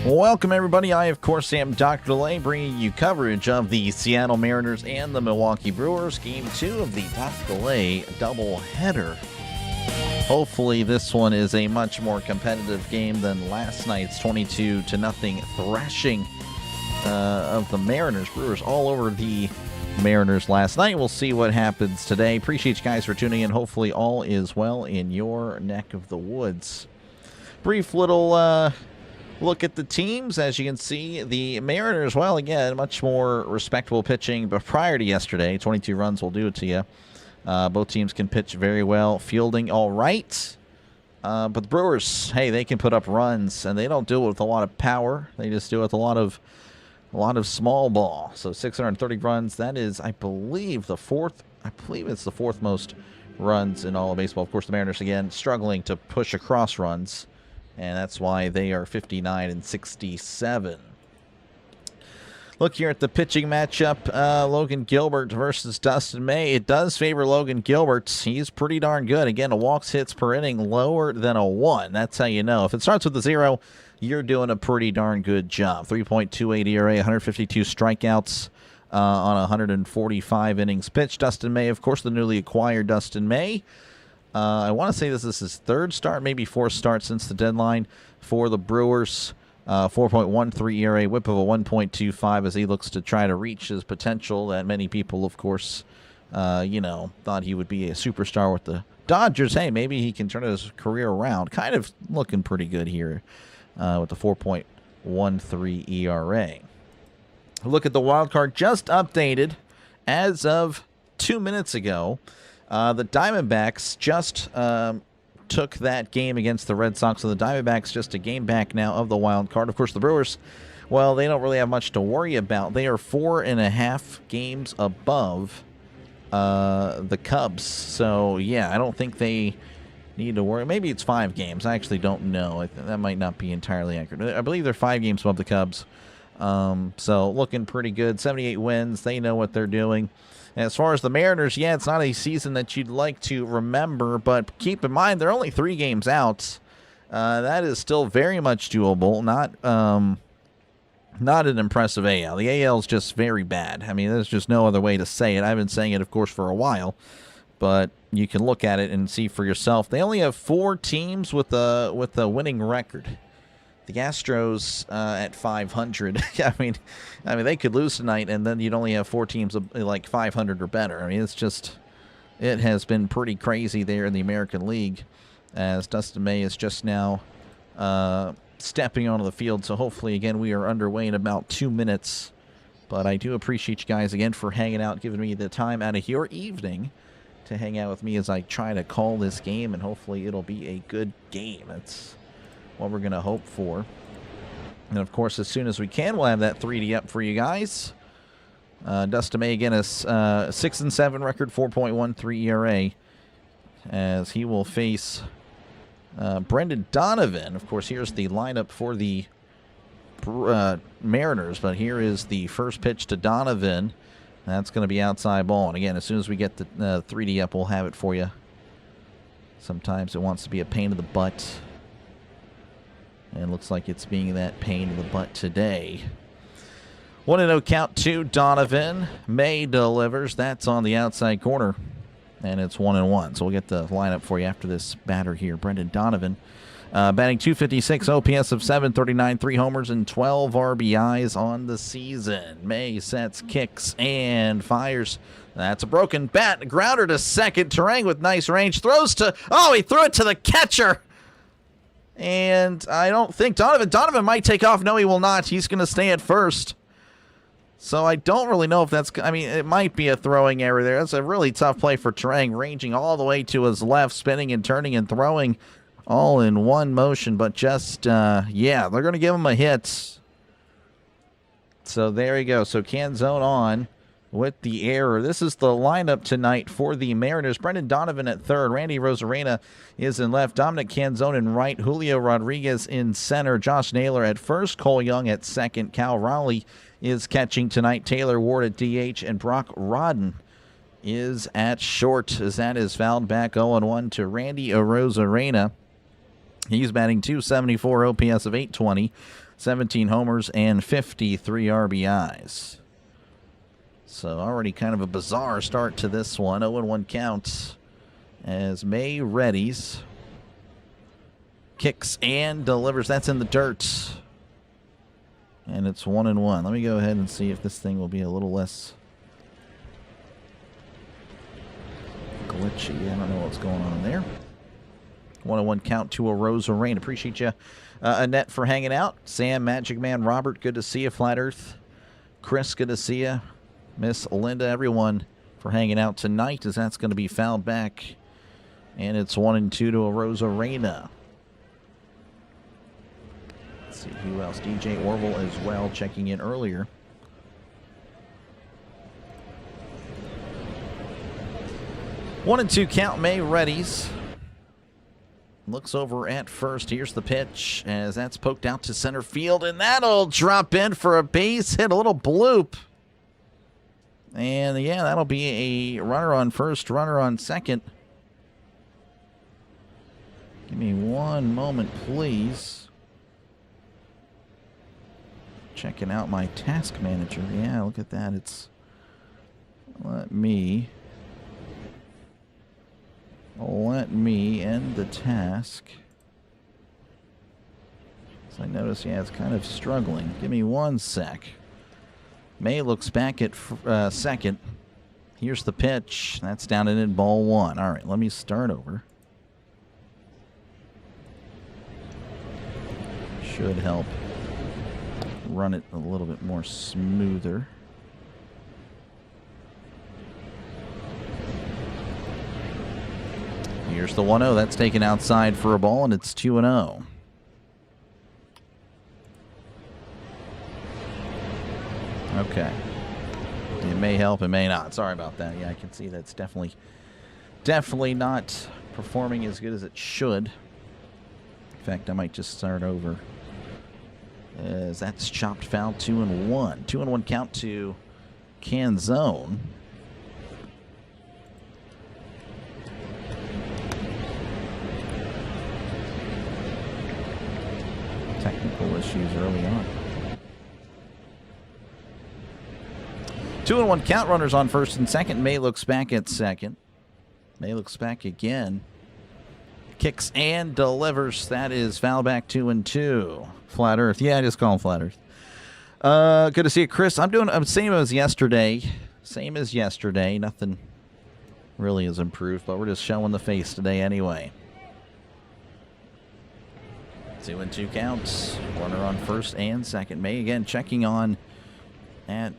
Welcome, everybody. I, of course, am Dr. Delay, bringing you coverage of the Seattle Mariners and the Milwaukee Brewers. Game 2 of the Dr. Delay doubleheader. Hopefully, this one is a much more competitive game than last night's 22-0 thrashing of the Mariners. Brewers all over the Mariners last night. We'll see what happens today. Appreciate you guys for tuning in. Hopefully, all is well in your neck of the woods. Brief little look at the teams. As you can see, the Mariners, well, again, much more respectable pitching, but prior to yesterday, 22 runs will do it to you. Both teams can pitch very well. Fielding all right. But the Brewers, hey, they can put up runs, and they don't do it with a lot of power. They just do it with a lot of small ball. So 630 runs. That is, I believe it's the fourth most runs in all of baseball. Of course, the Mariners, again, struggling to push across runs, and that's why they are 59-67. Look here at the pitching matchup. Logan Gilbert versus Dustin May. It does favor Logan Gilbert. He's pretty darn good. Again, a walks hits per inning lower than a 1. That's how you know. If it starts with a 0, you're doing a pretty darn good job. 3.28 ERA, 152 strikeouts on 145 innings pitched. Dustin May, of course, the newly acquired Dustin May. I want to say this is his third start, maybe fourth start since the deadline for the Brewers. 4.13 ERA, whip of a 1.25 as he looks to try to reach his potential that many people, of course, thought he would be a superstar with the Dodgers. Hey, maybe he can turn his career around. Kind of looking pretty good here with the 4.13 ERA. Look at the wild card just updated as of 2 minutes ago. The Diamondbacks just took that game against the Red Sox, so the Diamondbacks just a game back now of the wild card. Of course, the Brewers, well, they don't really have much to worry about. They are 4.5 games above the Cubs. So, yeah, I don't think they need to worry. Maybe it's 5 games. I actually don't know. That might not be entirely accurate. I believe they're 5 games above the Cubs. So, looking pretty good. 78 wins. They know what they're doing. As far as the Mariners, yeah, it's not a season that you'd like to remember, but keep in mind they're only 3 games out. That is still very much doable. Not an impressive AL. The AL is just very bad. I mean, there's just no other way to say it. I've been saying it, of course, for a while, but you can look at it and see for yourself. They only have 4 teams with a winning record. The Astros at 500. I mean, they could lose tonight, and then you'd only have 4 teams like 500 or better. I mean, it has been pretty crazy there in the American League, as Dustin May is just now stepping onto the field. So hopefully, again, we are underway in about 2 minutes. But I do appreciate you guys again for hanging out, giving me the time out of your evening to hang out with me as I try to call this game, and hopefully it'll be a good game. That's what we're going to hope for. And, of course, as soon as we can, we'll have that 3D up for you guys. Dustin May, again, is 6-7 record, 4.13 ERA, as he will face Brendan Donovan. Of course, here's the lineup for the Mariners, but here is the first pitch to Donovan. That's going to be outside ball. And, again, as soon as we get the 3D up, we'll have it for you. Sometimes it wants to be a pain in the butt. And looks like it's being that pain in the butt today. 1-0 count to Donovan. May delivers. That's on the outside corner. And it's 1-1. So we'll get the lineup for you after this batter here. Brendan Donovan. Batting .256, OPS of .739, 3 homers and 12 RBIs on the season. May sets, kicks, and fires. That's a broken bat. Grounder to second. Terang with nice range. Throws to... Oh, he threw it to the catcher. And I don't think Donovan might take off. No, he will not. He's going to stay at first. So I don't really know if that's... I mean, it might be a throwing error there. That's a really tough play for Terang, ranging all the way to his left, spinning and turning and throwing all in one motion. But just, yeah, they're going to give him a hit. So there you go. So Canzone on with the error. This is the lineup tonight for the Mariners. Brendan Donovan at third. Randy Rosarena is in left. Dominic Canzone in right. Julio Rodriguez in center. Josh Naylor at first. Cole Young at second. Cal Raleigh is catching tonight. Taylor Ward at DH. And Brock Rodden is at short, as that is fouled back 0-1 to Randy Rosarena. He's batting .274, OPS of .820. 17 homers, and 53 RBIs. So already kind of a bizarre start to this one. 0-1 count as May readies. Kicks and delivers. That's in the dirt. And it's 1-1. Let me go ahead and see if this thing will be a little less glitchy. I don't know what's going on there. 1-1 count to a Rose of Rain. Appreciate you, Annette, for hanging out. Sam, Magic Man, Robert, good to see you. Flat Earth, Chris, good to see you. Miss Linda, everyone for hanging out tonight, as that's going to be fouled back. And it's 1-2 to a Rose Arena. Let's see who else. DJ Orville as well, checking in earlier. One and two count. May readies. Looks over at first. Here's the pitch as that's poked out to center field, and that'll drop in for a base hit. A little bloop. And yeah, that'll be a runner on first, runner on second. Give me one moment, please. Checking out my task manager. Yeah, look at that. It's let me end the task. So I notice, yeah, it's kind of struggling. Give me one sec. May looks back at second. Here's the pitch. That's down and in, ball one. All right, let me start over. Should help run it a little bit more smoother. Here's the 1-0. That's taken outside for a ball, and it's 2-0. Okay. It may help, it may not. Sorry about that. Yeah, I can see that's definitely not performing as good as it should. In fact, I might just start over. As that's chopped foul, 2-1. 2-1 count to Canzone. Technical issues early on. 2-1 count, runners on first and second. May looks back at second. May looks back again. Kicks and delivers. That is foul back 2-2. Flat Earth. Yeah, I just call him Flat Earth. Good to see you, Chris. I'm same as yesterday. Same as yesterday. Nothing really has improved, but we're just showing the face today anyway. 2-2 counts. Runner on first and second. May again checking on at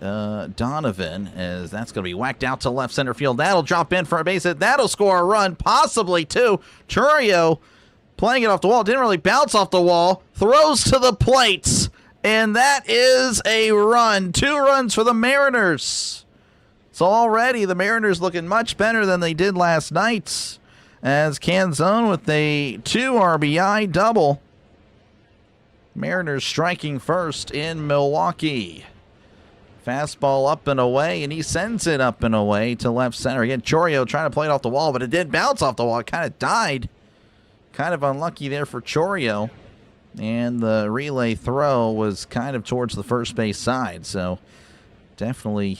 Donovan, as that's going to be whacked out to left center field. That'll drop in for a base hit. That'll score a run, possibly two. Churio playing it off the wall. Didn't really bounce off the wall. Throws to the plates, and that is a run. 2 runs for the Mariners. So already the Mariners looking much better than they did last night, as Canzone with a 2 RBI double. Mariners striking first in Milwaukee. Fastball up and away, and he sends it up and away to left center. Again, Churio trying to play it off the wall, but it did bounce off the wall. It kind of died. Kind of unlucky there for Churio. And the relay throw was kind of towards the first base side. So definitely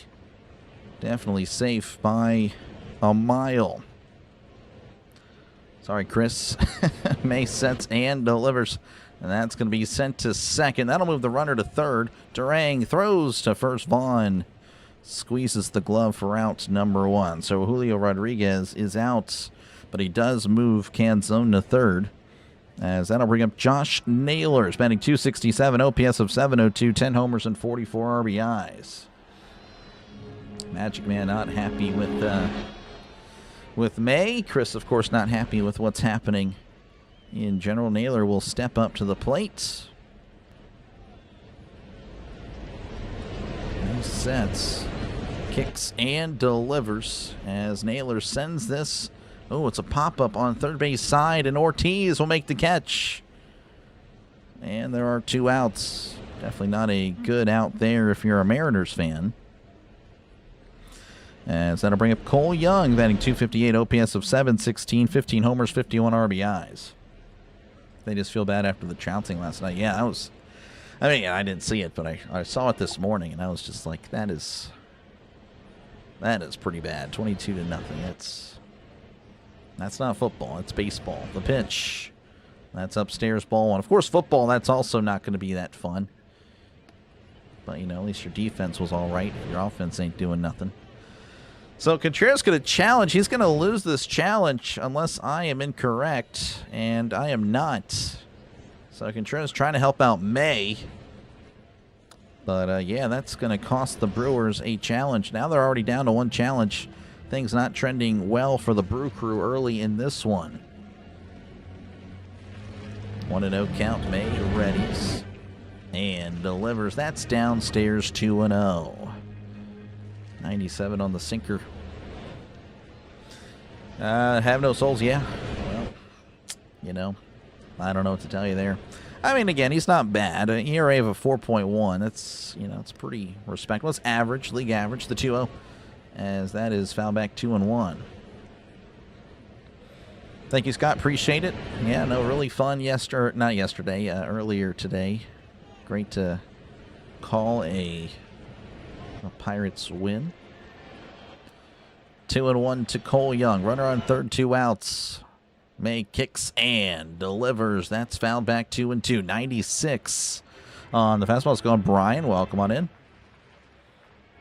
safe by a mile. Sorry, Chris. May sets and delivers. And that's going to be sent to second. That'll move the runner to third. Durang throws to first. Vaughn squeezes the glove for out number 1. So Julio Rodriguez is out, but he does move Canzone to third. As that'll bring up Josh Naylor, batting .267, OPS of .702, 10 homers and 44 RBIs. Magic Man not happy with May. Chris, of course, not happy with what's happening in general. Naylor will step up to the plate. He sets, kicks, and delivers as Naylor sends this. Oh, it's a pop-up on third base side, and Ortiz will make the catch. And there are 2 outs. Definitely not a good out there if you're a Mariners fan. As that'll bring up Cole Young, batting .258, OPS of .716, 15 homers, 51 RBIs. They just feel bad after the trouncing last night. Yeah, I mean, I didn't see it, but I saw it this morning, and I was just like, that is pretty bad. 22-0. That's not football. It's baseball. The pitch. That's upstairs ball one. Of course, football, that's also not going to be that fun. But, at least your defense was all right. Your offense ain't doing nothing. So Contreras going to challenge. He's going to lose this challenge unless I am incorrect, and I am not. So Contreras trying to help out May. But, yeah, that's going to cost the Brewers a challenge. Now they're already down to one challenge. Things not trending well for the Brew Crew early in this one. 1-0 count. May readies and delivers. That's downstairs 2-0. 97 on the sinker. Have no souls, yeah. Well, I don't know what to tell you there. I mean, again, he's not bad. An ERA of a 4.1. That's, it's pretty respectable. It's average, league average, the 2-0, as that is foul back 2-1. Thank you, Scott. Appreciate it. Yeah, no, really fun earlier today. Great to call a Pirates win. 2-1 to Cole Young. Runner on third, 2 outs. May kicks and delivers. That's fouled back 2-2. 96 on the fastball. It's going Brian. Welcome on in.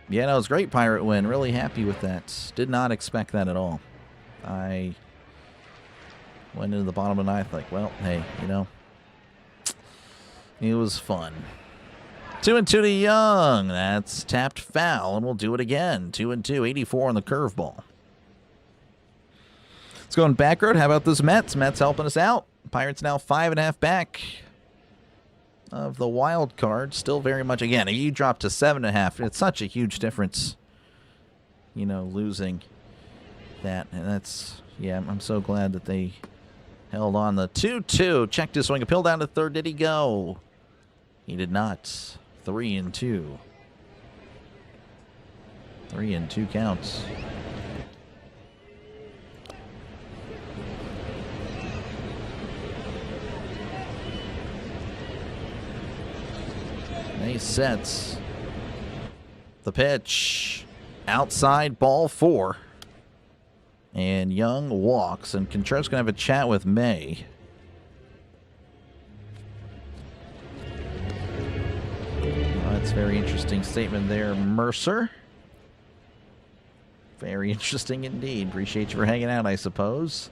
Yeah, no, it was a great Pirate win. Really happy with that. Did not expect that at all. I went into the bottom of the ninth like, well, hey, it was fun. 2-2 to Young. That's tapped foul, and we'll do it again. 2-2, 84 on the curveball. Let's go on back road. How about those Mets? Mets helping us out. Pirates now 5.5 back of the wild card. Still very much, again, you drop to 7.5. It's such a huge difference, losing that. And that's, yeah, I'm so glad that they held on. The 2-2. Checked his swing. Appeal down to third. Did he go? He did not. 3-2. 3-2 counts. He sets the pitch. Outside, ball 4. And Young walks. And Contreras going to have a chat with May. That's a very interesting statement there, Mercer. Very interesting indeed. Appreciate you for hanging out, I suppose.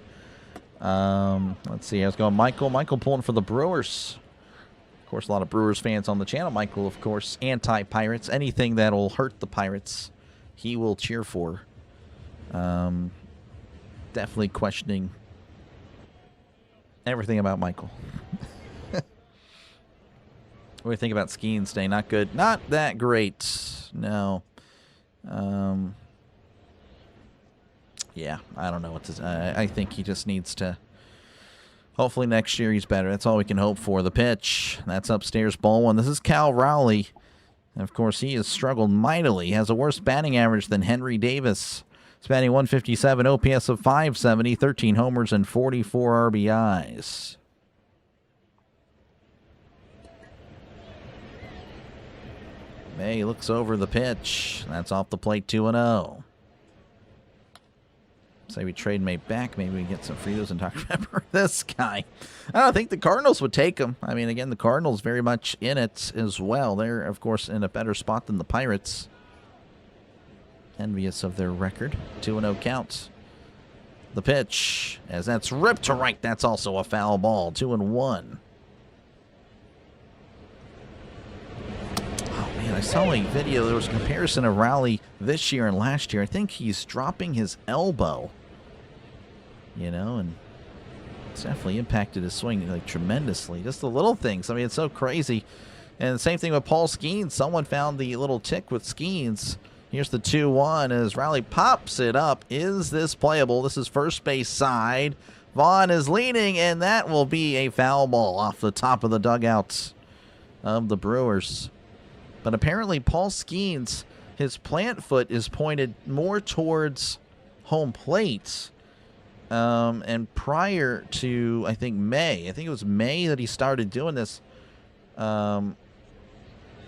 Let's see. How's it going? Michael pulling for the Brewers. Of course, a lot of Brewers fans on the channel. Michael, of course, anti-Pirates. Anything that will hurt the Pirates, he will cheer for. Definitely questioning everything about Michael. What do you think about skiing today? Not good. Not that great. No. Yeah, I don't know what to... I think he just needs to... Hopefully next year he's better. That's all we can hope for. The pitch. That's upstairs, ball 1. This is Cal Rowley. And of course, he has struggled mightily. Has a worse batting average than Henry Davis. He's batting 157, OPS of 570, 13 homers, and 44 RBIs. May looks over the pitch. That's off the plate, 2-0. Say we trade May back. Maybe we can get some Fritos and Dr. Pepper. This guy. I don't think the Cardinals would take him. I mean, again, the Cardinals very much in it as well. They're, of course, in a better spot than the Pirates. Envious of their record. 2-0 count. The pitch, as that's ripped to right. That's also a foul ball. 2-1. I saw a video. There was a comparison of Rowley this year and last year. I think he's dropping his elbow, and it's definitely impacted his swing like tremendously. Just the little things. I mean, it's so crazy. And the same thing with Paul Skeens. Someone found the little tick with Skeens. Here's the 2-1 as Rowley pops it up. Is this playable? This is first base side. Vaughn is leaning, and that will be a foul ball off the top of the dugout of the Brewers. But apparently Paul Skeens, his plant foot is pointed more towards home plate. And prior to, I think it was May that he started doing this.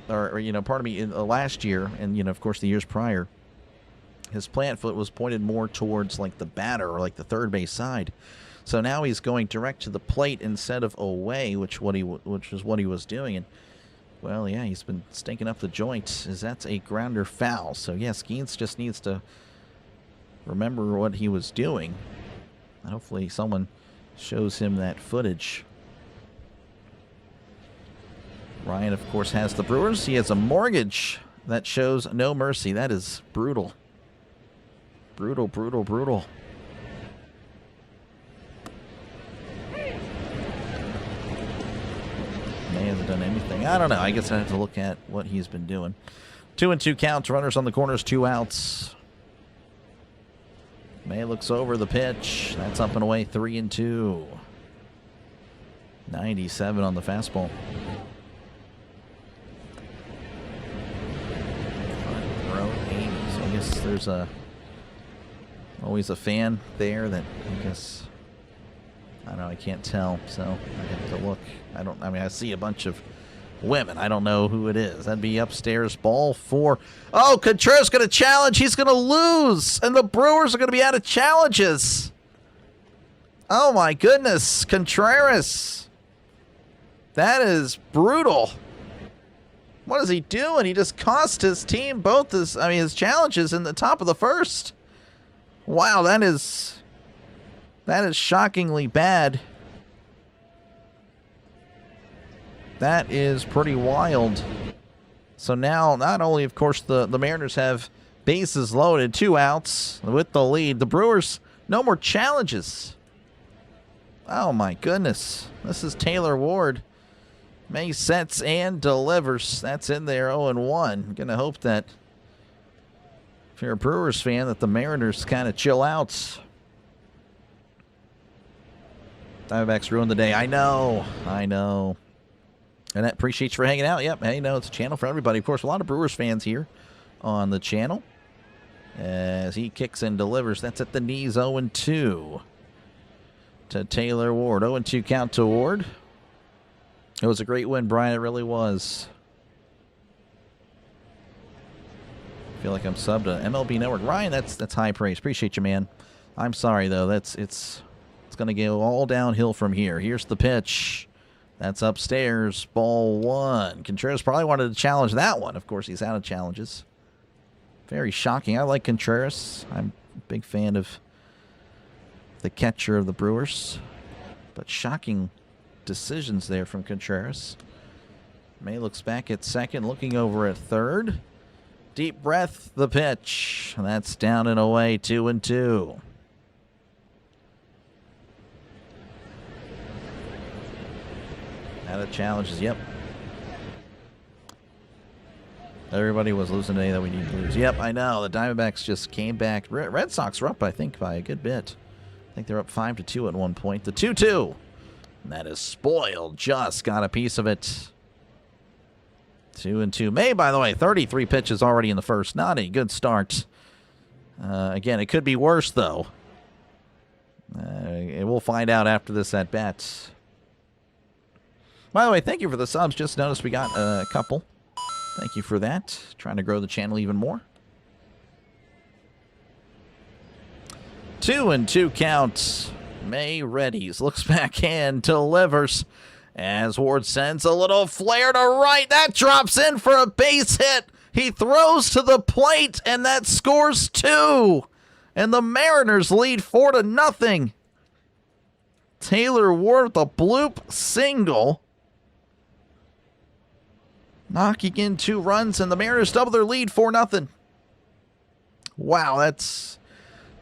or you know, pardon me, in last year, and you know, of course, the years prior, his plant foot was pointed more towards like the batter or like the third base side. So now he's going direct to the plate instead of away, which is what he was doing. And well, yeah, he's been stinking up the joint. As that's a grounder foul. So yeah, Skeens just needs to remember what he was doing. And hopefully someone shows him that footage. Ryan, of course, has the Brewers. He has a mortgage that shows no mercy. That is brutal. Brutal, brutal, brutal. May hasn't done anything. I don't know. I guess I have to look at what he's been doing. 2-2 counts. Runners on the corners. 2 outs. May looks over the pitch. That's up and away. 3-2. 97 on the fastball. Front row 80. So I guess there's always a fan there that I guess, I don't know, I can't tell, so I have to look. I mean, I see a bunch of women. I don't know who it is. That'd be upstairs. Ball 4. Oh, Contreras going to challenge. He's going to lose, and the Brewers are going to be out of challenges. Oh, my goodness. Contreras. That is brutal. What is he doing? He just cost his team both his challenges in the top of the first. Wow, that is shockingly bad. That is pretty wild. So now, not only, of course, the Mariners have bases loaded, 2 outs with the lead. The Brewers, no more challenges. Oh, my goodness. This is Taylor Ward. May sets and delivers. That's in there, 0-1. Going to hope that, if you're a Brewers fan, that the Mariners kind of chill out. Diamondbacks ruined the day. I know. And I appreciate you for hanging out. Yep, hey, it's a channel for everybody. Of course, a lot of Brewers fans here on the channel. As he kicks and delivers. That's at the knees, 0-2 to Taylor Ward. 0-2 count to Ward. It was a great win, Brian. It really was. I feel like I'm subbed to MLB Network. Ryan, that's high praise. Appreciate you, man. I'm sorry, though. It's going to go all downhill from here. Here's the pitch. That's upstairs. Ball 1. Contreras probably wanted to challenge that one. Of course, he's out of challenges. Very shocking. I like Contreras. I'm a big fan of the catcher of the Brewers. But shocking decisions there from Contreras. May looks back at second, looking over at third. Deep breath, the pitch. That's down and away, 2-2. Out of challenges, yep. Everybody was losing today that we need to lose. Yep, I know. The Diamondbacks just came back. Red Sox were up, I think, by a good bit. I think they're up 5-2 at one point. The 2-2. And that is spoiled. Just got a piece of it. 2-2. May, by the way, 33 pitches already in the first. Not a good start. Again, it could be worse, though. We'll find out after this at bat. By the way, thank you for the subs. Just noticed we got a couple. Thank you for that. Trying to grow the channel even more. 2-2 count. May readies. Looks back and delivers. As Ward sends a little flare to right. That drops in for a base hit. He throws to the plate, and that scores 2. And the Mariners lead 4-0. Taylor Ward with a bloop single. Knocking in 2 runs, and the Mariners double their lead, 4-0. Wow, that's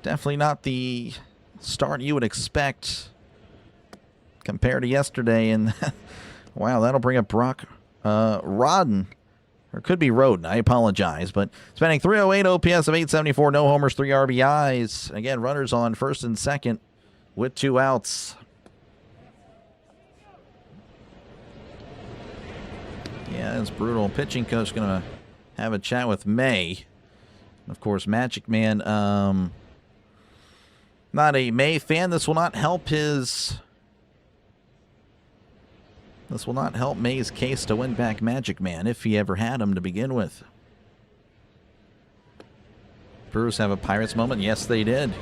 definitely not the start you would expect compared to yesterday. And wow, that'll bring up Brock Rodden. Or it could be Roden. I apologize. But spending 308 OPS of 874, no homers, 3 RBIs. Again, runners on first and second with 2 outs. Yeah, it's brutal. Pitching coach going to have a chat with May. Of course, Magic Man, not a May fan. This will not help his This will not help May's case to win back Magic Man, if he ever had him to begin with. Brewers have a Pirates moment. Yes, they did.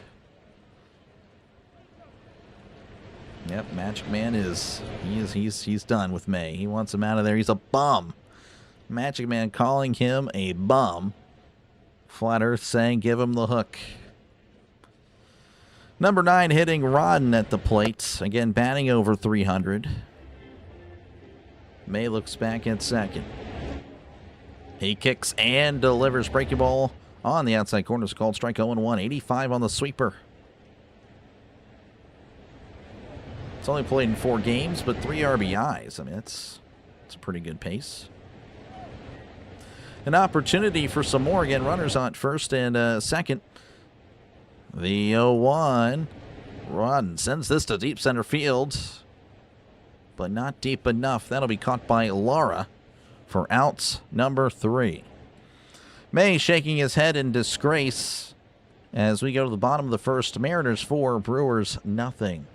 Yep, Magic Man he's done with May. He wants him out of there. He's a bum. Magic Man calling him a bum. Flat Earth saying give him the hook. Number 9 hitting Rodden at the plate. Again, batting over 300. May looks back at second. He kicks and delivers. Breaking ball on the outside corner is called strike 0-1. 85 on the sweeper. It's only played in 4 games, but 3 RBIs. I mean, it's a pretty good pace. An opportunity for some more. Again, runners on first and second. The 0-1. Rodden sends this to deep center field, but not deep enough. That'll be caught by Lara for out number 3. May shaking his head in disgrace as we go to the bottom of the first. Mariners 4, Brewers nothing.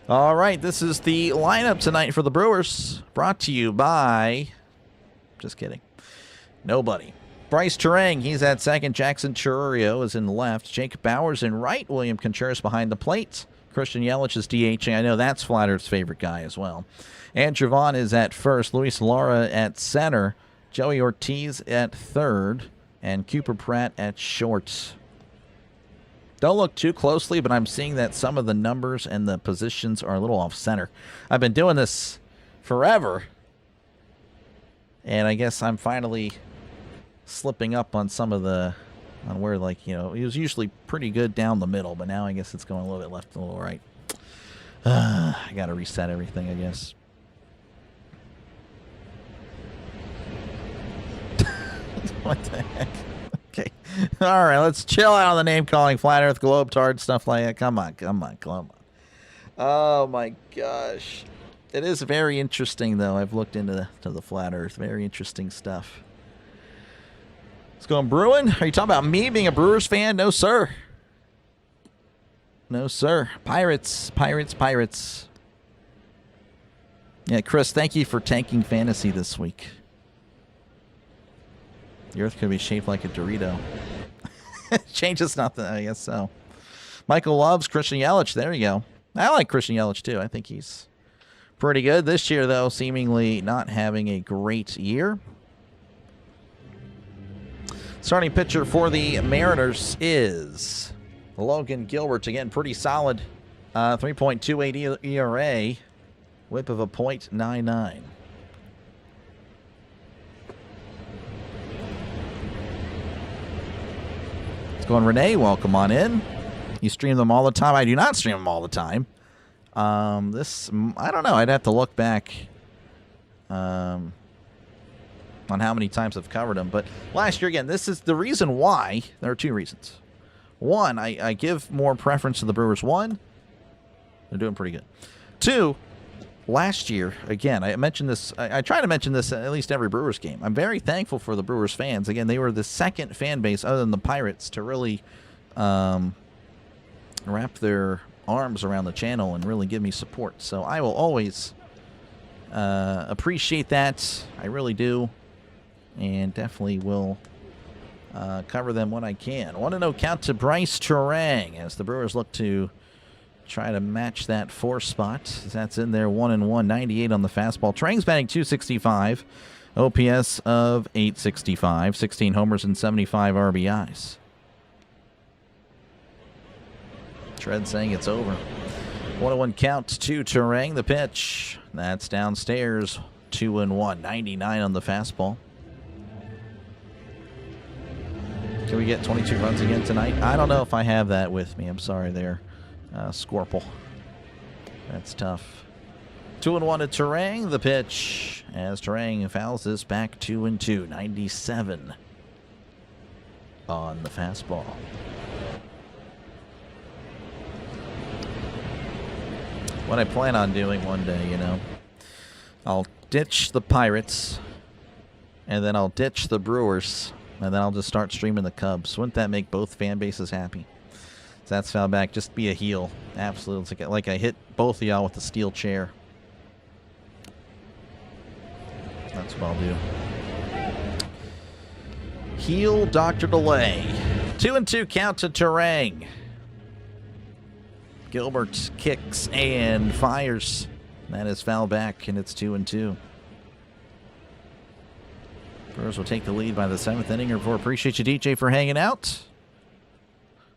All right, this is the lineup tonight for the Brewers, brought to you by, just kidding, nobody. Bryce Terang, he's at second. Jackson Churio is in left. Jake Bauers in right. William Contreras behind the plate. Christian Yelich is DHing. I know that's Flat Earth's favorite guy as well. And Javon is at first. Luis Lara at center. Joey Ortiz at third. And Cooper Pratt at short. Don't look too closely, but I'm seeing that some of the numbers and the positions are a little off center. I've been doing this forever, and I guess I'm finally slipping up on some of the, on where, like, you know, he was usually pretty good down the middle, but now I guess it's going a little bit left and a little right. I got to reset everything, I guess. What the heck? Okay. All right, let's chill out on the name calling, Flat Earth, Globetard, stuff like that. Come on. Oh, my gosh. It is very interesting, though. I've looked into the Flat Earth. Very interesting stuff. It's going Bruin. Are you talking about me being a Brewers fan? No, sir. No, sir. Pirates. Yeah, Chris, thank you for tanking fantasy this week. The Earth could be shaped like a Dorito. Changes nothing, I guess so. Michael loves Christian Yelich. There you go. I like Christian Yelich, too. I think he's pretty good. This year, though, seemingly not having a great year. Starting pitcher for the Mariners is Logan Gilbert. Again, pretty solid. 3.28 ERA. Whip of a .99. Going Renee, welcome on in. You stream them all the time. I do not stream them all the time. This, I don't know. I'd have to look back on how many times I've covered them. But last year, again, this is the reason why. There are 2 reasons. One, I give more preference to the Brewers. 1, they're doing pretty good. 2, last year, again, I mentioned this. I try to mention this at least every Brewers game. I'm very thankful for the Brewers fans. Again, they were the second fan base other than the Pirates to really wrap their arms around the channel and really give me support. So I will always appreciate that. I really do. And definitely will cover them when I can. 1-0 count to Bryce Terang as the Brewers look to try to match that 4 spot. That's in there, 1-1, 98 on the fastball. Terang's batting .265, OPS of .865, 16 homers and 75 RBIs. Tread saying it's over. 1-1 count to Terang. The pitch. That's downstairs, 2-1, 99 on the fastball. Can we get 22 runs again tonight? I don't know if I have that with me. I'm sorry there. Scorple. That's tough. 2-1 to Terang. The pitch as Terang fouls this back 2-2. 97 on the fastball. What I plan on doing one day, you know, I'll ditch the Pirates and then I'll ditch the Brewers and then I'll just start streaming the Cubs. Wouldn't that make both fan bases happy? That's foul back. Just be a heel. Absolutely. Like I hit both of y'all with the steel chair. That's what I'll do. Heel Dr. Delay. 2-2 count to Terang. Gilbert kicks and fires. That is foul back, and it's 2-2. Brewers will take the lead by the 7th inning. Appreciate you, DJ, for hanging out.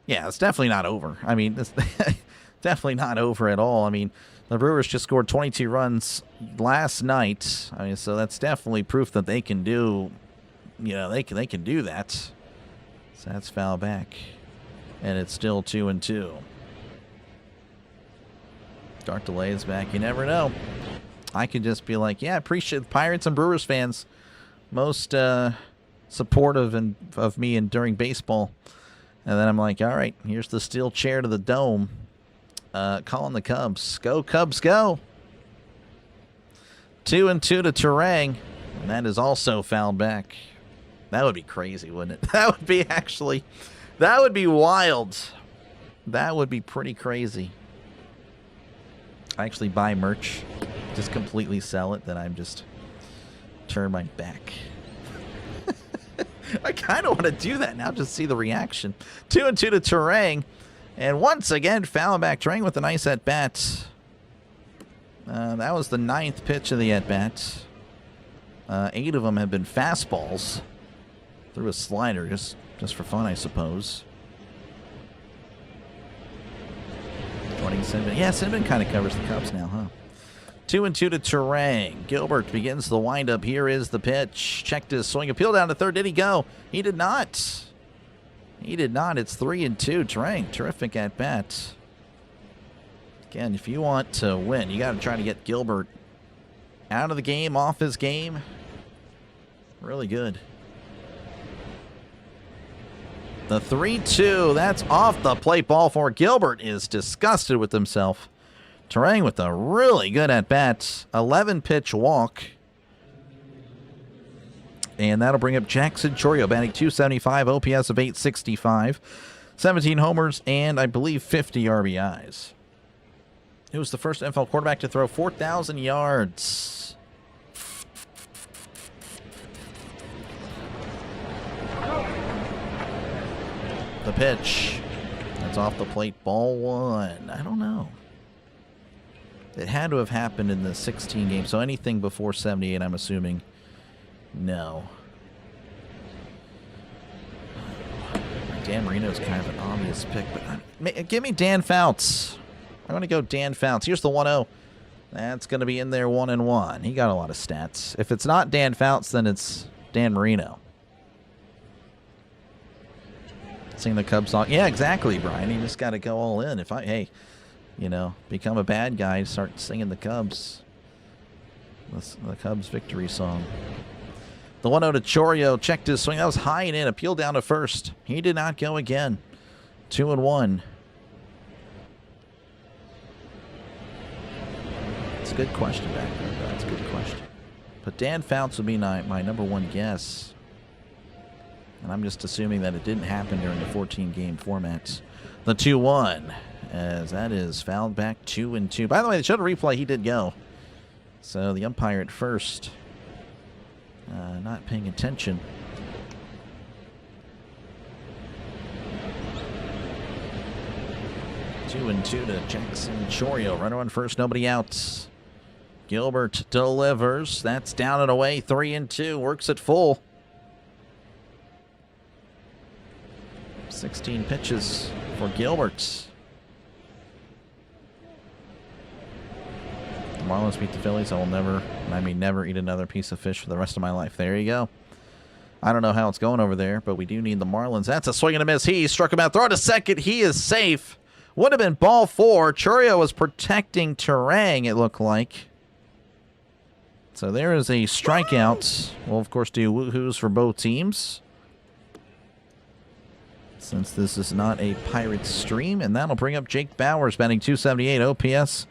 Yeah, it's definitely not over. I mean, it's definitely not over at all. I mean, the Brewers just scored 22 runs last night. I mean, so that's definitely proof that they can do, you know, they can do that. So that's foul back, and it's still 2-2. Dark Delay is back. You never know. I could just be like, yeah, I appreciate the Pirates and Brewers fans. Most supportive of me and during baseball. And then I'm like, all right, here's the steel chair to the dome. Calling the Cubs. Go, Cubs, go. 2-2 to Terang. And that is also fouled back. That would be crazy, wouldn't it? That would be that would be wild. That would be pretty crazy. I actually buy merch, just completely sell it, then I'm just turn my back. I kind of want to do that now, just see the reaction. 2-2 to Terang, and once again, foul back. Terang with a nice at-bat. That was the 9th pitch of the at-bat. 8 of them have been fastballs. Threw a slider, just for fun, I suppose. Joining Sinbin. Yeah, Sinbin kind of covers the Cubs now, huh? 2-2 to Terang. Gilbert begins the windup. Here is the pitch. Checked his swing. Appeal down to third. Did he go? He did not. He did not. It's 3-2. Terang, terrific at bat. Again, if you want to win, you got to try to get Gilbert out of the game, off his game. Really good. The 3-2, that's off the plate ball for Gilbert is disgusted with himself. Terang with a really good at-bat. 11-pitch walk. And that'll bring up Jackson Chourio, batting .275, OPS of .865. 17 homers, and I believe 50 RBIs. He was the first NFL quarterback to throw 4,000 yards. The pitch. That's off the plate. Ball one. I don't know. It had to have happened in the 16 game. So anything before 78, I'm assuming. No. Dan Marino's kind of an obvious pick. But give me Dan Fouts. I'm going to go Dan Fouts. Here's the 1-0. That's going to be in there 1-1. He got a lot of stats. If it's not Dan Fouts, then it's Dan Marino. Sing the Cubs song. Yeah, exactly, Brian. You just got to go all in. If hey, you know, become a bad guy, start singing the Cubs. The Cubs victory song. The 1-0 to Chourio. Checked his swing. That was high and in. Appeal down to first. He did not go again. 2-1. It's a good question back there. That's a good question. But Dan Fouts would be my number one guess. And I'm just assuming that it didn't happen during the 14-game format. The 2-1, as that is fouled back 2-2. By the way, they showed a replay. He did go. So the umpire at first not paying attention. Two and two to Jackson Chourio. Runner on first, nobody out. Gilbert delivers. That's down and away. 3-2. Works it full. 16 pitches for Gilbert. The Marlins beat the Phillies. I will never eat another piece of fish for the rest of my life. There you go. I don't know how it's going over there, but we do need the Marlins. That's a swing and a miss. He struck him out. Throw to second. He is safe. Would have been ball 4. Chourio was protecting Terang, it looked like. So there is a strikeout. We'll, of course, do woohoos for both teams, since this is not a Pirates stream. And that'll bring up Jake Bauers, batting .278, OPS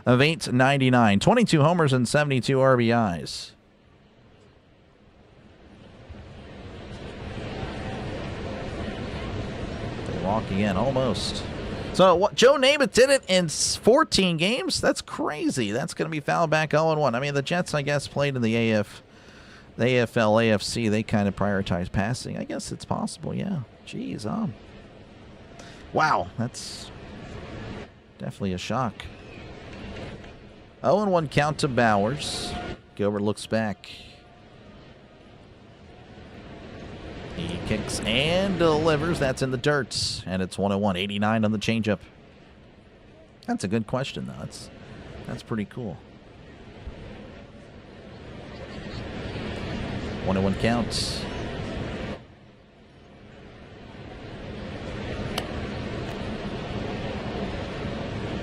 of .899. 22 homers and 72 RBIs. They walk again, almost. So what, Joe Namath did it in 14 games? That's crazy. That's going to be fouled back 0-1. I mean, the Jets, I guess, played in the The AFL, AFC, they kind of prioritize passing. I guess it's possible, yeah. Jeez, wow, that's definitely a shock. 0-1 count to Bowers. Gilbert looks back. He kicks and delivers. That's in the dirt. And it's 1-1. 89 on the changeup. That's a good question, though. That's pretty cool. 1-1 count.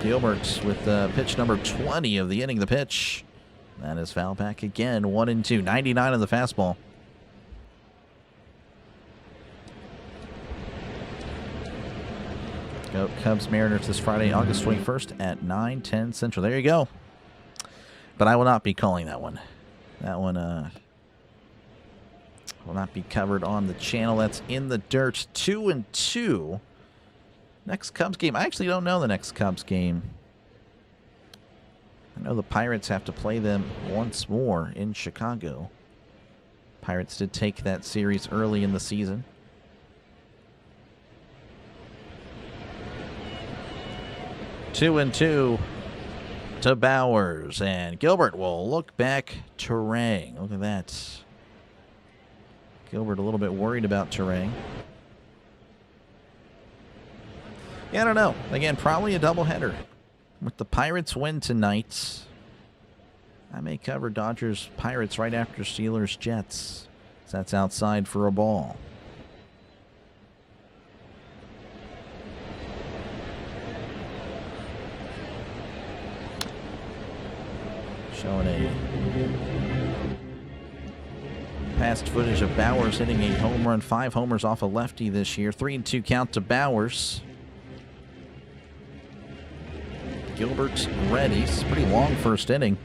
Gilbert with pitch number 20 of the inning. The pitch. That is foul back again. 1-2. 99 on the fastball. Go Cubs Mariners this Friday, August 21st at 9:10 Central. There you go. But I will not be calling that one. That one will not be covered on the channel. That's in the dirt. 2-2. Next Cubs game. I actually don't know the next Cubs game. I know the Pirates have to play them once more in Chicago. Pirates did take that series early in the season. Two and two to Bowers, and Gilbert will look back Terang. Look at that. Gilbert a little bit worried about Terang. Yeah, I don't know. Again, probably a doubleheader. With the Pirates win tonight, I may cover Dodgers Pirates right after Steelers Jets. So that's outside for a ball. Showing a past footage of Bowers hitting a home run, 5 homers off a lefty this year. 3-2 count to Bowers. Gilbert ready. It's a pretty long first inning.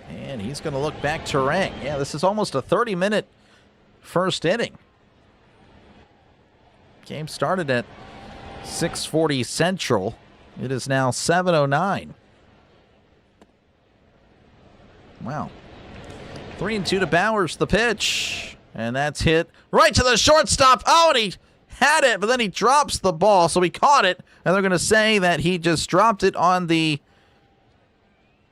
And he's going to look back Terang. Yeah, this is almost a 30-minute first inning. Game started at 6:40 Central. It is now 7:09. Wow. 3-2 to Bowers, the pitch. And that's hit right to the shortstop. Oh, and he had it, but then he drops the ball. So he caught it, and they're going to say that he just dropped it on the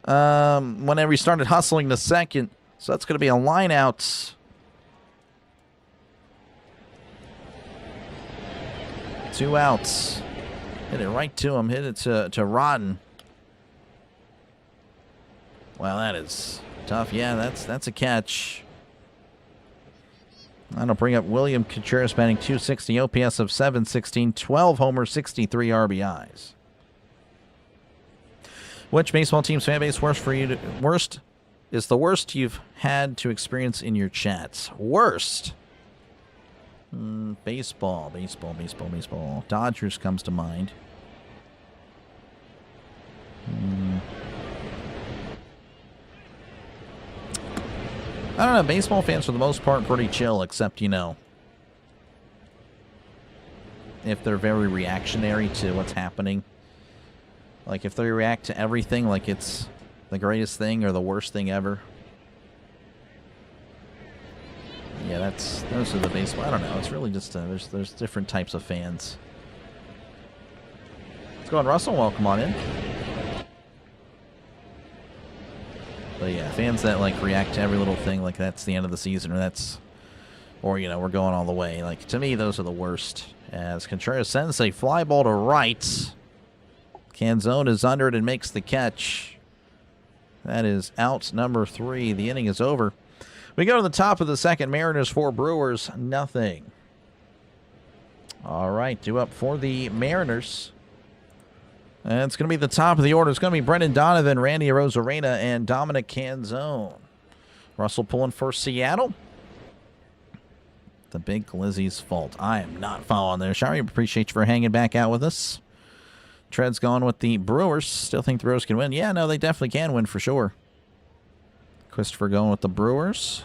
whenever he started hustling to second. So that's going to be a line out. 2 outs. Hit it right to him. Hit it to Rodden. Well, that is tough. Yeah, that's a catch. That'll bring up William Contreras, batting .260, OPS of .716, 12 homers, 63 RBIs. Which baseball team's fan base is the worst you've had to experience in your chats? Worst. Baseball. Dodgers comes to mind. I don't know. Baseball fans, for the most part, pretty chill, except, you know, if they're very reactionary to what's happening. Like, if they react to everything like it's the greatest thing or the worst thing ever. Yeah, those are the baseball. I don't know. It's really just there's different types of fans. Let's go on, Russell. Welcome on in. But yeah, fans that like react to every little thing like that's the end of the season or you know, we're going all the way. Like, to me, those are the worst. As Contreras sends a fly ball to right. Canzone is under it and makes the catch. That is out number 3. The inning is over. We go to the top of the second. Mariners 4, Brewers nothing. All right, due up for the Mariners. And it's going to be the top of the order. It's going to be Brendan Donovan, Randy Arozarena, and Dominic Canzone. Russell pulling for Seattle. The big Glizzy's fault. I am not following there. Shari, appreciate you for hanging back out with us. Tread's going with the Brewers. Still think the Brewers can win. Yeah, no, they definitely can win for sure. Christopher going with the Brewers.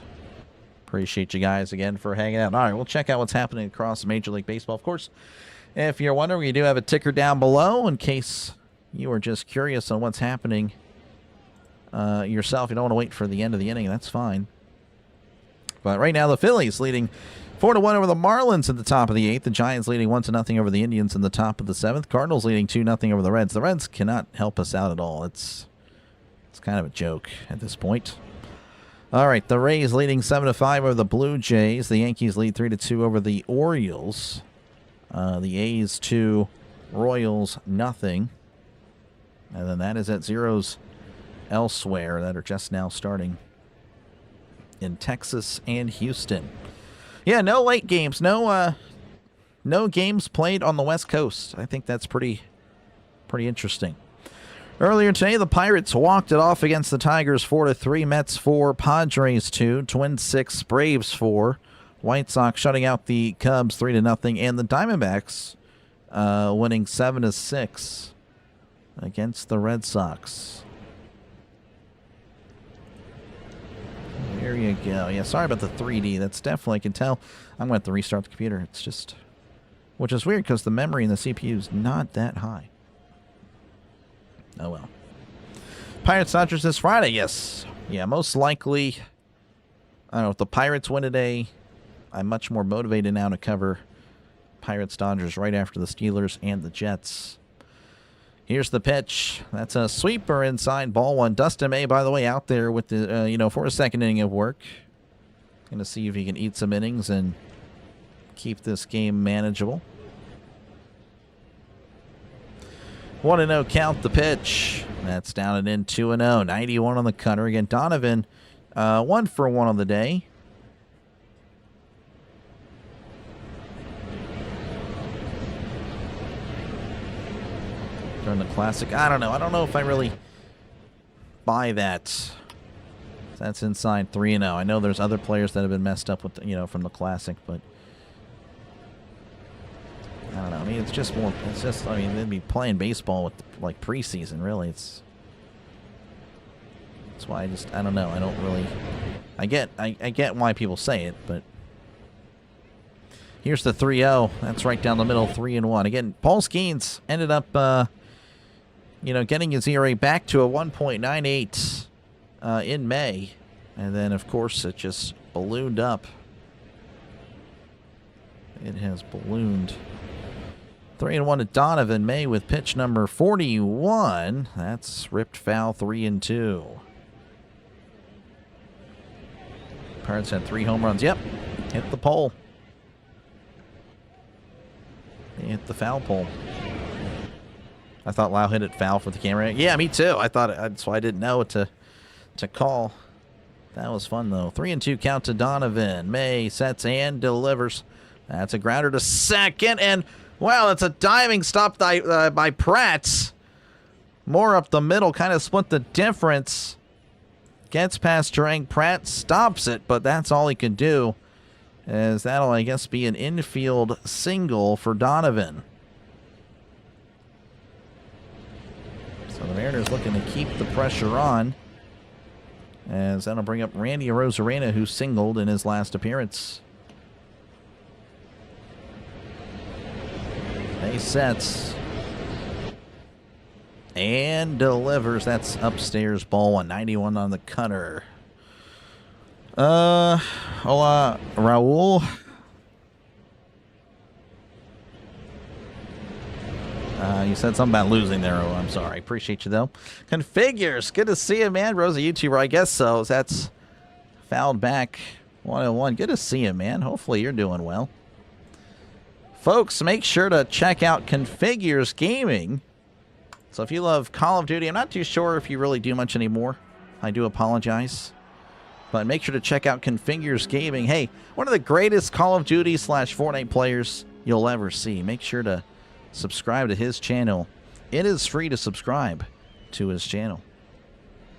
Appreciate you guys again for hanging out. All right, we'll check out what's happening across Major League Baseball. Of course, if you're wondering, we do have a ticker down below in case you are just curious on what's happening yourself. You don't want to wait for the end of the inning. That's fine. But right now, the Phillies leading 4-1 over the Marlins at the top of the 8th. The Giants leading 1-0 over the Indians in the top of the 7th. Cardinals leading 2-0 over the Reds. The Reds cannot help us out at all. It's kind of a joke at this point. All right, the Rays leading 7-5 over the Blue Jays. The Yankees lead 3-2 over the Orioles. The A's 2, Royals nothing. And then that is at zeros elsewhere that are just now starting in Texas and Houston. Yeah, no late games. No games played on the West Coast. I think that's pretty interesting. Earlier today, the Pirates walked it off against the Tigers 4-3. Mets 4, Padres 2, Twins 6, Braves 4. White Sox shutting out the Cubs 3-0, and the Diamondbacks winning 7-6 against the Red Sox. There you go. Yeah, sorry about the 3D. That's definitely, I can tell. I'm going to have to restart the computer. It's just, which is weird because the memory in the CPU is not that high. Oh, well. Pirates Dodgers this Friday, yes. Yeah, most likely, I don't know, if the Pirates win today, I'm much more motivated now to cover Pirates Dodgers right after the Steelers and the Jets. Here's the pitch. That's a sweeper inside, ball one. Dustin May, by the way, out there with the, for a second inning of work. Going to see if he can eat some innings and keep this game manageable. 1-0 count the pitch. That's down and in 2-0. 91 on the cutter. Again, Donovan 1 for 1 on the day. During the Classic. I don't know. I don't know if I really buy that. That's inside 3-0. I know there's other players that have been messed up with, from the Classic, but I don't know. I mean, it's just more. It's just. I mean, they'd be playing baseball with like preseason. Really, that's why I don't know. I don't really. I get why people say it, but here's the 3-0. That's right down the middle, 3-1. Again, Paul Skeens ended up, getting his ERA back to a 1.98 in May, and then of course it just ballooned up. It has ballooned. 3-1 to Donovan. May with pitch number 41. That's ripped foul, 3-2. Pirates had 3 home runs. Yep, hit the pole. They hit the foul pole. I thought Lau hit it foul for the camera. Yeah, me too. I thought that's why I didn't know what to call. That was fun though. 3-2 count to Donovan. May sets and delivers. That's a grounder to second, and wow, that's a diving stop by Pratt. More up the middle, kind of split the difference. Gets past Drang. Pratt stops it, but that's all he can do, as that'll, I guess, be an infield single for Donovan. So the Mariners looking to keep the pressure on, as that'll bring up Randy Arozarena, who singled in his last appearance. He sets and delivers. That's upstairs, ball 191 on the cutter. Hola, Raul. You said something about losing there. Oh, I'm sorry. Appreciate you, though. Configures. Good to see you, man. Rosa YouTuber, I guess so. That's fouled back 101. Good to see you, man. Hopefully you're doing well. Folks, make sure to check out Configures Gaming. So if you love Call of Duty, I'm not too sure if you really do much anymore. I do apologize. But make sure to check out Configures Gaming. Hey, one of the greatest Call of Duty / Fortnite players you'll ever see. Make sure to subscribe to his channel. It is free to subscribe to his channel.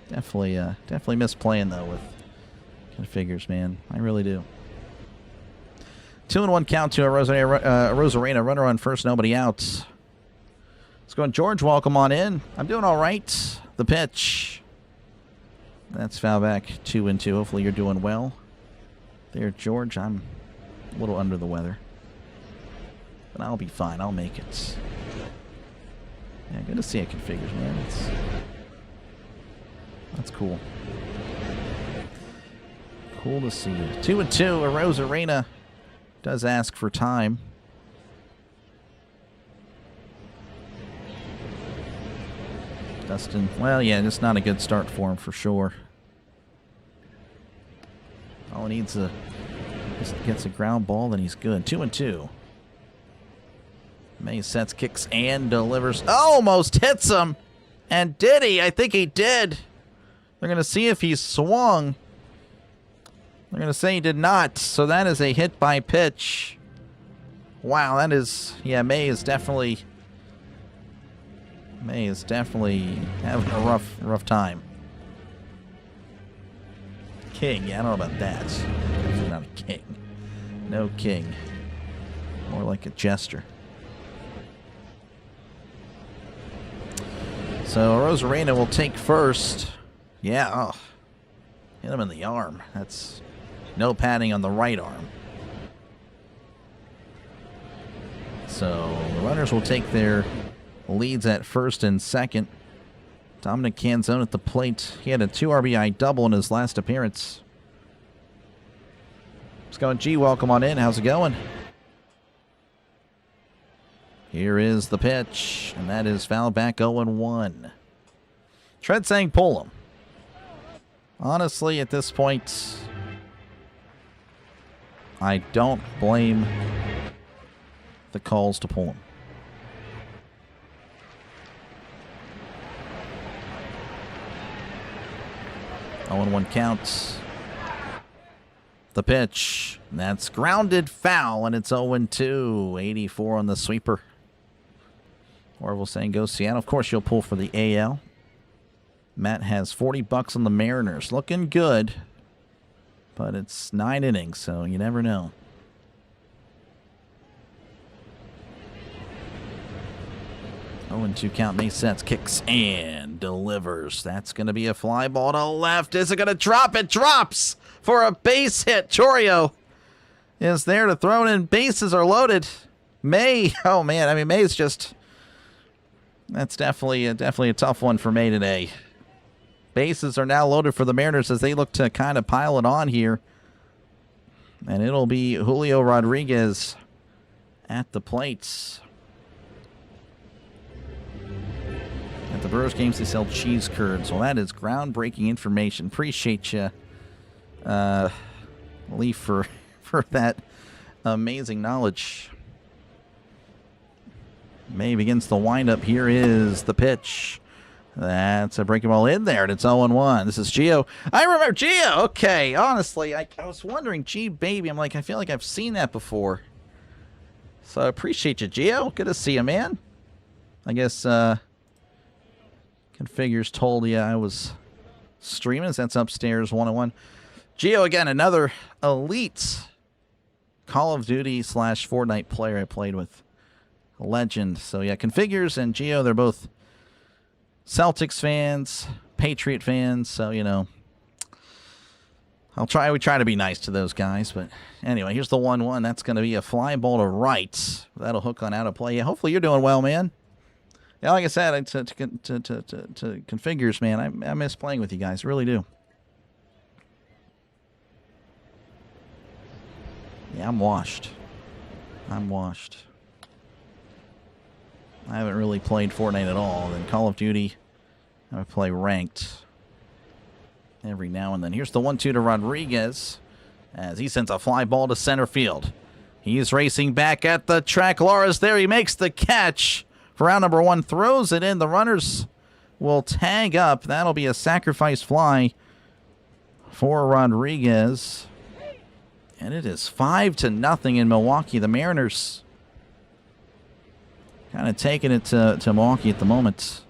Definitely miss playing, though, with Configures, man. I really do. 2-1 count to Arozarena. Runner on first, nobody out. Let's go on, George. Welcome on in. I'm doing all right. The pitch. That's foul back, 2-2. Hopefully you're doing well there, George. I'm a little under the weather, but I'll be fine. I'll make it. Yeah, good to see it, Configures, man. That's cool. Cool to see. 2-2. Arozarena does ask for time. Dustin, well, yeah, just not a good start for him for sure. All he needs just gets a ground ball, then he's good. 2-2. May sets, kicks, and delivers. Almost hits him. And did he? I think he did. They're going to see if he swung. They're going to say he did not. So that is a hit by pitch. Wow, that is... Yeah, May is definitely having a rough time. King, yeah, I don't know about that. He's not a king. No king. More like a jester. So Arozarena will take first. Yeah, oh. Hit him in the arm. That's no padding on the right arm. So the runners will take their leads at first and second. Dominic Canzone at the plate. He had a 2 RBI double in his last appearance. Let's go. G, welcome on in. How's it going? Here is the pitch, and that is foul back 0-1. Tread saying pull him. Honestly, at this point, I don't blame the calls to pull him. 0-1 counts. The pitch. That's grounded foul, and it's 0-2. 84 on the sweeper. Orville saying go Seattle. Of course, you'll pull for the AL. Matt has $40 on the Mariners. Looking good. But it's 9 innings, so you never know. Oh, and 2 count. May sets, kicks, and delivers. That's going to be a fly ball to left. Is it going to drop? It drops for a base hit. Chourio is there to throw it in. Bases are loaded. May, oh man, I mean, May's just... That's definitely a tough one for May today. Bases are now loaded for the Mariners as they look to kind of pile it on here. And it'll be Julio Rodriguez at the plates. At the Brewers games, they sell cheese curds. Well, that is groundbreaking information. Appreciate you, Lee, for that amazing knowledge. May begins the windup. Here is the pitch. That's a breaking ball in there, and it's 0-1. This is Gio. I remember Gio. Okay, honestly, I was wondering, gee, baby. I'm like, I feel like I've seen that before. So I appreciate you, Gio. Good to see you, man. I guess Configures told you I was streaming. That's upstairs 101. Gio, again, another elite Call of Duty / Fortnite player I played with. A legend. So yeah, Configures and Gio, they're both Celtics fans, Patriot fans, so you know, we try to be nice to those guys, but anyway, here's the 1-1. That's going to be a fly ball to right. That'll hook on out of play. Yeah, hopefully you're doing well, man. Yeah, like I said, to Configures, man, I miss playing with you guys, I really do. Yeah, I'm washed. I haven't really played Fortnite at all. Then Call of Duty, I play ranked every now and then. Here's the 1-2 to Rodriguez as he sends a fly ball to center field. He's racing back at the track. Laura's there. He makes the catch for round number 1. Throws it in. The runners will tag up. That'll be a sacrifice fly for Rodriguez. And it is 5-0 in Milwaukee. The Mariners kind of taking it to Milwaukee at the moment.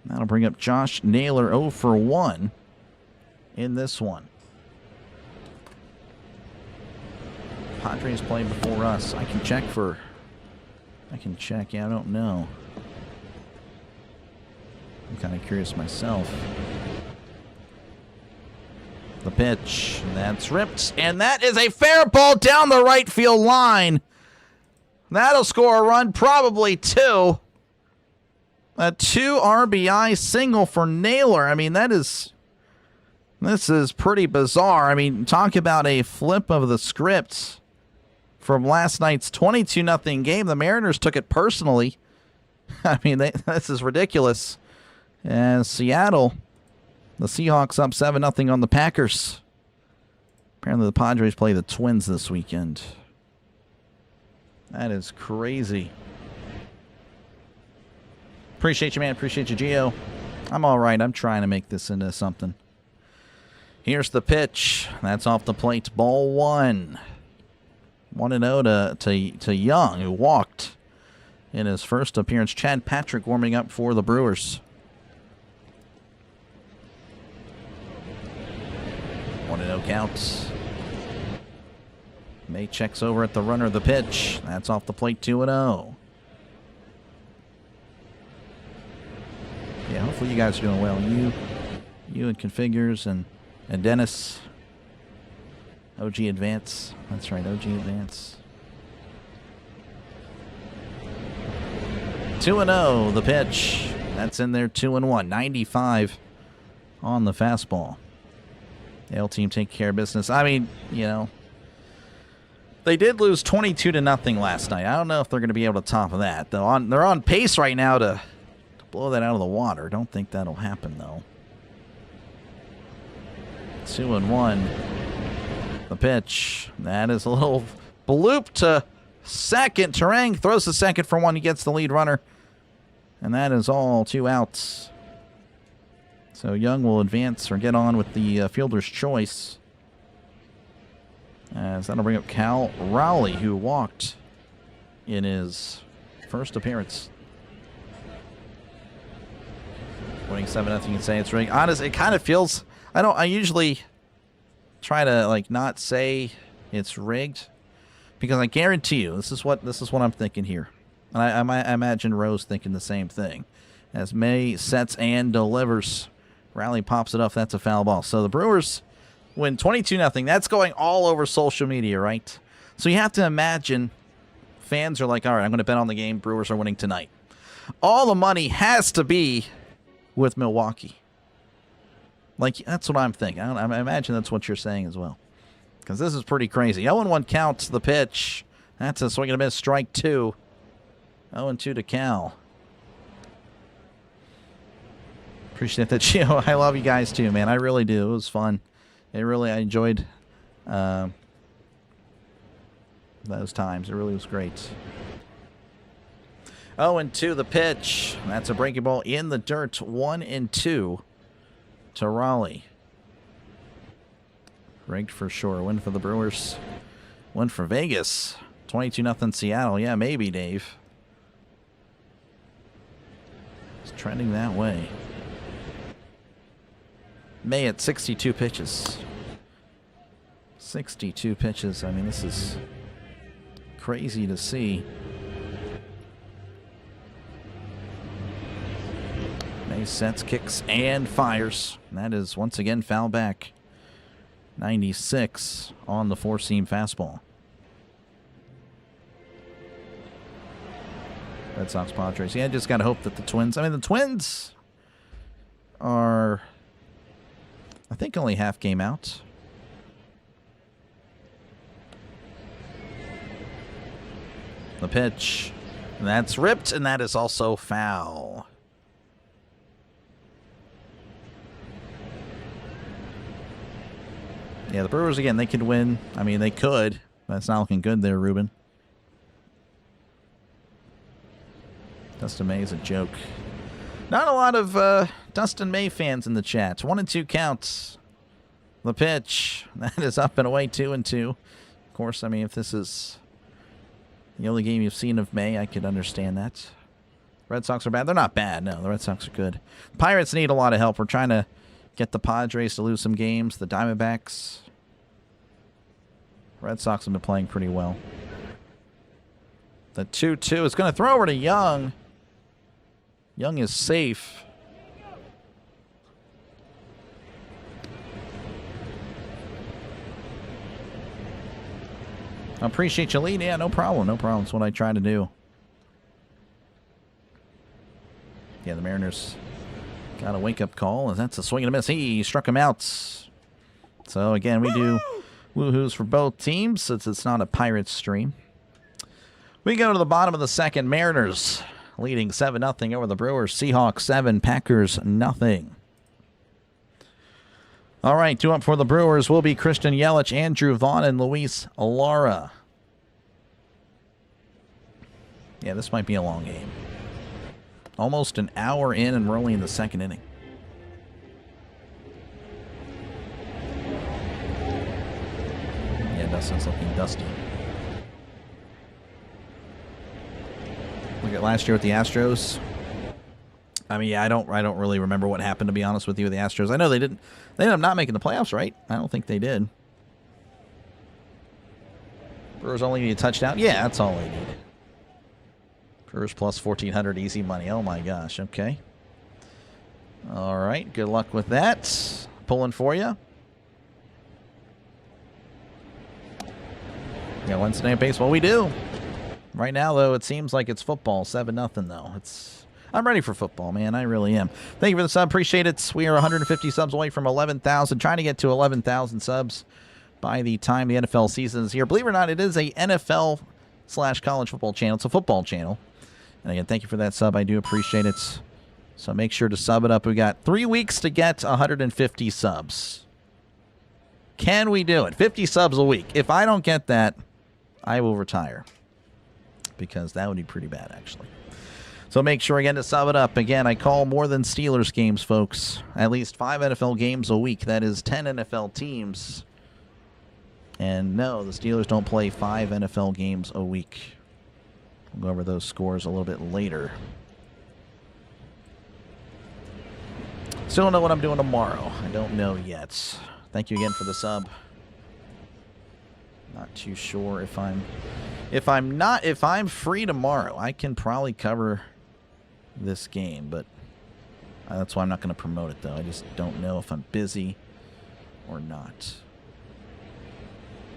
That'll bring up Josh Naylor 0 for 1 in this one. Padres played before us. I can check. Yeah, I don't know. I'm kind of curious myself. The pitch. That's ripped. And that is a fair ball down the right field line. That'll score a run, probably 2. A 2 RBI single for Naylor. I mean, this is pretty bizarre. I mean, talk about a flip of the script from last night's 22-0 game. The Mariners took it personally. I mean, this is ridiculous. And Seattle, the Seahawks up 7-0 on the Packers. Apparently the Padres play the Twins this weekend. That is crazy. Appreciate you, man. Appreciate you, Gio. I'm all right. I'm trying to make this into something. Here's the pitch. That's off the plate. Ball 1. 1-0 to Young, who walked in his first appearance. Chad Patrick warming up for the Brewers. 1-0 counts. May checks over at the runner of the pitch. That's off the plate. 2-0. Yeah, hopefully you guys are doing well. You and Configures and Dennis. OG Advance. That's right, OG Advance. 2-0, the pitch. That's in there, 2-1. 95 on the fastball. The L team take care of business. I mean, you know, they did lose 22-0 last night. I don't know if they're going to be able to top that. They're on pace right now to blow that out of the water. Don't think that'll happen, though. 2-1. The pitch. That is a little bloop to second. Terang throws the second for 1. He gets the lead runner. And that is all 2 outs. So Young will advance or get on with the fielder's choice. As that'll bring up Cal Rowley, who walked in his first appearance. Winning 7-0, you can say it's rigged. Honestly, it kind of feels... I usually try to, like, not say it's rigged, because I guarantee you, this is what I'm thinking here. And I imagine Rose thinking the same thing. As May sets and delivers. Rowley pops it off. That's a foul ball. So the Brewers win 22-0. That's going all over social media, right? So you have to imagine fans are like, all right, I'm going to bet on the game. Brewers are winning tonight. All the money has to be with Milwaukee. Like, that's what I'm thinking. I imagine that's what you're saying as well. Because this is pretty crazy. 0-1 counts the pitch. That's a swing and a miss. Strike 2. 0-2 to Cal. Appreciate that, Gio. I love you guys too, man. I really do. It was fun. I enjoyed those times. It really was great. 0-2 the pitch. That's a breaking ball in the dirt. 1-2 to Raleigh. Rigged for sure. Win for the Brewers. Win for Vegas. 22-0 Seattle. Yeah, maybe, Dave. It's trending that way. May at 62 pitches. 62 pitches. I mean, this is crazy to see. May sets, kicks, and fires. And that is once again foul back. 96 on the four-seam fastball. Red Sox Padres. Yeah, just got to hope that the Twins... I mean, the Twins are, I think, only half game out. The pitch. And that's ripped, and that is also foul. Yeah, the Brewers, again, they could win. I mean, they could. But it's not looking good there, Ruben. Dustin May is a joke. Not a lot of Dustin May fans in the chat. 1-2 counts. The pitch. That is up and away, 2-2. Of course, I mean, if this is the only game you've seen of May, I could understand that. Red Sox are bad. They're not bad. No, the Red Sox are good. Pirates need a lot of help. We're trying to get the Padres to lose some games. The Diamondbacks. Red Sox have been playing pretty well. The 2-2 is going to throw over to Young. Young is safe. I appreciate you, lead. Yeah, no problem. No problem. It's what I try to do. Yeah, the Mariners got a wake-up call, and that's a swing and a miss. He struck him out. So, again, we do woohoos for both teams since it's not a Pirates stream. We go to the bottom of the second. Mariners leading 7-0 over the Brewers. Seahawks 7, Packers 0. All right, 2 up for the Brewers will be Christian Yelich, Andrew Vaughn, and Luis Lara. Yeah, this might be a long game. Almost an hour in and we're only in the second inning. Yeah, Dustin's looking dusty. Look at last year with the Astros. I mean, yeah, I don't really remember what happened, to be honest with you, with the Astros. I know they ended up not making the playoffs, right? I don't think they did. Brewers only need a touchdown. Yeah, that's all they need. Brewers plus 1,400, easy money. Oh my gosh. Okay. All right. Good luck with that. Pulling for you. Yeah, Wednesday Night Baseball. We do. Right now, though, it seems like it's football. 7-0, though. I'm ready for football, man. I really am. Thank you for the sub. Appreciate it. We are 150 subs away from 11,000. Trying to get to 11,000 subs by the time the NFL season is here. Believe it or not, it is a NFL/college football channel. It's a football channel. And again, thank you for that sub. I do appreciate it. So make sure to sub it up. We got 3 weeks to get 150 subs. Can we do it? 50 subs a week. If I don't get that, I will retire. Because that would be pretty bad, actually. So make sure, again, to sub it up. Again, I call more than Steelers games, folks. At least 5 NFL games a week. That is 10 NFL teams. And no, the Steelers don't play 5 NFL games a week. We'll go over those scores a little bit later. Still don't know what I'm doing tomorrow. I don't know yet. Thank you again for the sub. Not too sure if I'm free tomorrow, I can probably cover this game, but that's why I'm not going to promote it, though. I just don't know if I'm busy or not.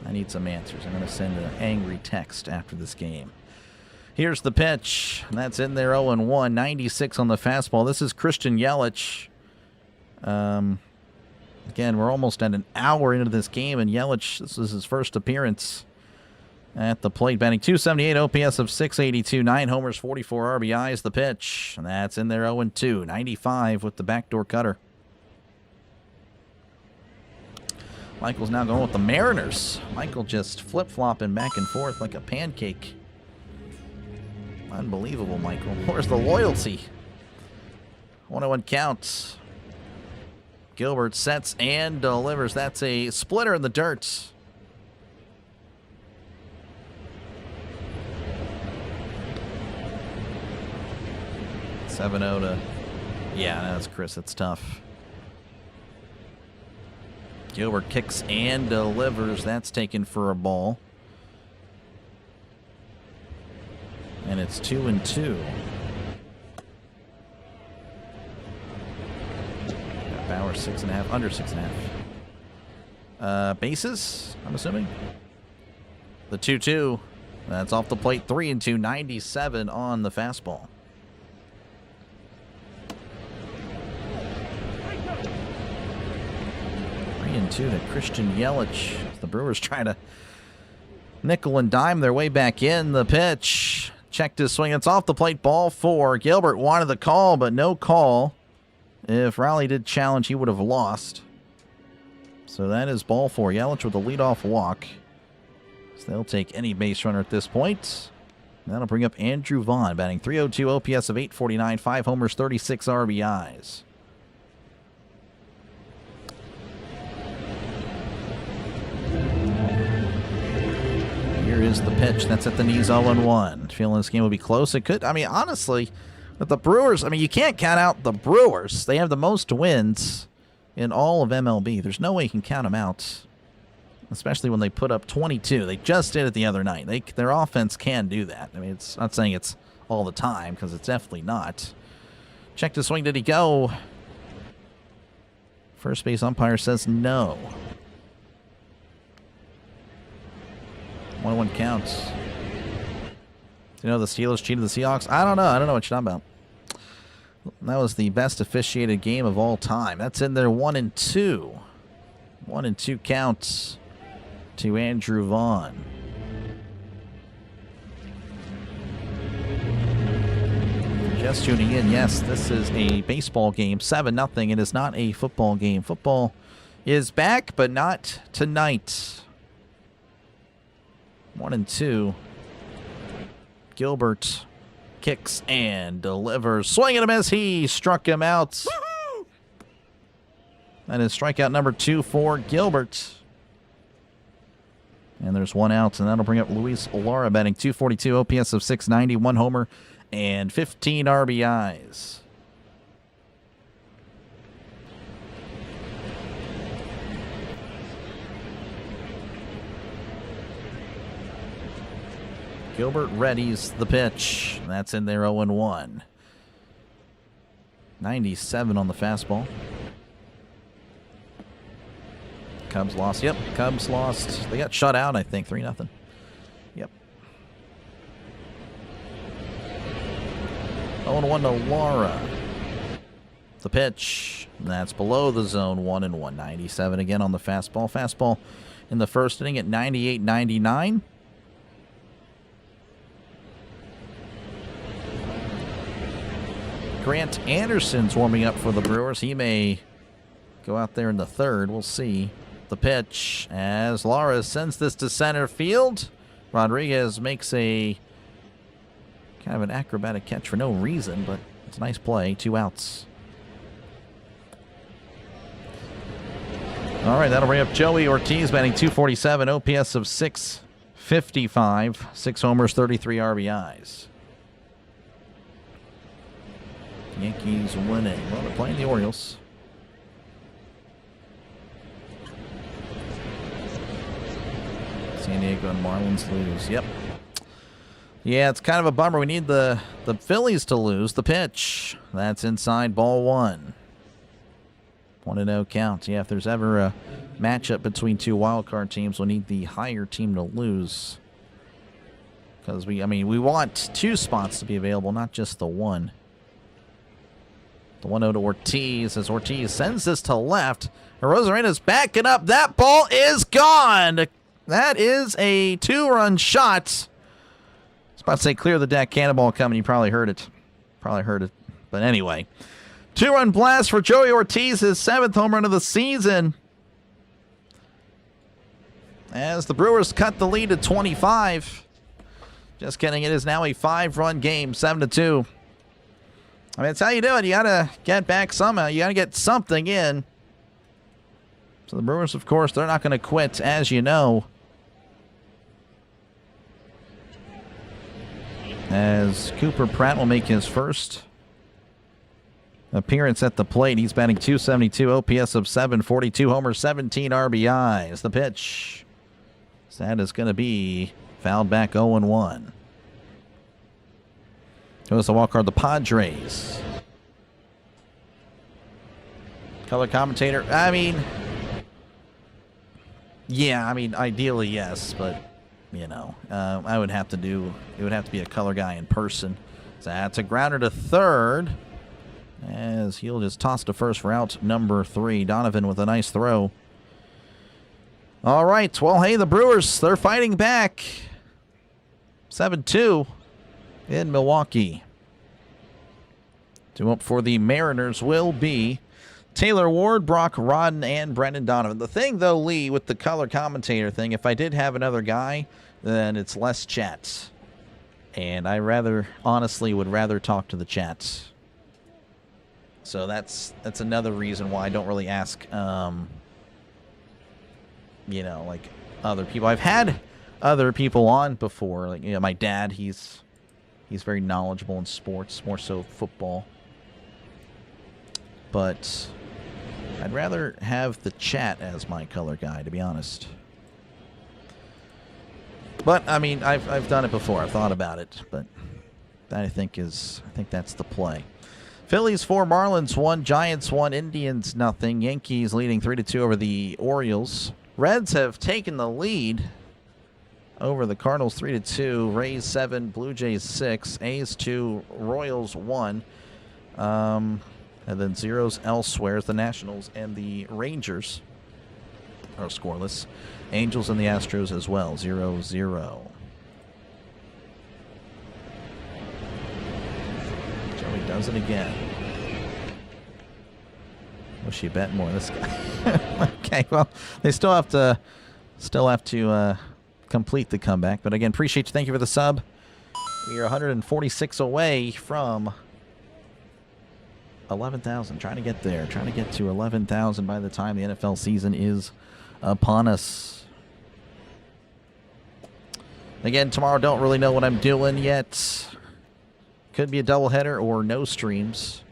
I need some answers. I'm going to send an angry text after this game. Here's the pitch. That's in there, 0-1. 96 on the fastball. This is Christian Yelich. Again, we're almost at an hour into this game, and Yelich, this is his first appearance at the plate. Batting .278, OPS of .682, 9 homers, 44 RBIs. The pitch. And that's in there, 0-2. 95 with the backdoor cutter. Michael's now going with the Mariners. Michael just flip-flopping back and forth like a pancake. Unbelievable, Michael. Where's the loyalty? 1-1 count. Gilbert sets and delivers. That's a splitter in the dirt. Seven 0 to... Yeah, that's Chris. It's tough. Gilbert kicks and delivers. That's taken for a ball. And it's 2-2. Bauer 6.5, under 6.5. Bases, I'm assuming. The 2-2. That's off the plate. 3-2. 97 on the fastball. To Christian Yelich. The Brewers trying to nickel and dime their way back in. The pitch. Checked his swing. It's off the plate. Ball 4. Gilbert wanted the call, but no call. If Rowley did challenge, he would have lost. So that is ball 4. Yelich with a leadoff walk. So they'll take any base runner at this point. That'll bring up Andrew Vaughn, batting .302, OPS of .849, 5 homers, 36 RBIs. Here is the pitch. That's at the knees, 0-1. Feeling this game will be close. It could. I mean, honestly, with the Brewers, I mean, you can't count out the Brewers. They have the most wins in all of MLB. There's no way you can count them out, especially when they put up 22. They just did it the other night. Their offense can do that. I mean, it's not saying it's all the time, because it's definitely not. Check the swing. Did he go? First base umpire says no. 1-1 counts. You know the Steelers cheated the Seahawks? I don't know. I don't know what you're talking about. That was the best officiated game of all time. That's in there 1-2. 1-2 counts to Andrew Vaughn. Just tuning in, yes, this is a baseball game, 7-0. It is not a football game. Football is back, but not tonight. 1-2. Gilbert kicks and delivers. Swing and a miss. He struck him out. Woo-hoo! That is strikeout number 2 for Gilbert. And there's one out, and that'll bring up Luis Lara, batting .242, OPS of .690, 1 homer, and 15 RBIs. Gilbert readies the pitch. That's in there 0-1. 97 on the fastball. Cubs lost. Yep, Cubs lost. They got shut out, I think, 3-0. Yep. 0-1 to Lara. The pitch. That's below the zone, 1-1. 97 again on the fastball. Fastball in the first inning at 98-99. Grant Anderson's warming up for the Brewers. He may go out there in the third. We'll see. The pitch as Lara sends this to center field. Rodriguez makes a kind of an acrobatic catch for no reason, but it's a nice play. 2 outs. All right, that'll bring up Joey Ortiz, batting .247, OPS of .655, 6 homers, 33 RBIs. Yankees winning. Well, they're playing the Orioles. San Diego and Marlins lose. Yep. Yeah, it's kind of a bummer. We need the Phillies to lose. The pitch. That's inside, ball 1. 1-0 count. Yeah, if there's ever a matchup between 2 wildcard teams, we'll need the higher team to lose. Because we want 2 spots to be available, not just the 1. The 1-0 to Ortiz as Ortiz sends this to left. Rosarena's backing up. That ball is gone. That is a 2-run shot. I was about to say clear the deck, cannonball coming. You probably heard it. But anyway, 2-run blast for Joey Ortiz, his 7th home run of the season. As the Brewers cut the lead to 25. Just kidding. It is now a 5-run game, 7-2. I mean, that's how you do it. You got to get back somehow. You got to get something in. So the Brewers, of course, they're not going to quit, as you know. As Cooper Pratt will make his first appearance at the plate. He's batting .272, OPS of .742, homer, 17 RBIs. The pitch. That is going to be fouled back 0-1. Goes the walk-card, the Padres. Color commentator. Ideally, yes, but, it would have to be a color guy in person. So that's a grounder to third. As he'll just toss to first for out number 3. Donovan with a nice throw. All right, well, hey, the Brewers, they're fighting back. 7-2. In Milwaukee. 2 up for the Mariners will be Taylor Ward, Brock Rodden, and Brendan Donovan. The thing, though, Lee, with the color commentator thing, if I did have another guy, then it's less chats. And I honestly would rather talk to the chats. So that's another reason why I don't really ask, other people. I've had other people on before, my dad, He's very knowledgeable in sports, more so football. But I'd rather have the chat as my color guy, to be honest. But I've done it before. I've thought about it, but that I think that's the play. Phillies 4, Marlins 1, Giants 1, Indians nothing. Yankees leading 3-2 over the Orioles. Reds have taken the lead over the Cardinals 3-2, Rays 7, Blue Jays 6, A's 2, Royals 1. And then zeros elsewhere. The Nationals and the Rangers are scoreless. Angels and the Astros as well, 0-0. Joey does it again. Wish he bet more, this guy. Okay, well, they still have to complete the comeback. But again, appreciate you. Thank you for the sub. We are 146 away from 11,000. Trying to get there. Trying to get to 11,000 by the time the NFL season is upon us. Again, tomorrow, don't really know what I'm doing yet. Could be a doubleheader or no streams.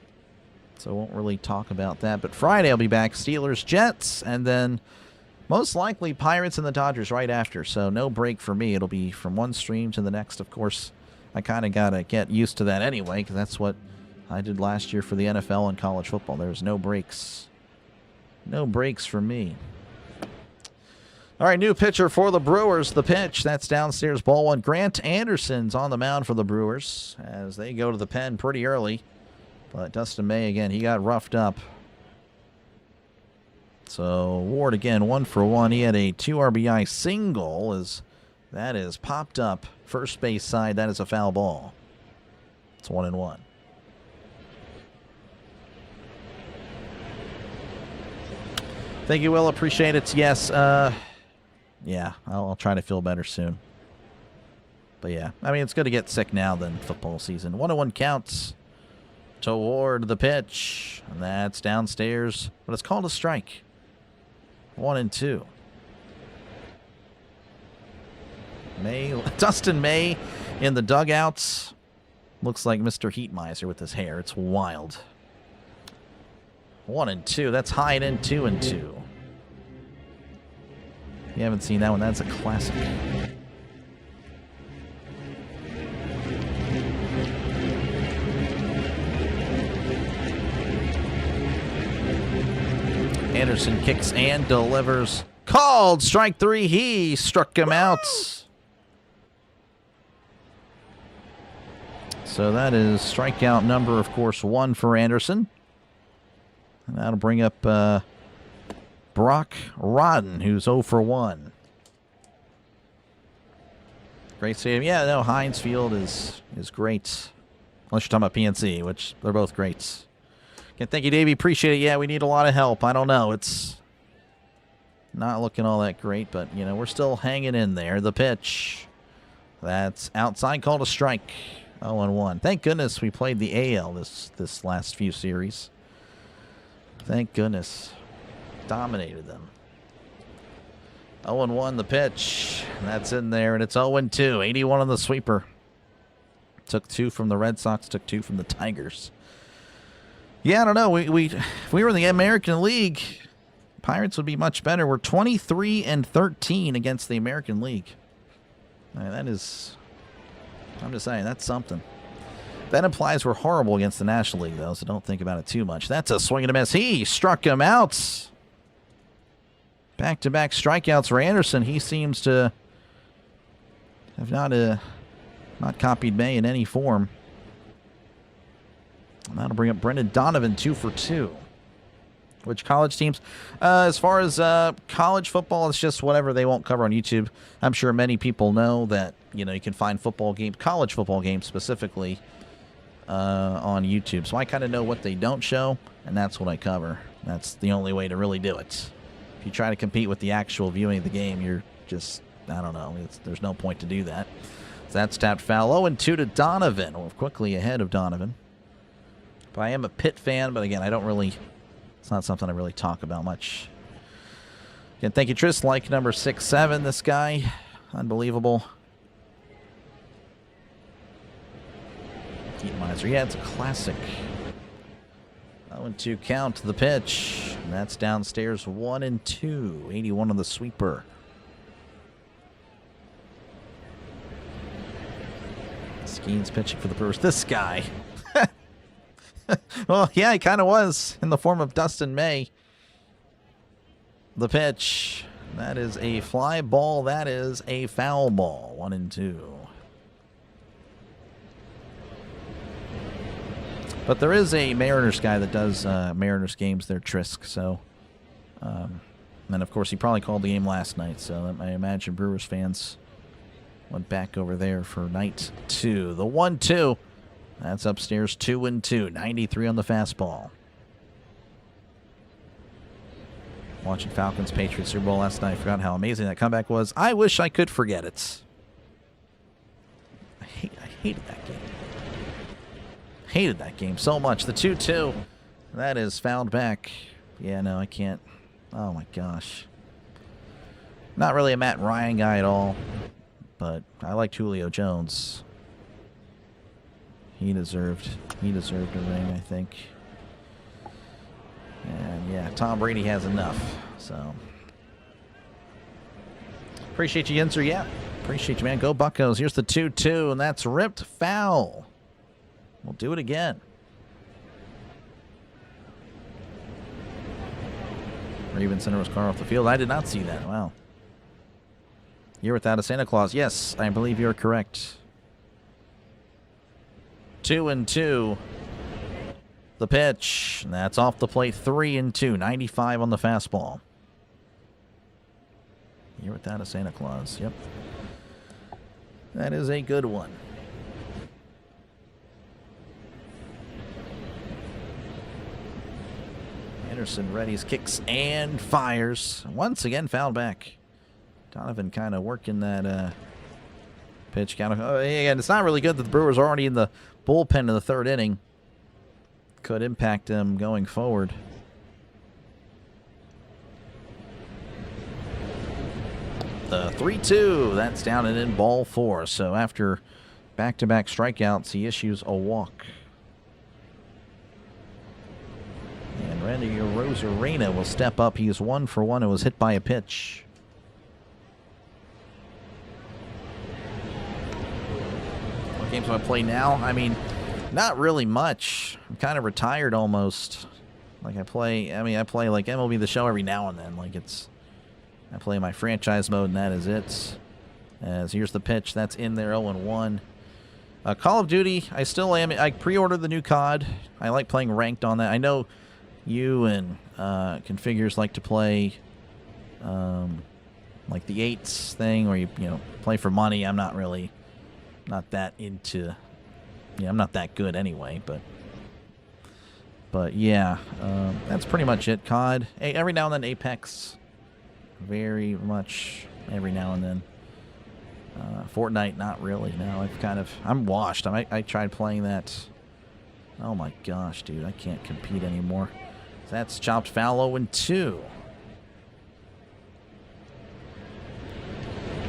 So I won't really talk about that. But Friday I'll be back. Steelers, Jets, and then most likely Pirates and the Dodgers right after. So no break for me. It'll be from one stream to the next. Of course, I kind of got to get used to that anyway, because that's what I did last year for the NFL and college football. There's no breaks. No breaks for me. All right, new pitcher for the Brewers. The pitch, that's downstairs, ball one. Grant Anderson's on the mound for the Brewers as they go to the pen pretty early. But Dustin May, again, he got roughed up. So Ward, again, 1 for 1. He had a 2 RBI single as that is popped up. First base side, that is a foul ball. It's 1-1. Thank you, Will. Appreciate it. Yes, yeah, I'll try to feel better soon. But yeah, I mean, it's good to get sick now than football season. 1-1 counts toward the pitch. And that's downstairs, but it's called a strike. 1-2. Dustin May in the dugouts. Looks like Mr. Heatmiser with his hair. It's wild. 1-2. That's high and in. 2-2. If you haven't seen that one, that's a classic. Anderson kicks and delivers. Called strike 3. He struck him out. So that is strikeout number, of course, 1 for Anderson. And that'll bring up Brock Rodden, who's 0 for 1. Great stadium. Yeah, no, Heinz Field is great. Unless you're talking about PNC, which they're both great. Again, thank you, Davey. Appreciate it. Yeah, we need a lot of help. I don't know. It's not looking all that great, but, you know, we're still hanging in there. The pitch. That's outside, called a strike. 0-1. Thank goodness we played the AL this last few series. Thank goodness. Dominated them. 0-1 the pitch. That's in there, and it's 0-2. 81 on the sweeper. Took 2 from the Red Sox, took 2 from the Tigers. Yeah, I don't know. If we were in the American League, Pirates would be much better. We're 23-13 against the American League. That is, I'm just saying, that's something. That implies we're horrible against the National League, though, so don't think about it too much. That's a swing and a miss. He struck him out. Back-to-back strikeouts for Anderson. He seems to have not copied May in any form. And that'll bring up Brendan Donovan, 2 for 2. Which college teams? As far as college football, it's just whatever they won't cover on YouTube. I'm sure many people know that, you know, you can find college football games specifically on YouTube. So I kind of know what they don't show, and that's what I cover. That's the only way to really do it. If you try to compete with the actual viewing of the game, you're just, I don't know, there's no point to do that. So that's tapped foul. 0-2 to Donovan. We're quickly ahead of Donovan. But I am a Pitt fan, but again, it's not something I really talk about much. Again, thank you, Tris. Like number 6-7, this guy. Unbelievable. Heatmiser. Yeah, it's a classic. 0-2 count to the pitch. And that's downstairs, 1-2. 81 on the sweeper. Skeen's pitching for the Brewers. This guy. Well, yeah, he kind of was in the form of Dustin May. The pitch. That is a fly ball. That is a foul ball. 1-2. But there is a Mariners guy that does Mariners games there, Trisk. So, and of course he probably called the game last night. So I imagine Brewers fans went back over there for night 2. The 1-2. That's upstairs 2-2. 93 on the fastball. Watching Falcons Patriots Super Bowl last night. I forgot how amazing that comeback was. I wish I could forget it. I hated that game. Hated that game so much. The 2-2. That is fouled back. Yeah, no, I can't. Oh my gosh. Not really a Matt Ryan guy at all. But I liked Julio Jones. He deserved a ring, I think. And yeah, Tom Brady has enough. So appreciate you, Yinzer. Yeah, appreciate you, man. Go Buccos. Here's the 2-2, and that's ripped foul. We'll do it again. Raven Center was car off the field. I did not see that. Wow. You're without a Santa Claus. Yes, I believe you're correct. 2-2. The pitch. That's off the plate. 3-2. 95 on the fastball. You're without a Santa Claus. Yep. That is a good one. Anderson readies, kicks, and fires. Once again, fouled back. Donovan kind of working that pitch count. Again, it's not really good that the Brewers are already in the bullpen in the 3rd inning. Could impact them going forward. The 3-2. That's down and in, ball 4. So after back-to-back strikeouts, he issues a walk. And Randy Rosarena will step up. He is 1 for 1 and was hit by a pitch. What games do I play now? I mean, not really much. I'm kind of retired almost. Like I play like MLB The Show every now and then. Like I play my franchise mode and that is it. As here's the pitch. That's in there, 0-1. Call of Duty, I still am. I pre-ordered the new COD. I like playing ranked on that. I know you and configures like to play like the 8s thing, or you play for money. I'm not that into. Yeah, I'm not that good anyway, but yeah, that's pretty much it. COD, every now and then Apex, very much every now and then. Fortnite, not really. No, I'm washed. I tried playing that. Oh my gosh, dude, I can't compete anymore. That's chopped foul, 0-2.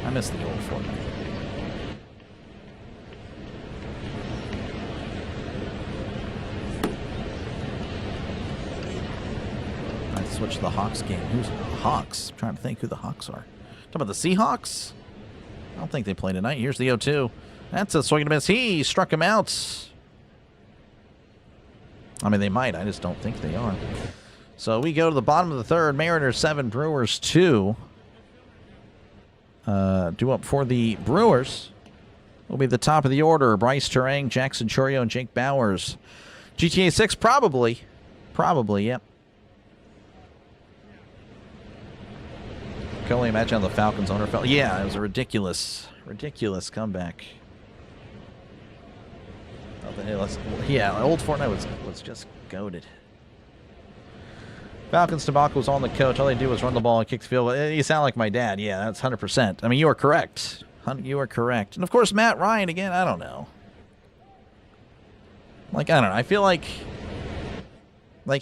I miss the old Fortnite. Switch to the Hawks game. Who's the Hawks? I'm trying to think who the Hawks are. Talking about the Seahawks? I don't think they play tonight. Here's the 0-2. That's a swing and a miss. He struck him out. I mean, they might. I just don't think they are. So we go to the bottom of the 3rd. Mariners 7, Brewers 2. Due up for the Brewers will be the top of the order. Bryce Terang, Jackson Chourio, and Jake Bowers. GTA 6, probably. Probably, yep. Can only imagine how the Falcons owner felt. Yeah, it was a ridiculous comeback. Yeah, old Fortnite was just goated. Falcons debacle was on the coach. All they do was run the ball and kick the field. You sound like my dad. Yeah, that's 100%. I mean, you are correct. You are correct. And of course, Matt Ryan again. I don't know. I don't know. I feel like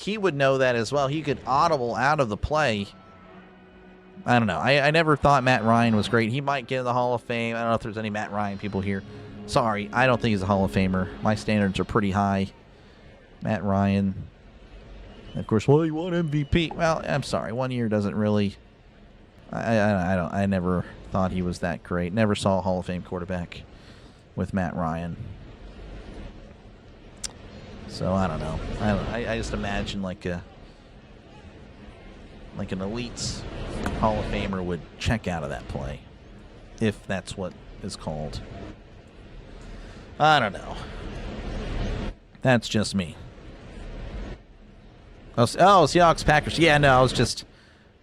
he would know that as well. He could audible out of the play. I don't know. I never thought Matt Ryan was great. He might get in the Hall of Fame. I don't know if there's any Matt Ryan people here. Sorry, I don't think he's a Hall of Famer. My standards are pretty high. Matt Ryan. Of course, well, he won MVP. Well, I'm sorry. 1 year doesn't really. I never thought he was that great. Never saw a Hall of Fame quarterback with Matt Ryan. So I don't know. I just imagine like an elite Hall of Famer would check out of that play, if that's what is called. I don't know. That's just me. Oh, Seahawks, Packers. Yeah, no, I was just...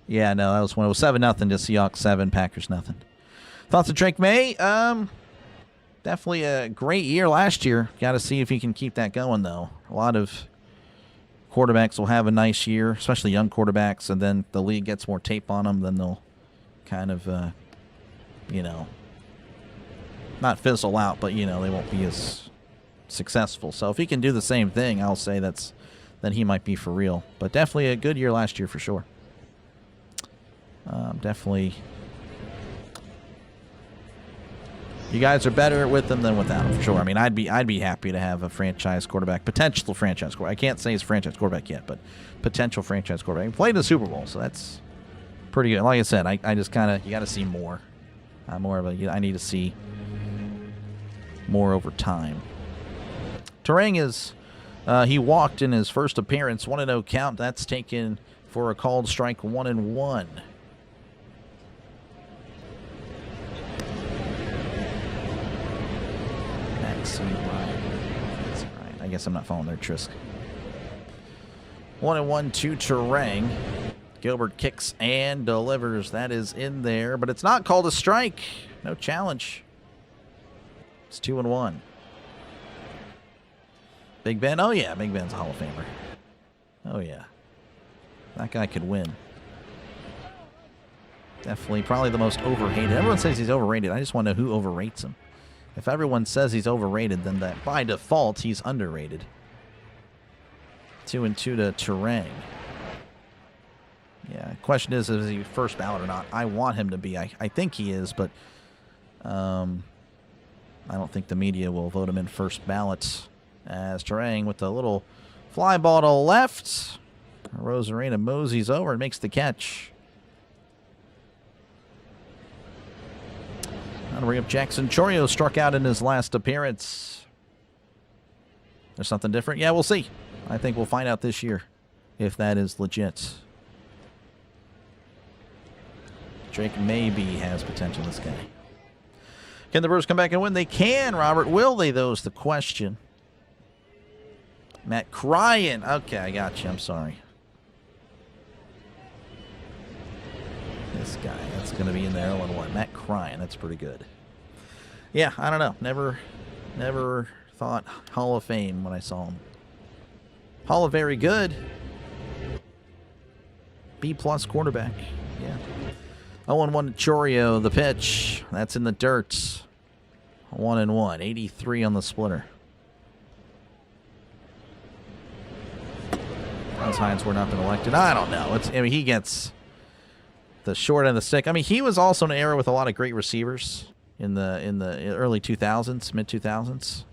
Yeah, no, that was when it was 7-0 to Seahawks 7, Packers nothing. Thoughts of Drake May? Definitely a great year last year. Got to see if he can keep that going, though. A lot of quarterbacks will have a nice year, especially young quarterbacks, and then the league gets more tape on them, then they'll kind of, not fizzle out, but, they won't be as successful. So if he can do the same thing, I'll say then he might be for real. But definitely a good year last year for sure. Definitely. You guys are better with him than without him, for sure. I mean, I'd be happy to have a franchise quarterback, potential franchise quarterback. I can't say he's a franchise quarterback yet, but potential franchise quarterback. He played in the Super Bowl, so that's pretty good. Like I said, I just kind of, you got to see more. I need to see more over time. Terang is, he walked in his first appearance, 1-0 count. That's taken for a called strike, 1-1. Right. I guess I'm not following their Trisk. 1-1 to Terang. Gilbert kicks and delivers. That is in there, but it's not called a strike. No challenge. It's 2-1. Big Ben. Oh, yeah. Big Ben's a Hall of Famer. Oh, yeah. That guy could win. Definitely probably the most overhated. Everyone says he's overrated. I just want to know who overrates him. If everyone says he's overrated, then that by default he's underrated. 2-2 to Terang. Yeah, question is he first ballot or not? I want him to be. I think he is, but I don't think the media will vote him in first ballot. As Terang with a little fly ball to left. Rosarena moseys over and makes the catch. I'll bring up Jackson Chorio, struck out in his last appearance. There's something different? Yeah, we'll see. I think we'll find out this year if that is legit. Drake maybe has potential, this guy. Can the Brewers come back and win? They can, Robert. Will they, though, is the question. Matt crying. Okay, I got you. I'm sorry. This guy, that's going to be in there 0-1. Matt crying, that's pretty good. Yeah, I don't know. Never thought Hall of Fame when I saw him. Hall of Very Good. B-plus quarterback. Yeah. 0-1 to Chorio, the pitch. That's in the dirt. 1-1. 83 on the splitter. Those Hines were not been elected. I don't know. He gets the short end of the stick. I mean, he was also in an era with a lot of great receivers in the early 2000s, mid 2000s.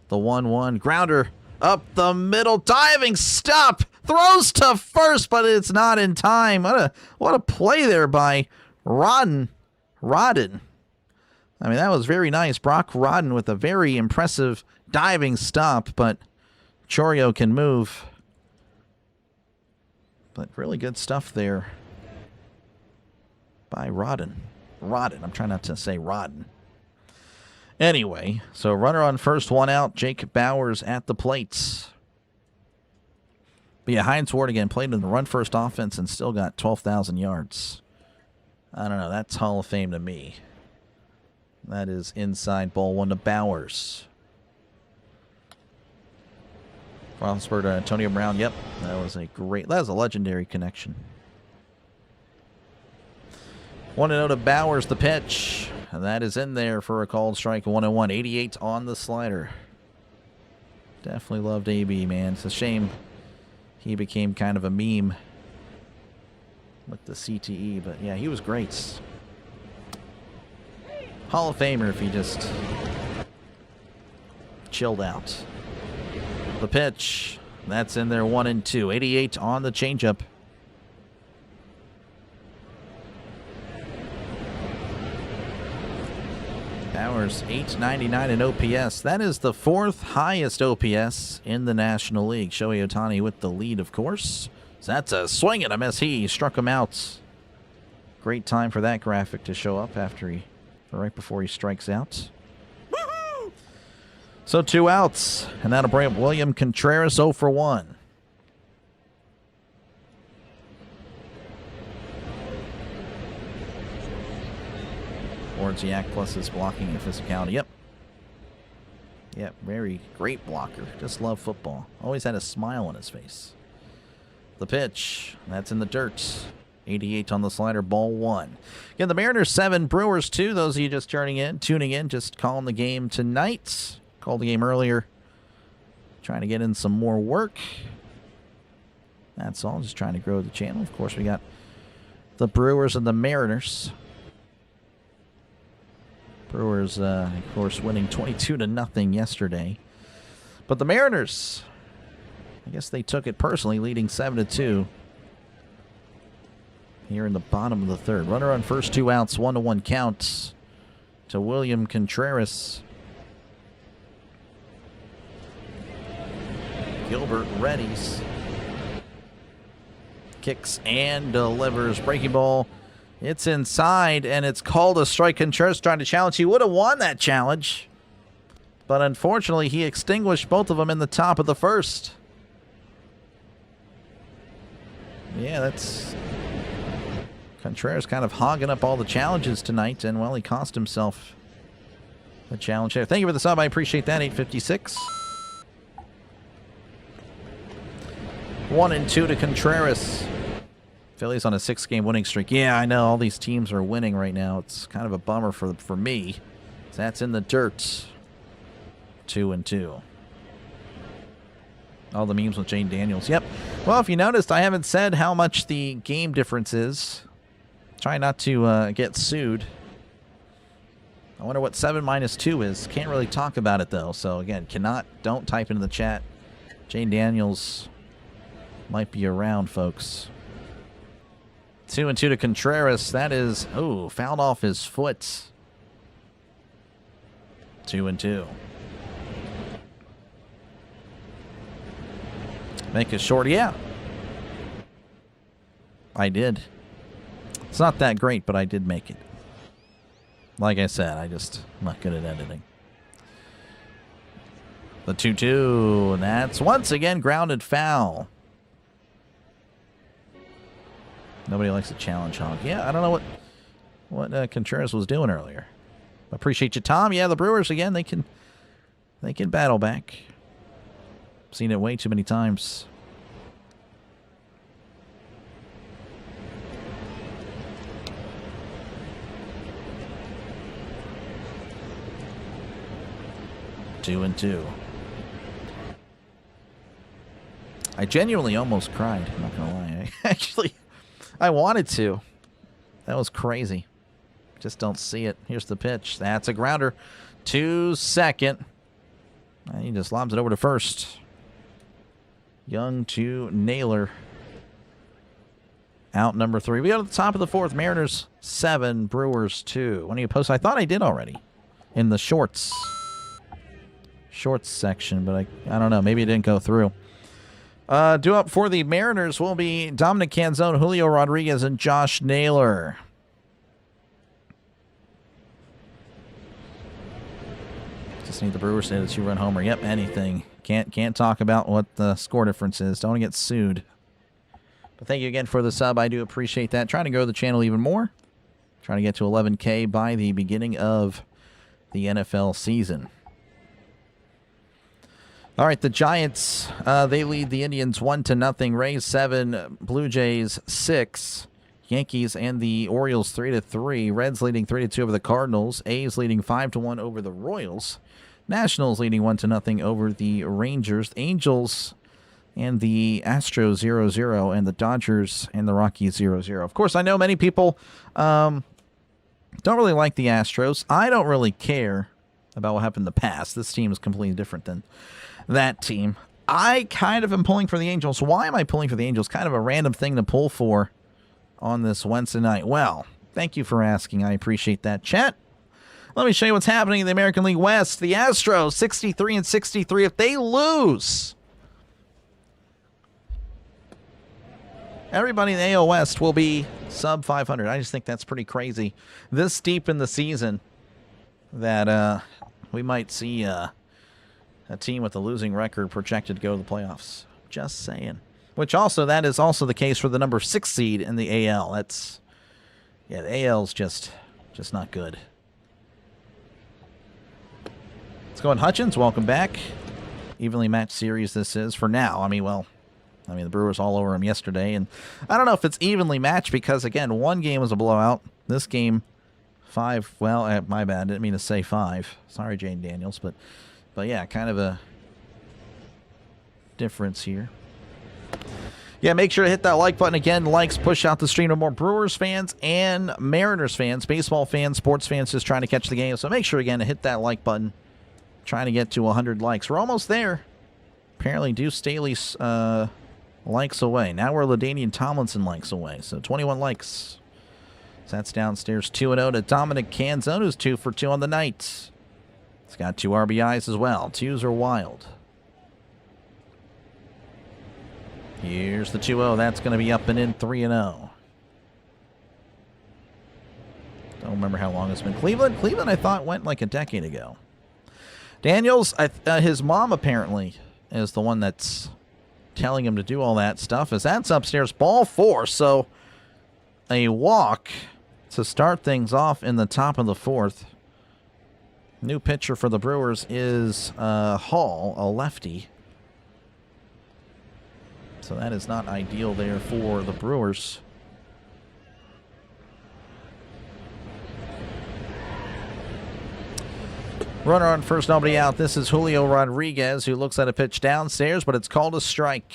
The 1-1 grounder up the middle, diving stop, throws to first, but it's not in time. What a play there by Rodden. I mean, that was very nice. Brock Rodden with a very impressive diving stop, but Chorio can move. But really good stuff there by Rodden. I'm trying not to say Rodden. Anyway, so runner on first, one out. Jake Bowers at the plates. But yeah, Hines Ward again played in the run-first offense and still got 12,000 yards. I don't know. That's Hall of Fame to me. That is inside ball one to Bowers. Roethlisberger to Antonio Brown. Yep, that was a legendary connection. 1-0 to Bowers, the pitch. And that is in there for a called strike. 1-1. 88 on the slider. Definitely loved AB, man. It's a shame he became kind of a meme with the CTE. But yeah, he was great. Hall of Famer if he just chilled out. The pitch. That's in there 1-2. 88 on the changeup. Bowers, 899 in OPS. That is the fourth highest OPS in the National League. Shohei Ohtani with the lead, of course. So that's a swing and a miss. He struck him out. Great time for that graphic to show up right before he strikes out. Woo-hoo! So 2 outs, and that'll bring up William Contreras 0 for 1. Orziak plus his blocking and physicality. Yep. Yep, very great blocker. Just love football. Always had a smile on his face. The pitch, that's in the dirt. 88 on the slider, ball 1. Again, the Mariners 7, Brewers 2. Those of you just tuning in, just calling the game tonight. Called the game earlier. Trying to get in some more work. That's all, just trying to grow the channel. Of course, we got the Brewers and the Mariners. Brewers, of course, winning 22-0 yesterday. But the Mariners, I guess they took it personally, leading 7-2 here in the bottom of the third. Runner on first, 2 outs, 1-1 count to William Contreras. Gilbert readies. Kicks and delivers. Breaking ball. It's inside, and it's called a strike. Contreras trying to challenge. He would have won that challenge, but unfortunately, he extinguished both of them in the top of the first. Yeah, that's Contreras kind of hogging up all the challenges tonight, and, well, he cost himself a challenge there. Thank you for the sub. I appreciate that. 856. 1-2 to Contreras. Phillies on a 6-game winning streak. Yeah, I know. All these teams are winning right now. It's kind of a bummer for me. That's in the dirt. 2-2. All the memes with Jane Daniels. Yep. Well, if you noticed, I haven't said how much the game difference is. Try not to get sued. I wonder what 7 minus 2 is. Can't really talk about it, though. So, again, don't type into the chat. Jane Daniels might be around, folks. 2-2 to Contreras. That is, fouled off his foot. 2-2. Make it short. Yeah. I did. It's not that great, but I did make it. Like I said, I'm not good at editing. The 2-2. And that's once again grounded foul. Nobody likes a challenge hog. Yeah, I don't know what Contreras was doing earlier. Appreciate you, Tom. Yeah, the Brewers again. They can battle back. Seen it way too many times. Two and two. I genuinely almost cried. I'm not gonna lie. I wanted to. That was crazy. Just don't see it. Here's the pitch. That's a grounder. To second. And he just lobs it over to first. Young to Naylor. Out number 3. We go to the top of the 4th. Mariners 7, Brewers 2. When do you post? I thought I did already in the shorts section, but I don't know. Maybe it didn't go through. Due up for the Mariners will be Dominic Canzone, Julio Rodriguez, and Josh Naylor. Just need the Brewers to hit a 2-run homer. Yep, anything. Can't talk about what the score difference is. Don't get sued. But thank you again for the sub. I do appreciate that. Trying to grow the channel even more. Trying to get to 11K by the beginning of the NFL season. All right, the Giants, they lead the Indians 1-0. Rays 7, Blue Jays 6. Yankees and the Orioles 3-3. Reds leading 3-2 over the Cardinals. A's leading 5-1 over the Royals. Nationals leading 1-0 over the Rangers. Angels and the Astros 0-0, and the Dodgers and the Rockies 0-0. Of course, I know many people don't really like the Astros. I don't really care about what happened in the past. This team is completely different than that team. I kind of am pulling for the Angels. Why am I pulling for the Angels? Kind of a random thing to pull for on this Wednesday night. Well, thank you for asking. I appreciate that, chat. Let me show you what's happening in the American League West. The Astros, 63-63. If they lose, everybody in the AL West will be sub 500. I just think that's pretty crazy. This deep in the season that we might see a team with a losing record projected to go to the playoffs. Just saying. Which also, that is also the case for the number 6 seed in the AL. That's, yeah, the AL's just not good. Let's go on Hutchins. Welcome back. Evenly matched series this is for now. I mean, the Brewers all over him yesterday. And I don't know if it's evenly matched because, again, one game was a blowout. This game, 5. Well, my bad. I didn't mean to say 5. Sorry, Jane Daniels. But yeah, kind of a difference here. Yeah, make sure to hit that like button. Again, likes push out the stream to more Brewers fans and Mariners fans, baseball fans, sports fans just trying to catch the game. So make sure, again, to hit that like button. Trying to get to 100 likes. We're almost there. Apparently, Deuce Staley's likes away. Now we're LaDainian Tomlinson likes away. So 21 likes. So that's downstairs 2-0 to Dominic Canzone, who's 2 for 2 on the night. He's got 2 RBIs as well. 2s are wild. Here's the 2-0. That's going to be up and in 3-0. Don't remember how long it's been. Cleveland, I thought, went like a decade ago. Daniels, his mom apparently is the one that's telling him to do all that stuff. As that's upstairs, ball 4. So a walk to start things off in the top of the 4th. New pitcher for the Brewers is Hall, a lefty. So that is not ideal there for the Brewers. Runner on first, nobody out. This is Julio Rodriguez, who looks at a pitch downstairs, but it's called a strike.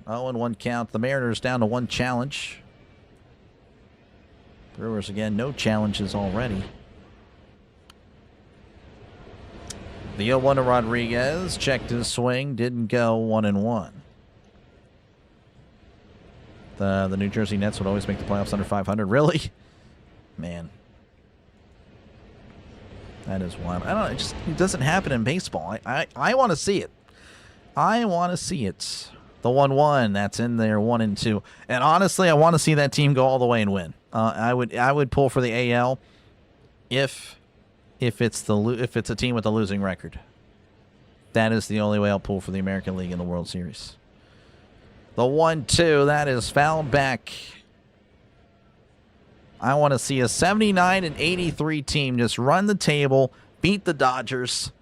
0-1 count. The Mariners down to 1 challenge. Brewers, again, no challenges already. The 0-1 to Rodriguez. Checked his swing. Didn't go. 1-1. The New Jersey Nets would always make the playoffs under 500. Really? Man. That is wild. I don't know. It doesn't happen in baseball. I want to see it. I want to see it. The 1-1, that's in there, 1-2. And honestly, I want to see that team go all the way and win. I would pull for the AL if it's a team with a losing record. That is the only way I'll pull for the American League in the World Series. The 1-2, that is fouled back. I want to see a 79-83 team just run the table, beat the Dodgers.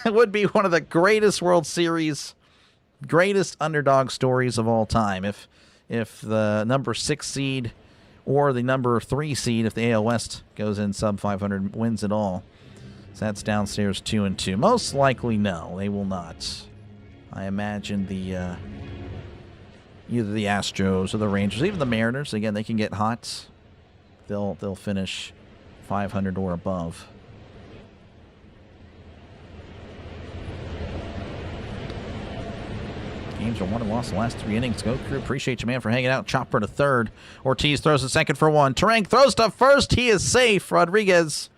It would be one of the greatest World Series, greatest underdog stories of all time. If the number 6 seed or the number 3 seed, if the AL West goes in sub 500, wins it all. So that's downstairs 2-2. Most likely, no, they will not. I imagine either the Astros or the Rangers, even the Mariners, again, they can get hot. They'll finish 500 or above. Games are won and lost the last 3 innings. Go crew. Appreciate you, man, for hanging out. Chopper to third. Ortiz throws to second for 1. Terang throws to first. He is safe. Rodriguez,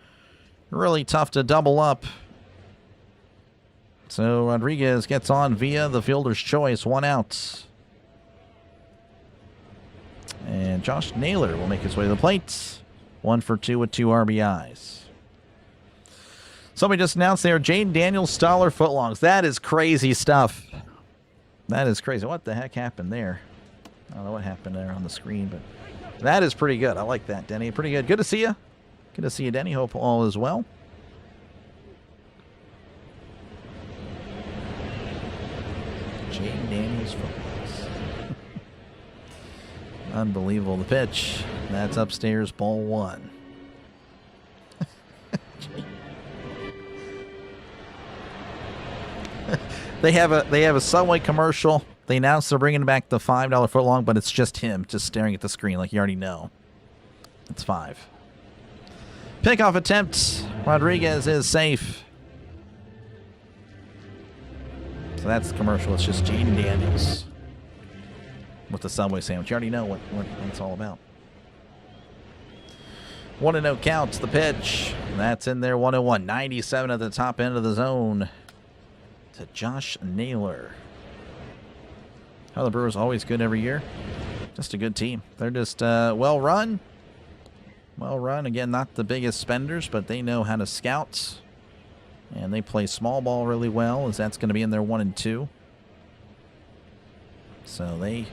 really tough to double up. So Rodriguez gets on via the fielder's choice. 1 out. And Josh Naylor will make his way to the plate. 1 for 2 with 2 RBIs. Somebody just announced there, Jane Daniels Stoller footlongs. That is crazy stuff. That is crazy. What the heck happened there? I don't know what happened there on the screen, but that is pretty good. I like that, Denny. Pretty good. Good to see you. Good to see you, Denny. Hope all is well. Jane Daniels footlongs. Unbelievable. The pitch. That's upstairs, ball 1. They have a Subway commercial. They announced they're bringing back the $5 footlong, but it's just him just staring at the screen like you already know. It's 5. Pickoff attempt. Rodriguez is safe. So that's the commercial. It's just Jaden Daniels with the Subway sandwich. You already know what it's all about. 1-0 counts. The pitch. That's in there. 1-1. 97 at the top end of the zone to Josh Naylor. How the Brewers always good every year. Just a good team. They're just well run. Well run. Again, not the biggest spenders, but they know how to scout. And they play small ball really well, as that's going to be in their 1 and 2. So they,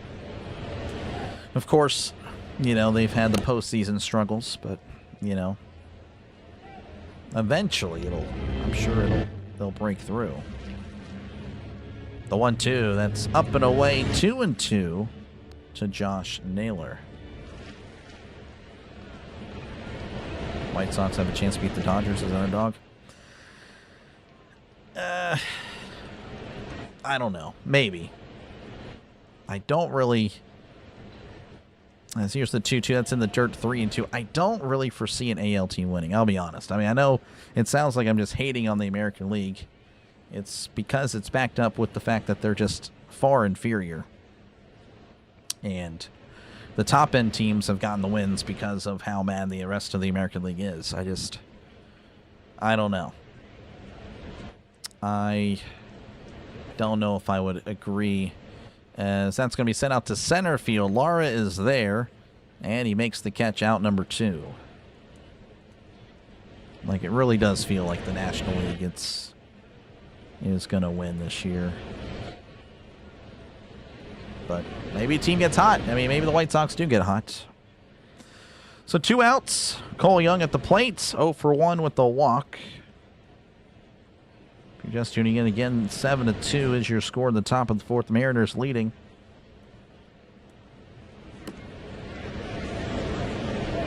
of course, they've had the postseason struggles, but, eventually I'm sure they'll break through. The 1-2, that's up and away, 2-2 to Josh Naylor. White Sox have a chance to beat the Dodgers as underdog. I don't know. Maybe. I don't really... Here's the 2-2. That's in the dirt, 3-2. I don't really foresee an AL team winning, I'll be honest. I mean, I know it sounds like I'm just hating on the American League. It's because it's backed up with the fact that they're just far inferior. And the top-end teams have gotten the wins because of how bad the rest of the American League is. I don't know. I don't know if I would agree, as that's going to be sent out to center field. Lara is there, and he makes the catch, out number 2. Like, it really does feel like the National League is going to win this year. But maybe a team gets hot. I mean, maybe the White Sox do get hot. So 2 outs. Cole Young at the plate, 0 for 1 with the walk. If you're just tuning in again, 7-2 is your score in the top of the 4th. Mariners leading.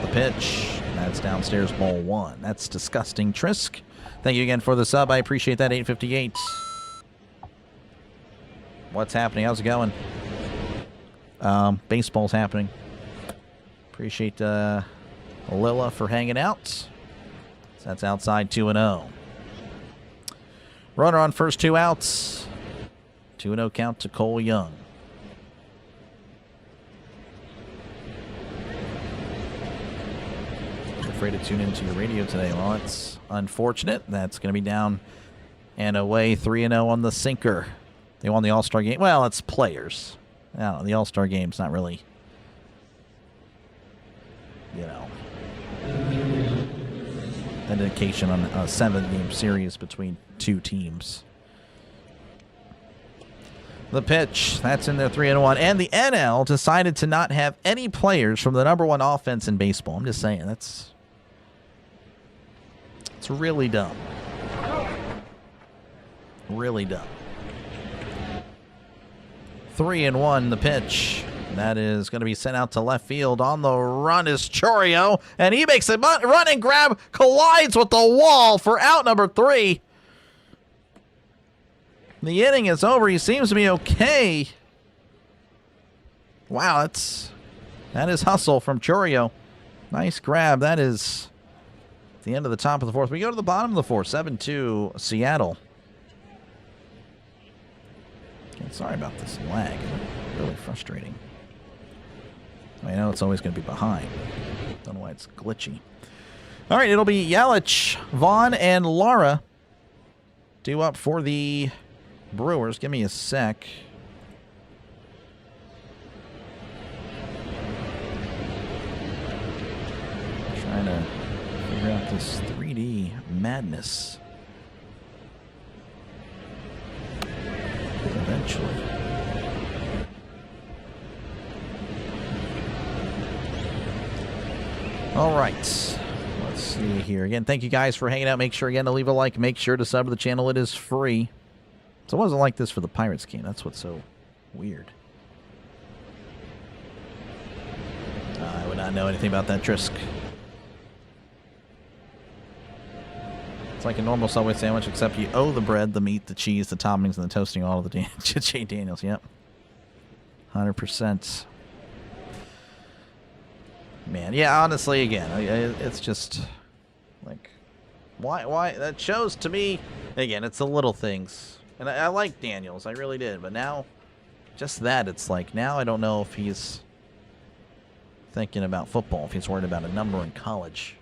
The pitch. That's downstairs, ball 1. That's disgusting. Trisk, thank you again for the sub. I appreciate that. 858. What's happening? How's it going? Baseball's happening. Appreciate Lilla for hanging out. So that's outside, 2-0. Runner on first, 2 outs. 2-0 count to Cole Young. Feel free to tune into your radio today. Well, it's unfortunate. That's going to be down and away, 3-0 on the sinker. They won the All-Star game. Well, it's players. I don't know, the All-Star game's not really, an indication on a 7-game series between 2 teams. The pitch, that's in there, 3-1. And the NL decided to not have any players from the #1 offense in baseball. I'm just saying, it's really dumb. Really dumb. 3-1, the pitch. That is going to be sent out to left field. On the run is Chourio, and he makes a run and grab, collides with the wall for out number 3. The inning is over. He seems to be okay. Wow, that is hustle from Chourio. Nice grab. That is the end of the top of the 4th. We go to the bottom of the 4th, 7-2 Seattle. Sorry about this lag. Really frustrating. I know it's always going to be behind. Don't know why it's glitchy. All right, it'll be Yelich, Vaughn, and Lara due up for the Brewers. Give me a sec. Trying to figure out this 3D madness. Eventually. All right. Let's see here. Again, thank you guys for hanging out. Make sure, again, to leave a like. Make sure to sub to the channel. It is free. So it wasn't like this for the Pirates game. That's what's so weird. I would not know anything about that, Trisk. It's like a normal Subway sandwich, except you owe the bread, the meat, the cheese, the toppings, and the toasting, all of the J. Daniels. Yep. 100%. Man, yeah, honestly, again, it's just like, why? That shows to me, again, it's the little things. And I like Daniels, I really did. But now, just that, it's like, now I don't know if he's thinking about football, if he's worried about a number in college.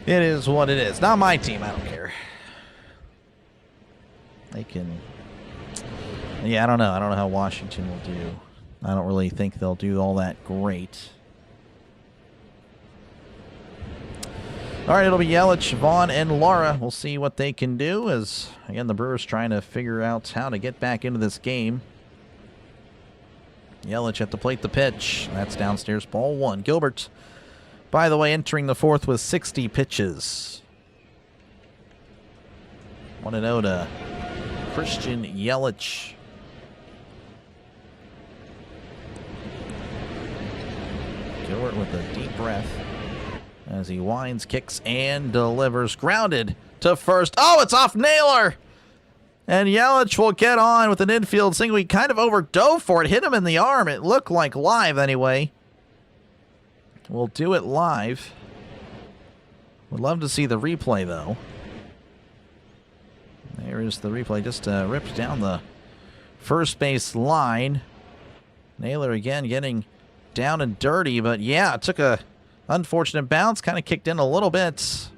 It is what it is. Not my team. I don't care. They can... Yeah, I don't know. I don't know how Washington will do. I don't really think they'll do all that great. All right, it'll be Yelich, Vaughn, and Lara. We'll see what they can do as, again, the Brewers trying to figure out how to get back into this game. Yelich at the plate, the pitch. That's downstairs, ball one. Gilbert, by the way, entering the fourth with 60 pitches. 1-0 to Christian Yelich. Gilbert with a deep breath as he winds, kicks, and delivers. Grounded to first. Oh, it's off Naylor! And Yelich will get on with an infield single. He kind of overdove for it. Hit him in the arm. It looked like live anyway. We'll do it live. Would love to see the replay, though. There is the replay. Just ripped down the first base line. Naylor again getting down and dirty. But yeah, it took a unfortunate bounce. Kind of kicked in a little bit.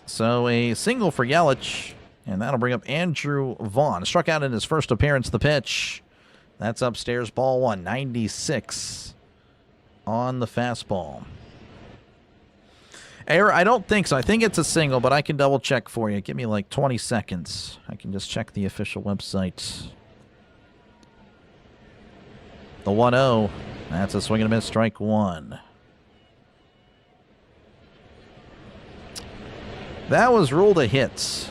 So a single for Yelich. And that'll bring up Andrew Vaughn. Struck out in his first appearance, the pitch. That's upstairs, ball one. 96 on the fastball. Error? I don't think so. I think it's a single, but I can double check for you. Give me like 20 seconds. I can just check the official website. The 1-0. That's a swing and a miss, strike one. That was ruled a hit.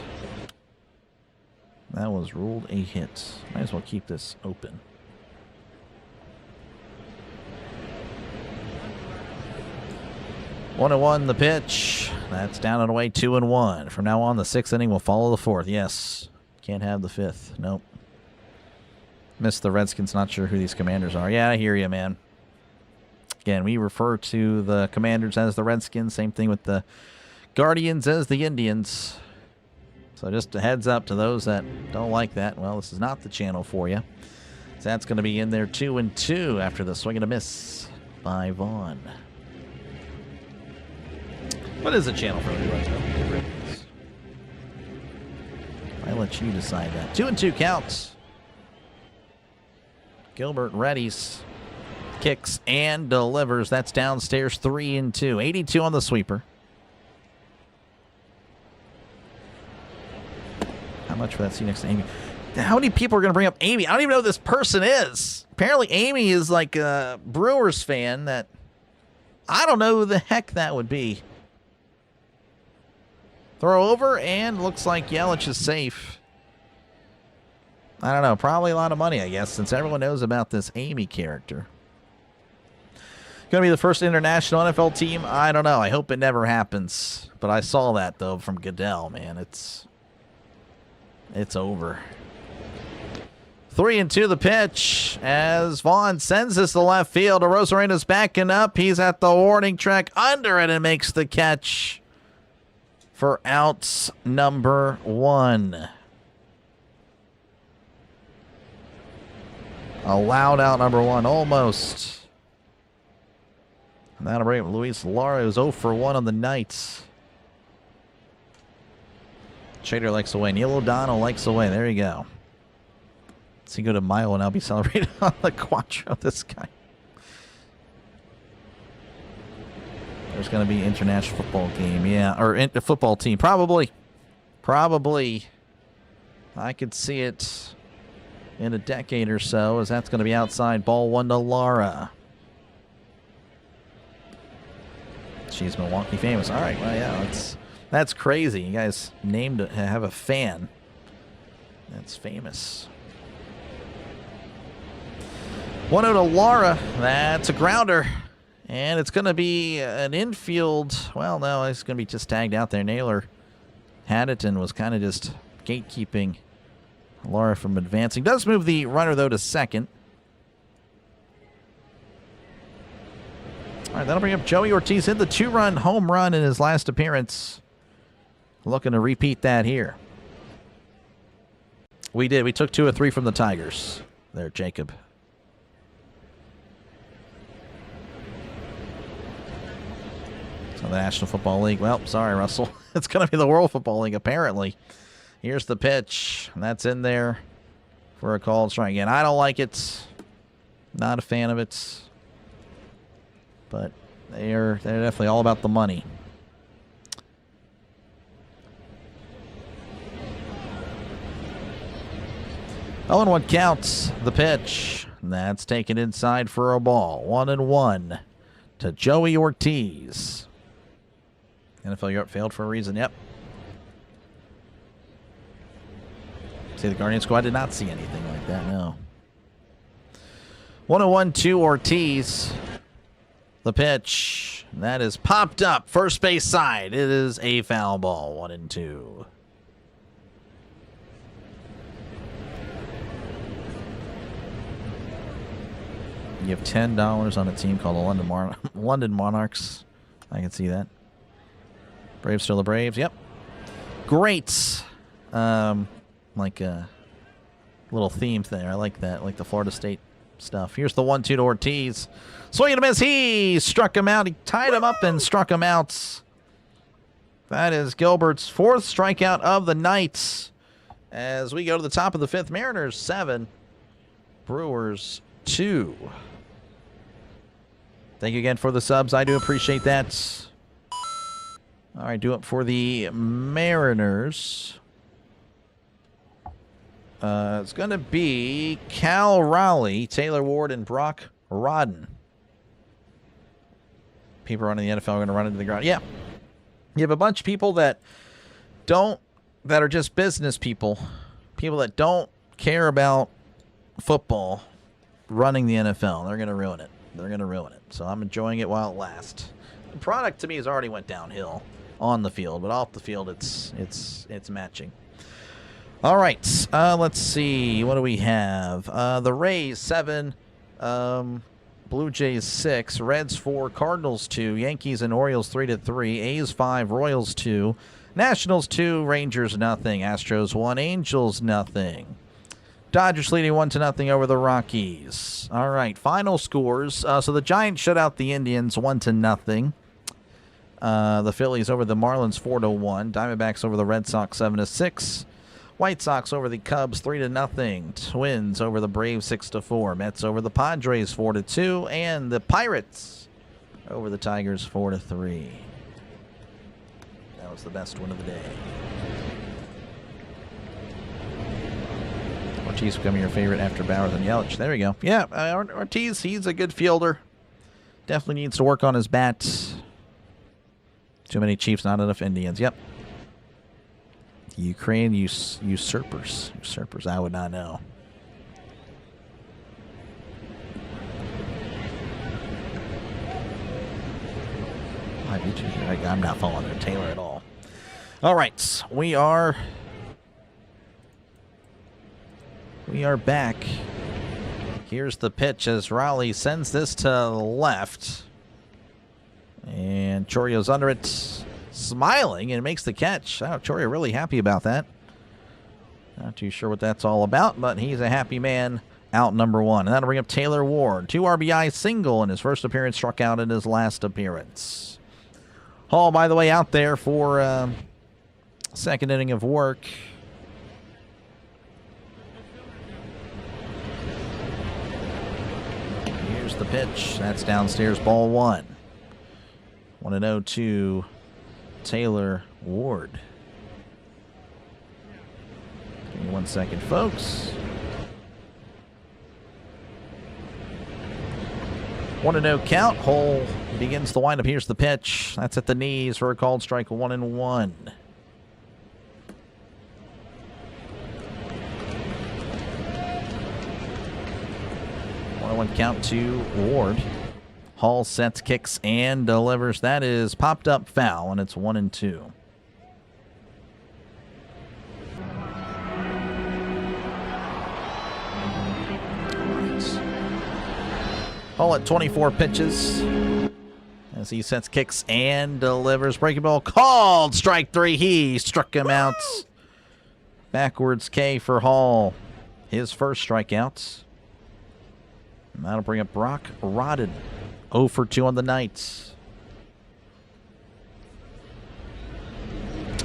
That was ruled a hit. Might as well keep this open. One and one, the pitch. That's down and away, 2-1. From now on, the sixth inning will follow the fourth. Yes. Can't have the fifth. Nope. Missed the Redskins. Not sure who these Commanders are. Yeah, I hear you, man. Again, we refer to the Commanders as the Redskins. Same thing with the Guardians as the Indians. So just a heads up to those that don't like that. Well, this is not the channel for you. So that's going to be in there 2-2 after the swing and a miss by Vaughn. What is the channel for you? I'll let you decide that. 2-2 counts. Gilbert readies, kicks, and delivers. That's downstairs, 3-2. 82 on the sweeper. How much for that seat next to Amy? How many people are going to bring up Amy? I don't even know who this person is. Apparently Amy is like a Brewers fan that I don't know who the heck that would be. Throw over, and looks like Yelich is safe. I don't know. Probably a lot of money, I guess, since everyone knows about this Amy character. Going to be the first international NFL team? I don't know. I hope it never happens. But I saw that, though, from Goodell, man. It's over. 3-2 the pitch as Vaughn sends this to left field. Arosarena's backing up. He's at the warning track under it and makes the catch for outs number one. Allowed out number one, almost. And that'll bring up Luis Lara, who's 0 for 1 on the night. Chader likes away. Neil O'Donnell likes away. There you go. Let's see, go to Milo and I'll be celebrating on the Quattro. This guy. There's going to be international football game. Yeah, or the football team. Probably. I could see it in a decade or so, as that's going to be outside. Ball one to Lara. She's Milwaukee famous. All right, well, yeah, that's crazy. You guys have a fan that's famous. 1-0 to Lara. That's a grounder. And it's going to be an infield. Well, no, it's going to be just tagged out there. Naylor had it and was kind of just gatekeeping Lara from advancing. Does move the runner, though, to second. All right, that'll bring up Joey Ortiz. Hit the 2-run home run in his last appearance. Looking to repeat that here. We did. We took 2 or 3 from the Tigers. There, Jacob. So the National Football League. Well, sorry, Russell. It's going to be the World Football League, apparently. Here's the pitch. And that's in there for a called strike. Again, I don't like it. Not a fan of it. But they're definitely all about the money. Oh, and 1 counts. The pitch. That's taken inside for a ball. 1-1 to Joey Ortiz. NFL Europe failed for a reason. Yep. See, the Guardian squad did not see anything like that. No. 1-1 to Ortiz. The pitch. That is popped up. First base side. It is a foul ball. 1-2. You have $10 on a team called the London Monarchs. I can see that. Braves still the Braves. Yep. Great. Like a little theme there. I like that. I like the Florida State stuff. Here's the 1-2 to Ortiz. Swing and a miss. He struck him out. He tied him up and struck him out. That is Gilbert's 4th strikeout of the night. As we go to the top of the 5th, Mariners 7, Brewers 2. Thank you again for the subs. I do appreciate that. All right, do it for the Mariners. It's going to be Cal Raleigh, Taylor Ward, and Brock Rodden. People running the NFL are going to run into the ground. Yeah. You have a bunch of people that are just business people. People that don't care about football running the NFL. They're going to ruin it. They're going to ruin it. So I'm enjoying it while it lasts. The product to me has already went downhill on the field, but off the field it's matching. All right, let's see. What do we have? The Rays 7, Blue Jays 6, Reds 4, Cardinals 2, Yankees and Orioles 3-3, A's 5, Royals 2, Nationals 2, Rangers nothing, Astros 1, Angels nothing. Dodgers leading 1-0 over the Rockies. All right, final scores. So the Giants shut out the Indians 1-0. The Phillies over the Marlins 4-1. Diamondbacks over the Red Sox 7-6. White Sox over the Cubs 3-0. Twins over the Braves 6-4. Mets over the Padres 4-2. And the Pirates over the Tigers 4-3. That was the best win of the day. Ortiz becoming your favorite after Bowers and Yelich. There we go. Yeah, Ortiz, he's a good fielder. Definitely needs to work on his bat. Too many Chiefs, not enough Indians. Yep. Ukraine usurpers. Usurpers, I would not know. I'm not following their Taylor at all. All right, we are back. Here's the pitch as Raleigh sends this to left. And Chorio's under it, smiling, and makes the catch. Oh, Chorio really happy about that. Not too sure what that's all about, but he's a happy man. Out number 1. And that'll bring up Taylor Ward. 2 RBI single in his first appearance, struck out in his last appearance. Hall, by the way, out there for second inning of work. Here's the pitch. That's downstairs, ball 1. 1-0 to Taylor Ward. Give me 1 second, folks. 1-0 count. Hole begins the windup. Here's the pitch. That's at the knees for a called strike. 1-1. One count to Ward. Hall sets, kicks, and delivers. That is popped up foul, and it's 1-2. Hall at 24 pitches. As he sets, kicks, and delivers. Breaking ball called. Strike 3. He struck him out. Backwards K for Hall. His first strikeout. And that'll bring up Brock Rodden. 0 for 2 on the night.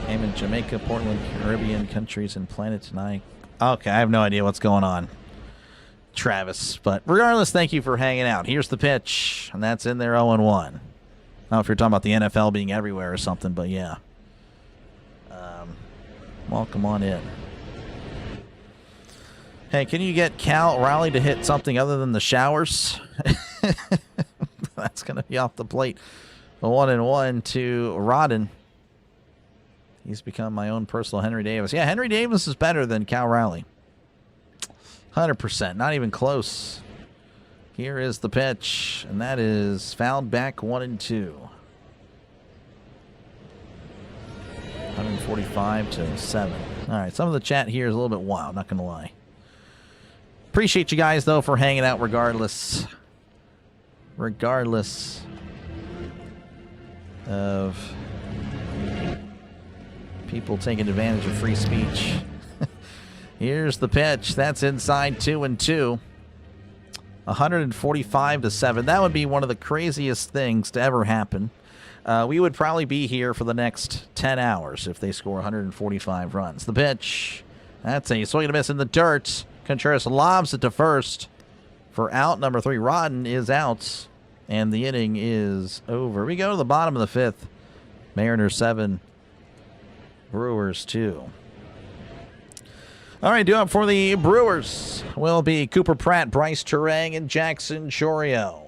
Aim in Jamaica, Portland, Caribbean countries, and planet tonight. Okay, I have no idea what's going on, Travis. But regardless, thank you for hanging out. Here's the pitch, and that's in there 0-1. I don't know if you're talking about the NFL being everywhere or something, but yeah. Welcome on in. Hey, can you get Cal Raleigh to hit something other than the showers? That's going to be off the plate. A 1-1 to Rodden. He's become my own personal Henry Davis. Yeah, Henry Davis is better than Cal Raleigh. 100%. Not even close. Here is the pitch, and that is fouled back 1-2. 145-7. All right, some of the chat here is a little bit wild, not going to lie. Appreciate you guys, though, for hanging out regardless. Regardless of people taking advantage of free speech. Here's the pitch. That's inside 2-2. 145-7. That would be one of the craziest things to ever happen. We would probably be here for the next 10 hours if they score 145 runs. The pitch. That's a swing and a miss in the dirt. Contreras lobs it to first for out number 3. Rodden is out, and the inning is over. We go to the bottom of the 5th. Mariners 7, Brewers 2. All right, due up for the Brewers will be Cooper Pratt, Bryce Terang, and Jackson Chourio.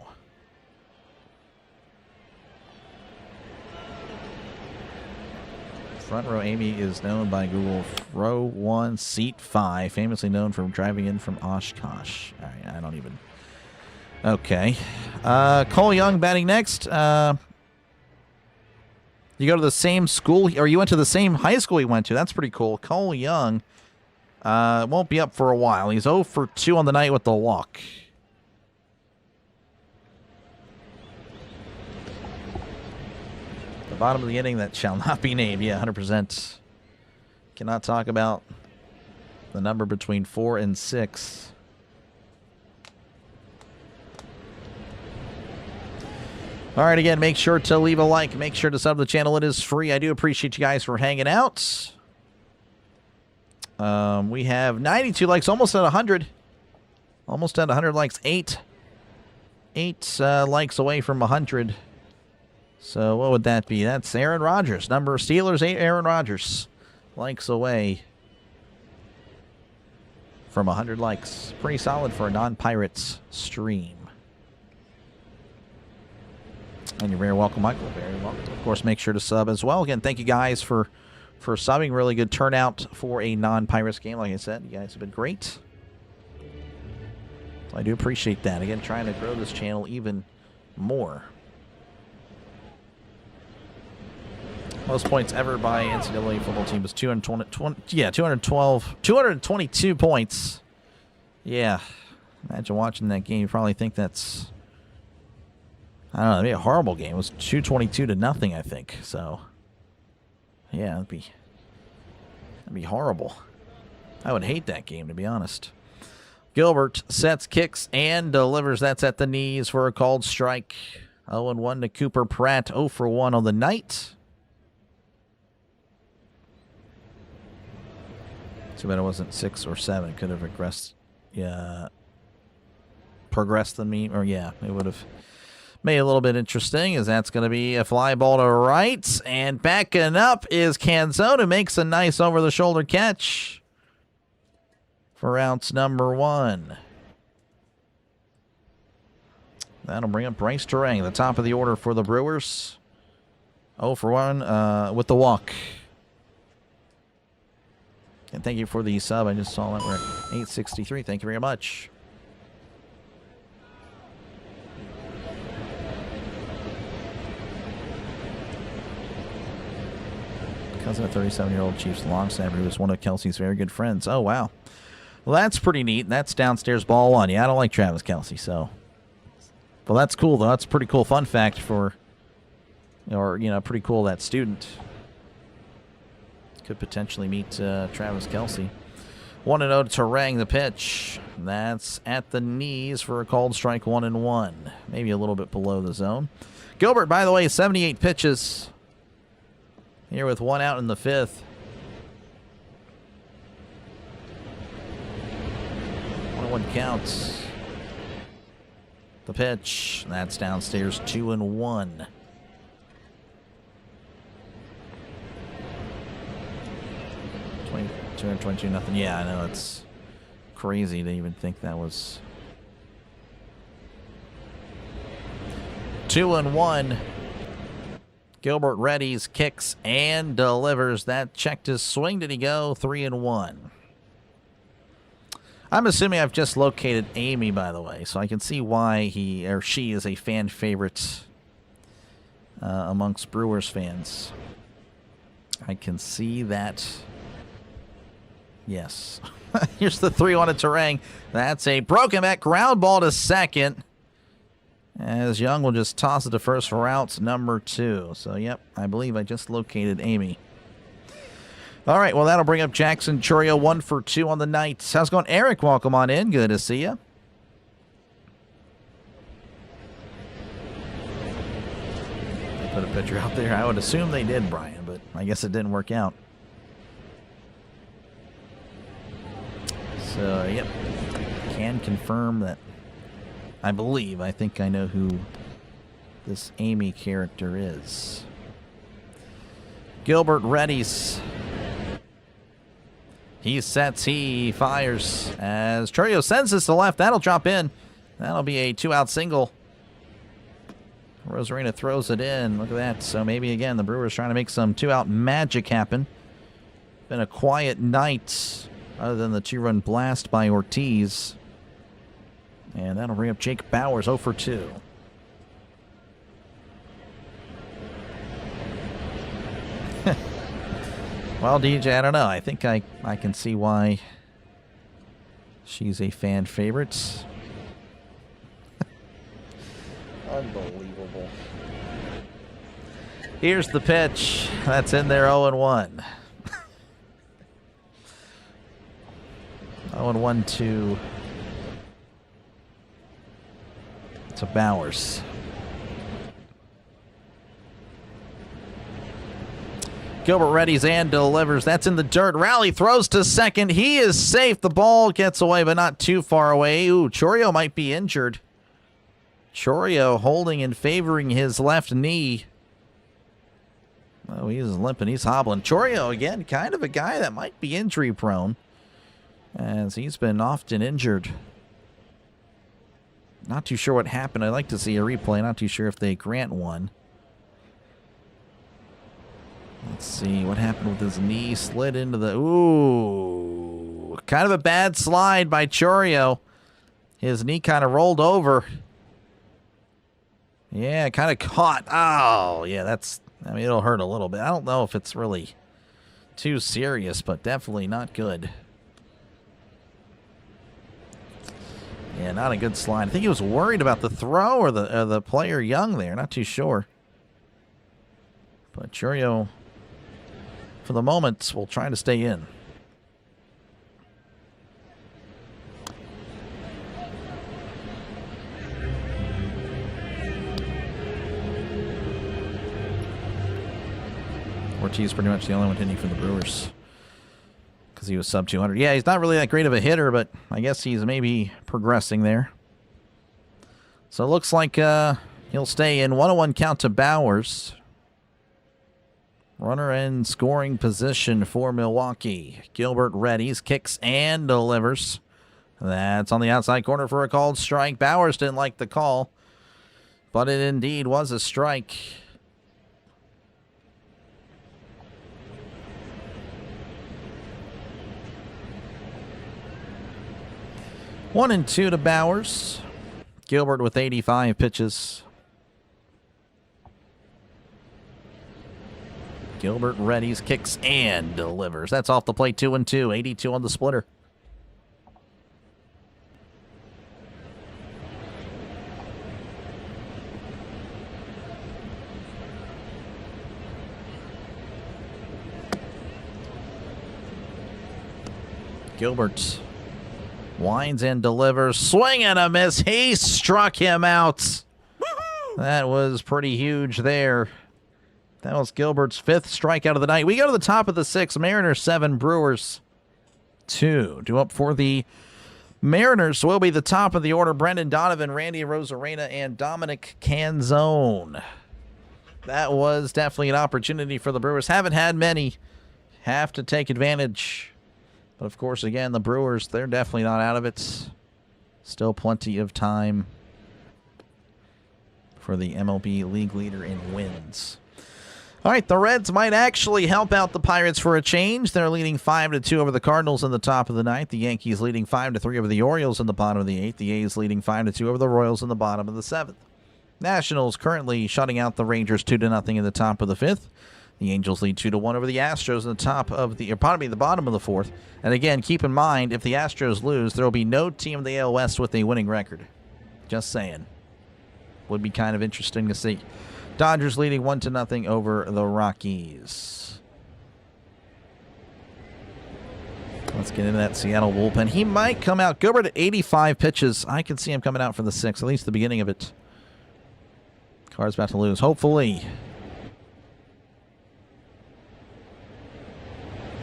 Front row Amy is known by Google row 1, seat 5, famously known for driving in from Oshkosh. All right, I don't even... Okay. Cole Young batting next. You go to the same school, or you went to the same high school he went to. That's pretty cool. Cole Young won't be up for a while. He's 0 for 2 on the night with the walk. The bottom of the inning that shall not be named. Yeah, 100%. Cannot talk about the number between 4 and 6. All right, again, make sure to leave a like. Make sure to sub to the channel. It is free. I do appreciate you guys for hanging out. We have 92 likes, almost at 100. Almost at 100 likes. 8 likes away from 100. So what would that be? That's Aaron Rodgers. Number of Steelers, 8 Aaron Rodgers. Likes away from 100 likes. Pretty solid for a non-Pirates stream. And you're very welcome, Michael. Very welcome. Of course, make sure to sub as well. Again, thank you guys for subbing. Really good turnout for a non-Pirates game. Like I said, you guys have been great. I do appreciate that. Again, trying to grow this channel even more. Most points ever by NCAA football team was 222 points. Yeah. Imagine watching that game. You probably think that's, I don't know, that'd be a horrible game. It was 222-0, I think. So, yeah, that'd be horrible. I would hate that game, to be honest. Gilbert sets, kicks, and delivers. That's at the knees for a called strike. 0-1 to Cooper Pratt. 0 for 1 on the night. Too bad it wasn't 6 or 7. Could have progressed than me. Or, yeah, it would have made it a little bit interesting, as that's going to be a fly ball to right. And backing up is Canzone, who makes a nice over-the-shoulder catch for outs number 1. That'll bring up Bryce Terang, the top of the order for the Brewers. 0 for 1 with the walk. And thank you for the sub. I just saw that we're at 863. Thank you very much. Cousin of 37-year-old Chiefs long snapper who was one of Kelsey's very good friends. Oh, wow. Well, that's pretty neat. That's downstairs ball 1. Yeah, I don't like Travis Kelsey, so. Well, that's cool, though. That's a pretty cool fun fact for, or, you know, pretty cool that student could potentially meet Travis Kelsey. 1-0 to Terang, the pitch. That's at the knees for a called strike. 1-1. Maybe a little bit below the zone. Gilbert, by the way, 78 pitches. Here with 1 out in the 5th. count. The pitch. That's downstairs, 2-1. $222-0. Yeah, I know, it's crazy to even think that was 2-1. Gilbert readies, kicks, and delivers. That checked his swing. Did he go? 3-1. I'm assuming I've just located Amy, by the way, so I can see why he or she is a fan favorite amongst Brewers fans. I can see that. Yes. Here's the 3-1 at Terang. That's a broken back ground ball to second. As Young will just toss it to first for outs number 2. So, yep, I believe I just located Amy. All right, well, that'll bring up Jackson Chourio, 1 for 2 on the night. How's it going, Eric? Welcome on in. Good to see you. They put a picture out there. I would assume they did, Brian, but I guess it didn't work out. So, yep, can confirm that. I think I know who this Amy character is. Gilbert readies. He sets, he fires as Chourio sends this to left. That'll drop in. That'll be a 2-out single. Rosarina throws it in. Look at that. So maybe again the Brewers trying to make some 2-out magic happen. Been a quiet night other than the 2-run blast by Ortiz. And that'll bring up Jake Bauers, 0 for 2. Well, DJ, I don't know. I think I can see why she's a fan favorite. Unbelievable. Here's the pitch. That's in there, 0-1. 0-1 to Bauers. Gilbert readies and delivers. That's in the dirt. Rally throws to second. He is safe. The ball gets away, but not too far away. Ooh, Chourio might be injured. Chourio holding and favoring his left knee. Oh, he's limping. He's hobbling. Chourio, again, kind of a guy that might be injury prone, as he's been often injured. Not too sure what happened. I'd like to see a replay. Not too sure if they grant one. Let's see what happened with his knee. Slid into the... Ooh. Kind of a bad slide by Chourio. His knee kind of rolled over. Yeah, kind of caught. Oh, yeah, that's... I mean, it'll hurt a little bit. I don't know if it's really too serious, but definitely not good. Yeah, not a good slide. I think he was worried about the throw or the player Young there. Not too sure. But Chourio, for the moment, will try to stay in. Ortiz pretty much the only one hitting for the Brewers, because he was sub 200. Yeah, he's not really that great of a hitter, but I guess he's maybe progressing there. So it looks like he'll stay in. 1-1 count to Bauers. Runner in scoring position for Milwaukee. Gilbert readies, kicks, and delivers. That's on the outside corner for a called strike. Bauers didn't like the call, but it indeed was a strike. 1-2 to Bauers. Gilbert with 85 pitches. Gilbert readies, kicks, and delivers. That's off the plate, 2-2. 82 on the splitter. Gilbert winds and delivers. Swing and a miss. He struck him out. That was pretty huge there. That was Gilbert's 5th strikeout of the night. We go to the top of the 6th. Mariners 7, Brewers 2. Due up for the Mariners will be the top of the order. Brendan Donovan, Randy Arozarena, and Dominic Canzone. That was definitely an opportunity for the Brewers. Haven't had many. Have to take advantage. But, of course, again, the Brewers, they're definitely not out of it. Still plenty of time for the MLB league leader in wins. All right, the Reds might actually help out the Pirates for a change. They're leading 5-2 over the Cardinals in the top of the ninth. The Yankees leading 5-3 over the Orioles in the bottom of the eighth. The A's leading 5-2 over the Royals in the bottom of the seventh. Nationals currently shutting out the Rangers 2-0 in the top of the fifth. The Angels lead 2-1 over the Astros in the top of the, the bottom of the fourth. And again, keep in mind, if the Astros lose, there will be no team in the AL West with a winning record. Just saying. Would be kind of interesting to see. Dodgers leading 1-0 over the Rockies. Let's get into that Seattle bullpen. He might come out. Gilbert at 85 pitches. I can see him coming out for the sixth, at least the beginning of it. Carr's about to lose. Hopefully.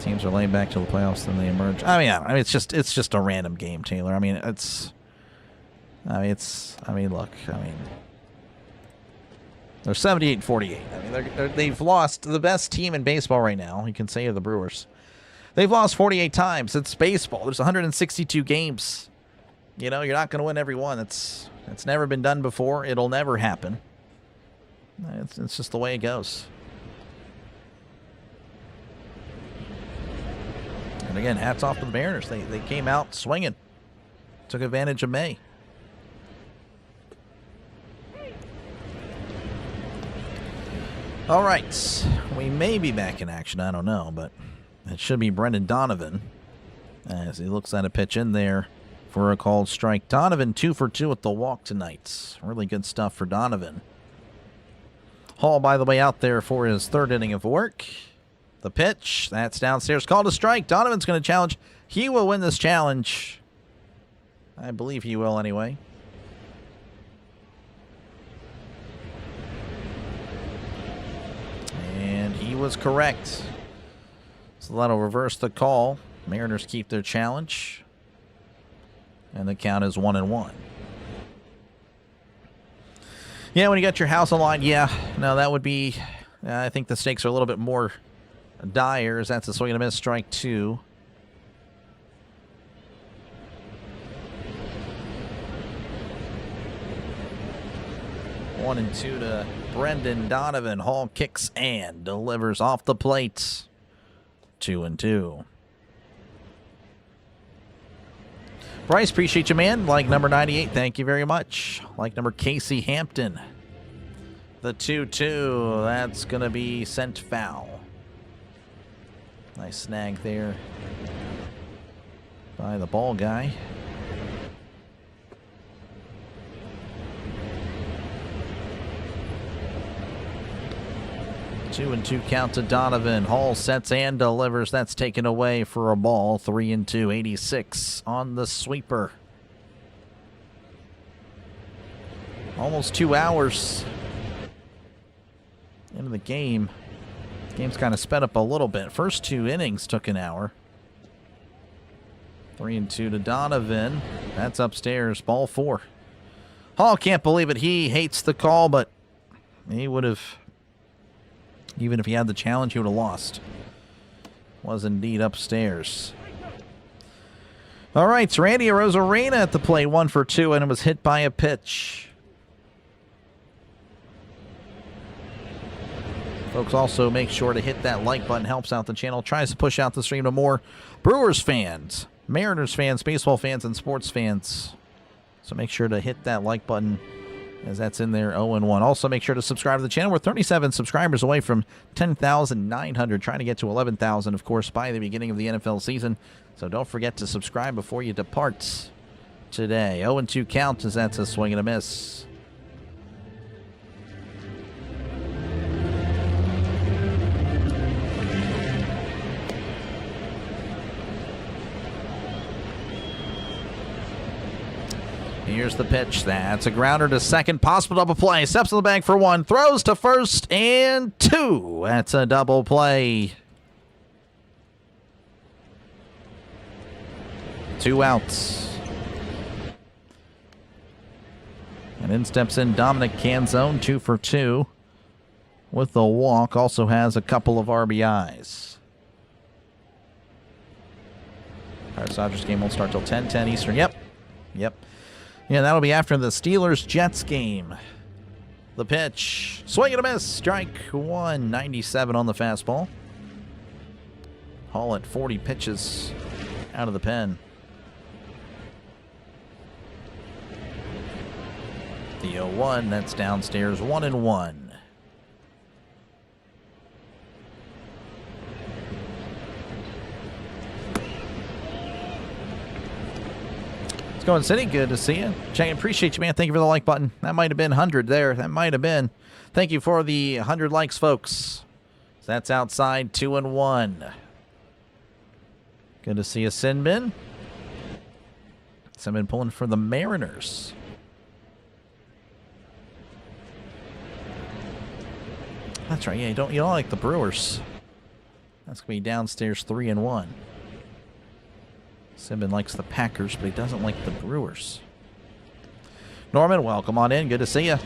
Teams are laying back to the playoffs, then they emerge. I mean, it's just a random game, Taylor. Look. They're 78-48. They've lost. The best team in baseball right now, you can say, are the Brewers. They've lost 48 times. It's baseball. There's 162 games. You know, you're not going to win every one. It's never been done before. It'll never happen. It's just the way it goes. And again, hats off to the Mariners. They came out swinging. Took advantage of May. All right. We may be back in action. I don't know, but it should be Brendan Donovan as he looks at a pitch in there for a called strike. Donovan 2 for 2 with the walk tonight. Really good stuff for Donovan. Hall, by the way, out there for his third inning of work. The pitch, that's downstairs, called a strike. Donovan's going to challenge. He will win this challenge. I believe he will anyway. And he was correct. So that'll reverse the call. Mariners keep their challenge. And the count is 1-1. Yeah, when you got your house on line, that would be... I think the stakes are a little bit more dire. That's a swing and a miss, strike 2. One and 2 to Brendan Donovan. Hall kicks and delivers off the plate. 2-2. Bryce, appreciate you, man. Like number 98, thank you very much. Like number Casey Hampton. The 2-2, that's going to be sent foul. Nice snag there by the ball guy. 2-2 count to Donovan. Hall sets and delivers. That's taken away for a ball. 3-2, 86 on the sweeper. Almost 2 hours into the game. The game's kind of sped up a little bit. First 2 innings took an hour. 3-2 to Donovan. That's upstairs. Ball 4. Hall can't believe it. He hates the call, but he would have... Even if he had the challenge, he would have lost. Was indeed upstairs. All right, it's Randy Arozarena at the plate, 1 for 2, and it was hit by a pitch. Folks, also make sure to hit that like button. Helps out the channel. Tries to push out the stream to more Brewers fans, Mariners fans, baseball fans, and sports fans. So make sure to hit that like button, as that's in there, 0-1. Also, make sure to subscribe to the channel. We're 37 subscribers away from 10,900, trying to get to 11,000, of course, by the beginning of the NFL season. So don't forget to subscribe before you depart today. 0-2 count, as that's a swing and a miss. Here's the pitch. That's a grounder to second. Possible double play. Steps in the bag for 1. Throws to first and 2. That's a double play. 2 outs. And in steps in Dominic Canzone, 2 for 2 with the walk. Also has a couple of RBIs. Pirates-Dodgers game won't start till 10:10 Eastern. Yep. Yeah, that'll be after the Steelers-Jets game. The pitch. Swing and a miss. Strike one. 97 on the fastball. Hall at 40 pitches out of the pen. The 0-1, that's downstairs, 1-1. It's going City, good to see you. Jay, appreciate you, man. Thank you for the like button. That might have been 100 there. That might have been. Thank you for the 100 likes, folks. That's outside, 2-1. Good to see you, Sinbin. Sinbin pulling for the Mariners. That's right. Yeah, you don't like the Brewers. That's gonna be downstairs 3-1. Simbin likes the Packers, but he doesn't like the Brewers. Norman, welcome on in. Good to see you.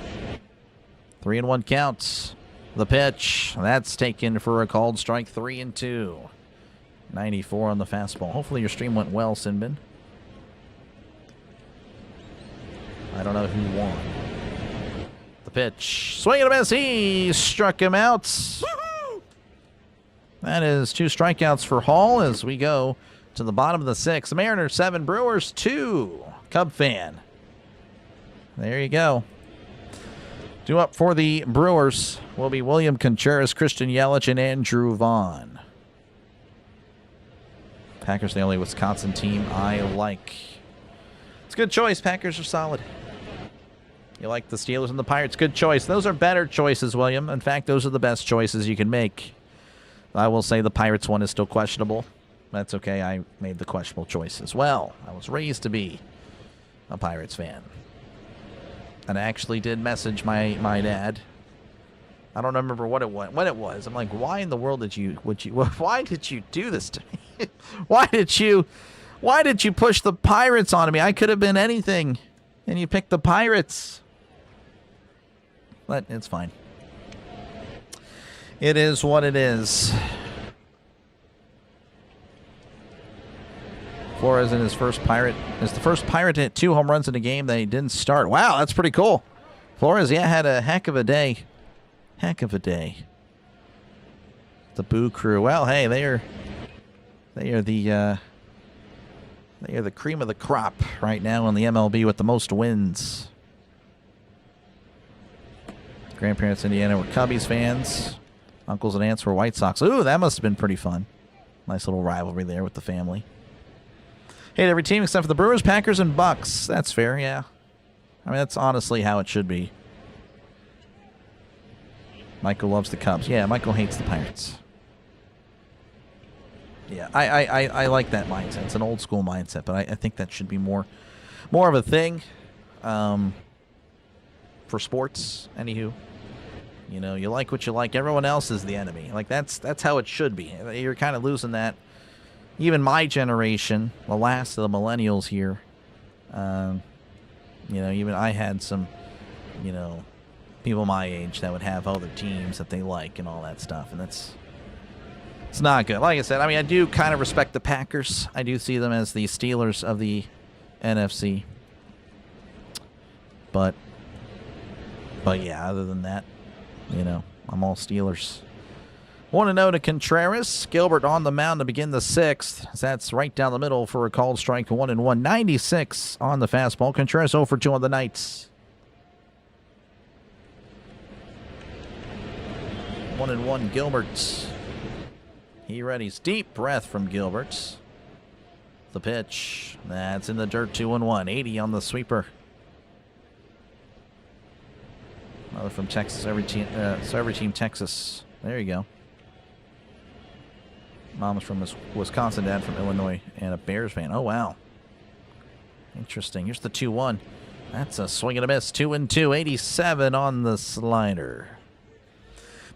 3-1 counts. The pitch. That's taken for a called strike. 3-2. 94 on the fastball. Hopefully your stream went well, Sinbin. I don't know who won. The pitch. Swing and a miss. He struck him out. Woo-hoo! That is 2 strikeouts for Hall as we go to the bottom of the 6th. Mariners 7, Brewers 2. Cub fan. There you go. Due up for the Brewers will be William Contreras, Christian Yelich, and Andrew Vaughn. Packers the only Wisconsin team I like. It's a good choice. Packers are solid. You like the Steelers and the Pirates? Good choice. Those are better choices, William. In fact, those are the best choices you can make. I will say the Pirates one is still questionable. That's okay. I made the questionable choice as well. I was raised to be a Pirates fan. And I actually did message my dad. I don't remember when it was. I'm like, why in the world why did you do this to me? Why did you push the Pirates on me? I could have been anything. And you picked the Pirates. But it's fine. It is what it is. Flores in his first Pirate is the first Pirate to hit 2 home runs in a game they didn't start. Wow, that's pretty cool. Flores, yeah, had a heck of a day. Heck of a day. The Boo Crew. Well, hey, they are the cream of the crop right now in the MLB with the most wins. Grandparents in Indiana were Cubbies fans. Uncles and aunts were White Sox. Ooh, that must have been pretty fun. Nice little rivalry there with the family. Hate every team except for the Brewers, Packers, and Bucks. That's fair, yeah. I mean, that's honestly how it should be. Michael loves the Cubs. Yeah, Michael hates the Pirates. Yeah, I like that mindset. It's an old school mindset, but I think that should be more of a thing for sports. Anywho, you know, you like what you like. Everyone else is the enemy. Like that's how it should be. You're kind of losing that. Even my generation, the last of the millennials here, you know, even I had some, you know, people my age that would have other teams that they like and all that stuff, and it's not good. Like I said, I mean, I do kind of respect the Packers. I do see them as the Steelers of the NFC. But yeah, other than that, you know, I'm all Steelers. 1-0 to Contreras. Gilbert on the mound to begin the 6th. That's right down the middle for a called strike. 1-1. 96 on the fastball. Contreras 0 for 2 on the night. 1-1 Gilbert. He readies. Deep breath from Gilbert. The pitch. That's in the dirt. 2-1. 80 on the sweeper. Another from Texas. Every team Texas. There you go. Mom's from Wisconsin, dad from Illinois, and a Bears fan. Oh, wow. Interesting. Here's the 2-1. That's a swing and a miss. 2-2. 87 on the slider.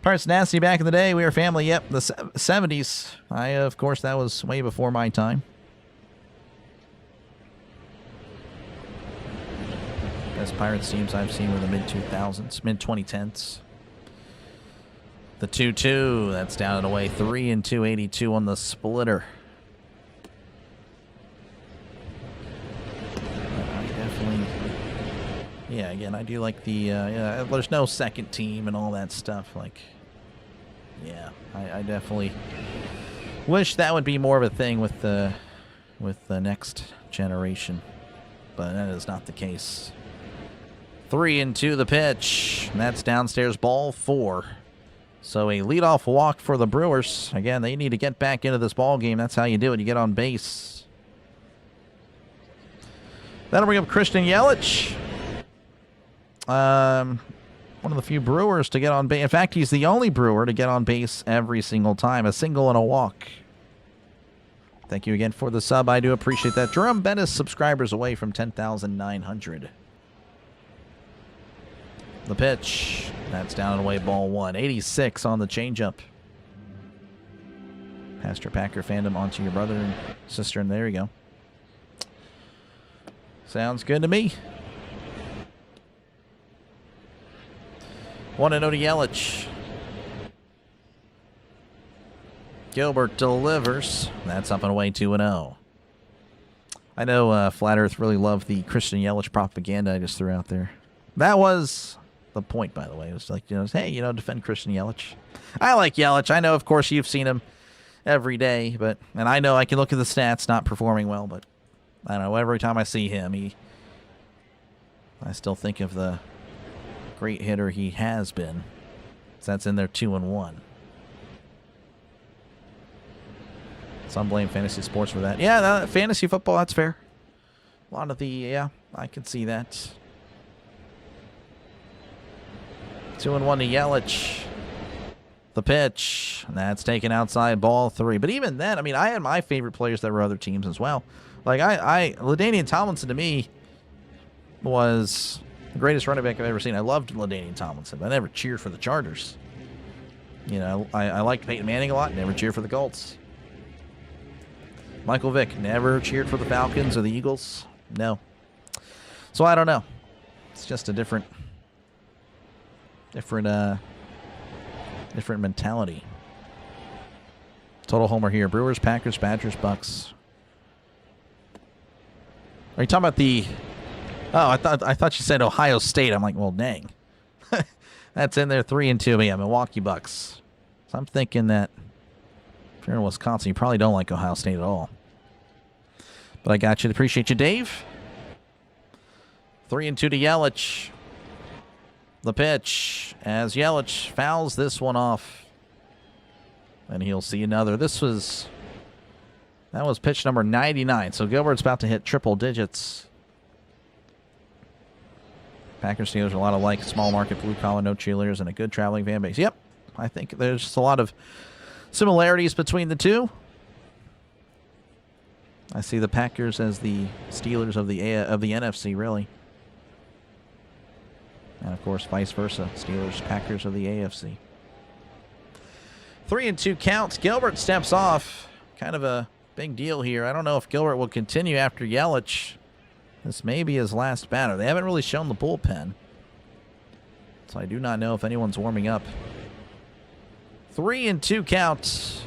Pirates nasty back in the day. We were family. Yep, the 70s. Of course, that was way before my time. Best Pirates teams I've seen were the mid-2000s, mid-2010s. The 2-2, that's down and away. 3-2, 82 on the splitter. I definitely, yeah, again, I do like the, there's no second team and all that stuff. Like, yeah, I definitely wish that would be more of a thing with the next generation, but that is not the case. 3-2 the pitch, and that's downstairs, ball 4. So a leadoff walk for the Brewers. Again, they need to get back into this ball game. That's how you do it. You get on base. That'll bring up Christian Yelich. One of the few Brewers to get on base. In fact, he's the only Brewer to get on base every single time. A single and a walk. Thank you again for the sub. I do appreciate that. Jerome Bettis, subscribers away from 10,900. The pitch. That's down and away, ball 1. 86 on the changeup. Pastor Packer fandom onto your brother and sister, and there you go. Sounds good to me. 1-0 to Yelich. Gilbert delivers. That's up and away, 2-0. I know Flat Earth really loved the Christian Yelich propaganda I just threw out there. That was the point, by the way. It was like, hey, defend Christian Yelich. I like Yelich. I know, of course, you've seen him every day, and I know I can look at the stats, not performing well, but I don't know, every time I see him, I still think of the great hitter he has been. So that's in there 2-1. Some blame fantasy sports for that. Yeah, fantasy football, that's fair. A lot of I can see that. 2-1 to Yelich. The pitch. That's taken outside, ball 3. But even then, I had my favorite players that were other teams as well. Like, LaDainian Tomlinson to me was the greatest running back I've ever seen. I loved LaDainian Tomlinson, but I never cheered for the Chargers. I liked Peyton Manning a lot, never cheered for the Colts. Michael Vick, never cheered for the Falcons or the Eagles. No. So I don't know. It's just a different mentality. Total homer here. Brewers, Packers, Badgers, Bucks. Are you talking about the... Oh, I thought you said Ohio State. I'm like, well, dang. That's in there, 3-2. But yeah, Milwaukee Bucks. So I'm thinking that if you're in Wisconsin, you probably don't like Ohio State at all. But I got you. Appreciate you, Dave. 3-2 to Yelich. The pitch as Yelich fouls this one off. And he'll see another. That was pitch number 99. So Gilbert's about to hit triple digits. Packers Steelers are a lot alike. Small market, blue collar, no cheerleaders, and a good traveling fan base. Yep. I think there's just a lot of similarities between the two. I see the Packers as the Steelers of the NFC, really. And, of course, vice versa. Steelers, Packers of the AFC. 3-2 counts. Gilbert steps off. Kind of a big deal here. I don't know if Gilbert will continue after Yelich. This may be his last batter. They haven't really shown the bullpen. So I do not know if anyone's warming up. 3-2 counts.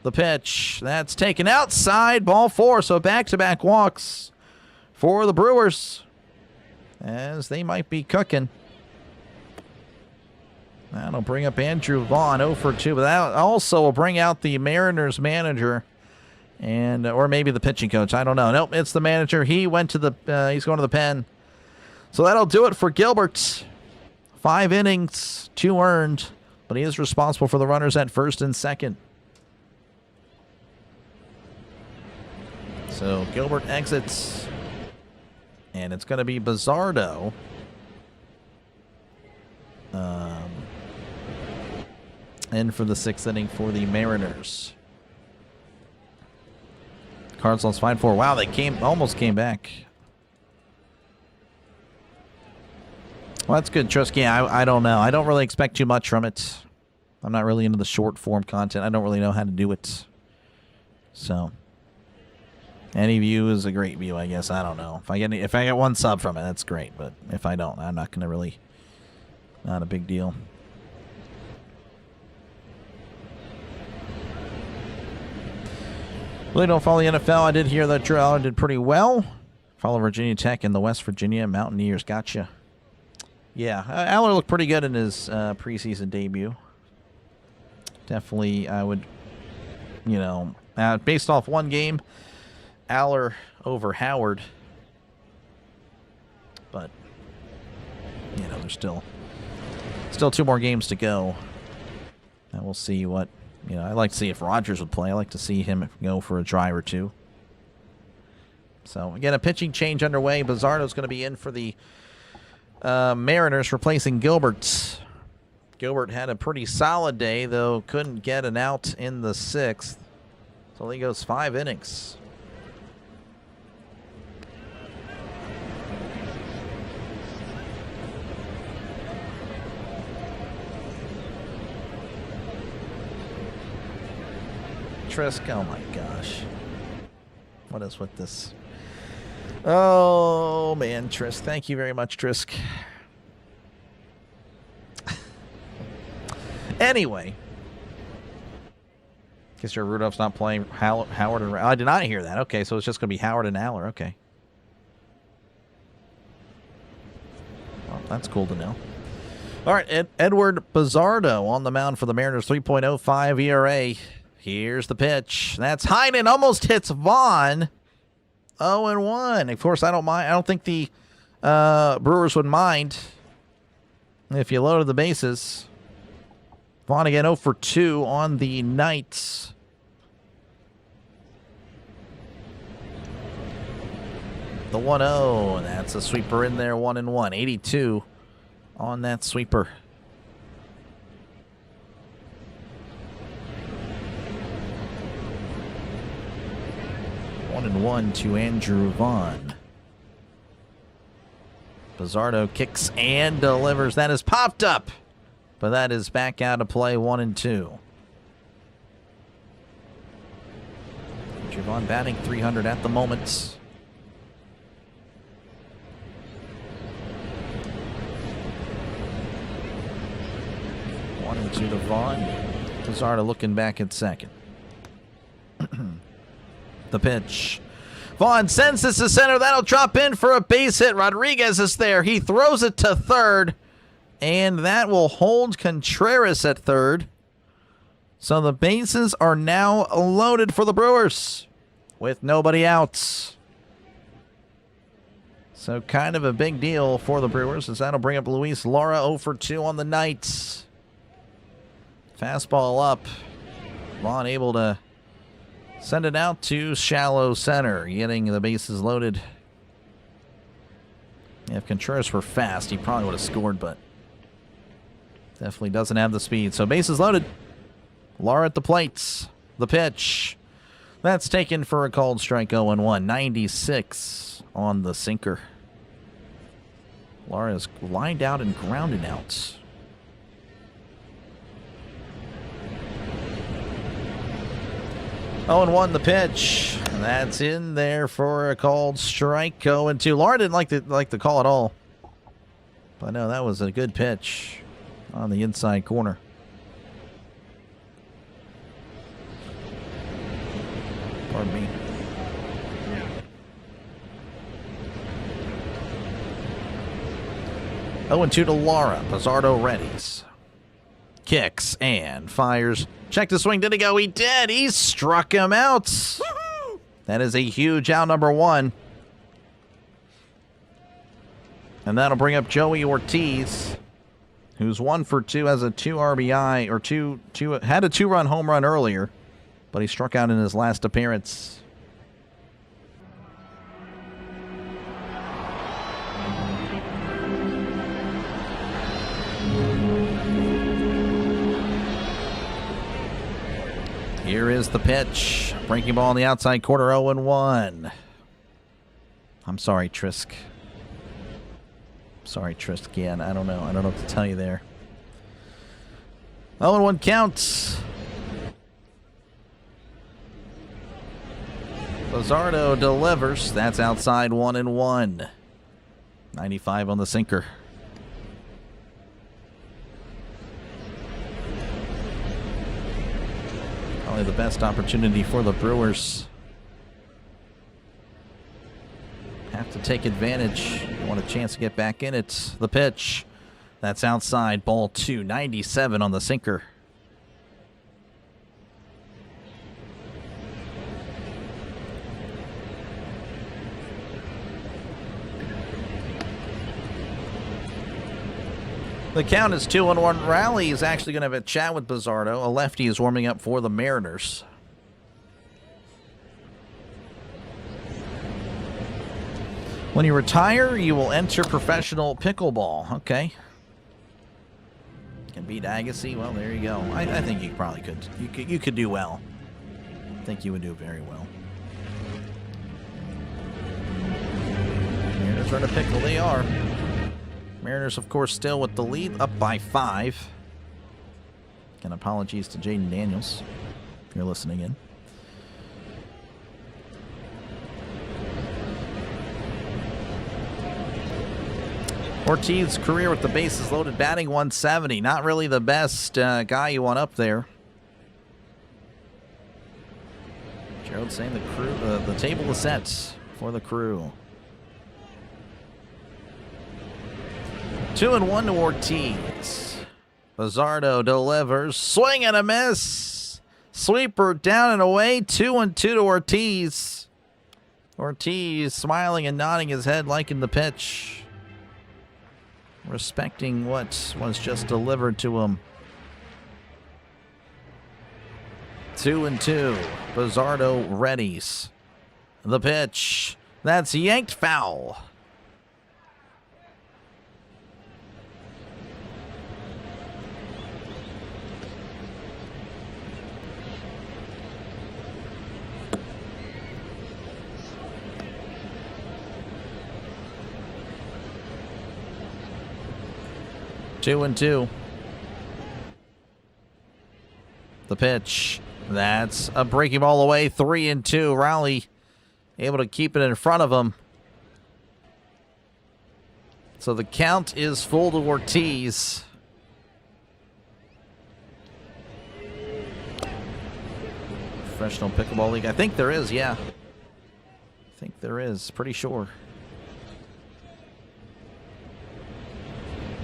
The pitch. That's taken outside. Ball 4. So back-to-back walks for the Brewers, as they might be cooking. That'll bring up Andrew Vaughn, 0 for 2. But that also will bring out the Mariners manager, and or maybe the pitching coach. I don't know. Nope, it's the manager. He went to the. He's going to the pen. So that'll do it for Gilbert. 5 innings, 2 earned, but he is responsible for the runners at first and second. So Gilbert exits. And it's going to be Bizzardo. In for the 6th inning for the Mariners. Cardinals 5-4. Wow, they almost came back. Well, that's good, Trusky. Yeah, I don't know. I don't really expect too much from it. I'm not really into the short form content. I don't really know how to do it. So Any view is a great view, I guess. I don't know. If I get one sub from it, that's great. But if I don't, I'm not going to really... Not a big deal. Really don't follow the NFL. I did hear that Drew Aller did pretty well. Follow Virginia Tech and the West Virginia Mountaineers. Gotcha. Yeah, Aller looked pretty good in his preseason debut. Definitely, I would, you know, based off one game, Aller over Howard. But, you know, there's still 2 more games to go. And we'll see what, you know, I'd like to see if Rogers would play. I'd like to see him go for a drive or two. So, again, a pitching change underway. Bizzardo's going to be in for the Mariners, replacing Gilbert. Gilbert had a pretty solid day, though couldn't get an out in the 6th. So he goes 5 innings. Trisk, oh my gosh. What is with this? Oh man, Trisk. Thank you very much, Trisk. Anyway. Guess your Rudolph's not playing Howard and... I did not hear that. Okay, so it's just going to be Howard and Aller. Okay. Well, that's cool to know. All right, Edward Bizzardo on the mound for the Mariners, 3.05 ERA. Here's the pitch. That's Heinen. Almost hits Vaughn. 0-1. Of course, I don't mind. I don't think the Brewers would mind if you loaded the bases. Vaughn again 0 for 2 on the night. The 1-0, and that's a sweeper in there, 1-1. 82 on that sweeper. And 1 to Andrew Vaughn. Bizzardo kicks and delivers. That is popped up, but that is back out of play. 1-2. Andrew Vaughn batting .300 at the moment. One and 2 to Vaughn. Bizzardo looking back at second. The pitch. Vaughn sends this to center. That'll drop in for a base hit. Rodriguez is there. He throws it to third. And that will hold Contreras at third. So the bases are now loaded for the Brewers with nobody out. So kind of a big deal for the Brewers, as that'll bring up Luis Lara 0 for 2 on the night. Fastball up. Vaughn able to send it out to shallow center, getting the bases loaded. Yeah, if Contreras were fast, he probably would have scored, but definitely doesn't have the speed. So bases loaded. Lara at the plate. The pitch. That's taken for a called strike. 0-1. 96 on the sinker. Lara is lined out and grounded out. Oh, and 1 the pitch. That's in there for a called strike. 0-2. Lara didn't like the call at all. But no, that was a good pitch on the inside corner. Pardon me. Yeah. 0-2 to Lara. Bizzardo readies. Kicks and fires. Check the swing. Did he go? He did. He struck him out. Woo-hoo! That is a huge out, number 1. And that'll bring up Joey Ortiz, who's 1 for 2, has a 2 RBI, or had a 2-run home run earlier, but he struck out in his last appearance. Here is the pitch. Breaking ball on the outside corner, 0-1. I'm sorry, Trisk. Sorry, Trisk again. I don't know. I don't know what to tell you there. 0-1 counts. Luzardo delivers. That's outside 1-1. 95 on the sinker. Probably the best opportunity for the Brewers. Have to take advantage. You want a chance to get back in it. The pitch. That's outside. Ball 2. 97 on the sinker. The count is 2-1. Raleigh is actually going to have a chat with Bizzardo. A lefty is warming up for the Mariners. When you retire, you will enter professional pickleball. Okay. Can beat Agassi. Well, there you go. I think you probably could. You could do well. I think you would do very well. Mariners are in a pickle. They are. Mariners, of course, still with the lead, up by 5. And apologies to Jaden Daniels, if you're listening in. Ortiz career with the bases loaded, batting 170. Not really the best guy you want up there. Gerald saying the table is set for the Crew. 2-1 to Ortiz. Bizzardo delivers. Swing and a miss. Sweeper down and away. 2-2 to Ortiz. Ortiz smiling and nodding his head, liking the pitch. Respecting what was just delivered to him. 2-2. Bizzardo readies. The pitch. That's yanked foul. Two and two. The pitch. That's a breaking ball away. 3-2. Raleigh able to keep it in front of him. So the count is full to Ortiz. Professional Pickleball League. I think there is, yeah. I think there is. Pretty sure.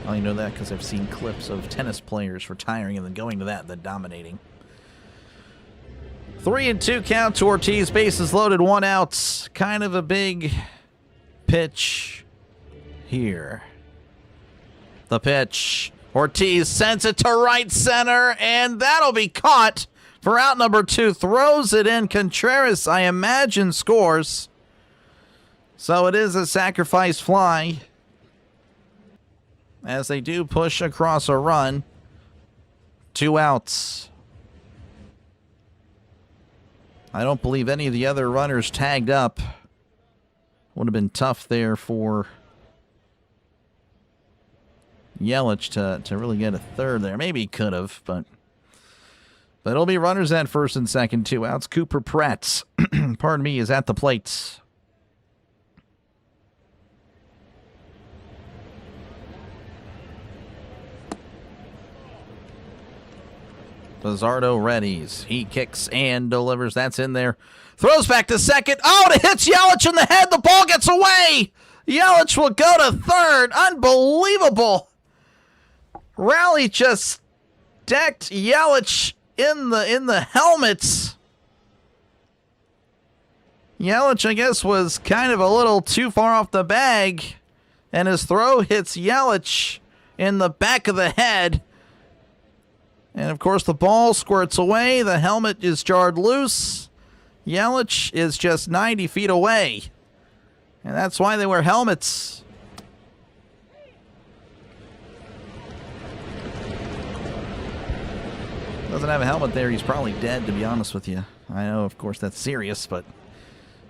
I only know that because I've seen clips of tennis players retiring and then going to that and then dominating. 3-2 count to Ortiz. Bases loaded, 1 out. Kind of a big pitch here. The pitch. Ortiz sends it to right center, and that'll be caught for out number 2. Throws it in. Contreras, I imagine, scores. So it is a sacrifice fly, as they do push across a run. 2 outs. I don't believe any of the other runners tagged up. Would have been tough there for Yelich to really get a third there. Maybe he could have, but it'll be runners at first and second. 2 outs. Cooper Pratt, pardon me, is at the plate. Bizzardo readies. He kicks and delivers. That's in there. Throws back to second. Oh, it hits Yelich in the head. The ball gets away. Yelich will go to third. Unbelievable. Raleigh just decked Yelich in the helmets. Yelich, I guess, was kind of a little too far off the bag, and his throw hits Yelich in the back of the head. And, of course, the ball squirts away. The helmet is jarred loose. Yelich is just 90 feet away. And that's why they wear helmets. Doesn't have a helmet there. He's probably dead, to be honest with you. I know, of course, that's serious, but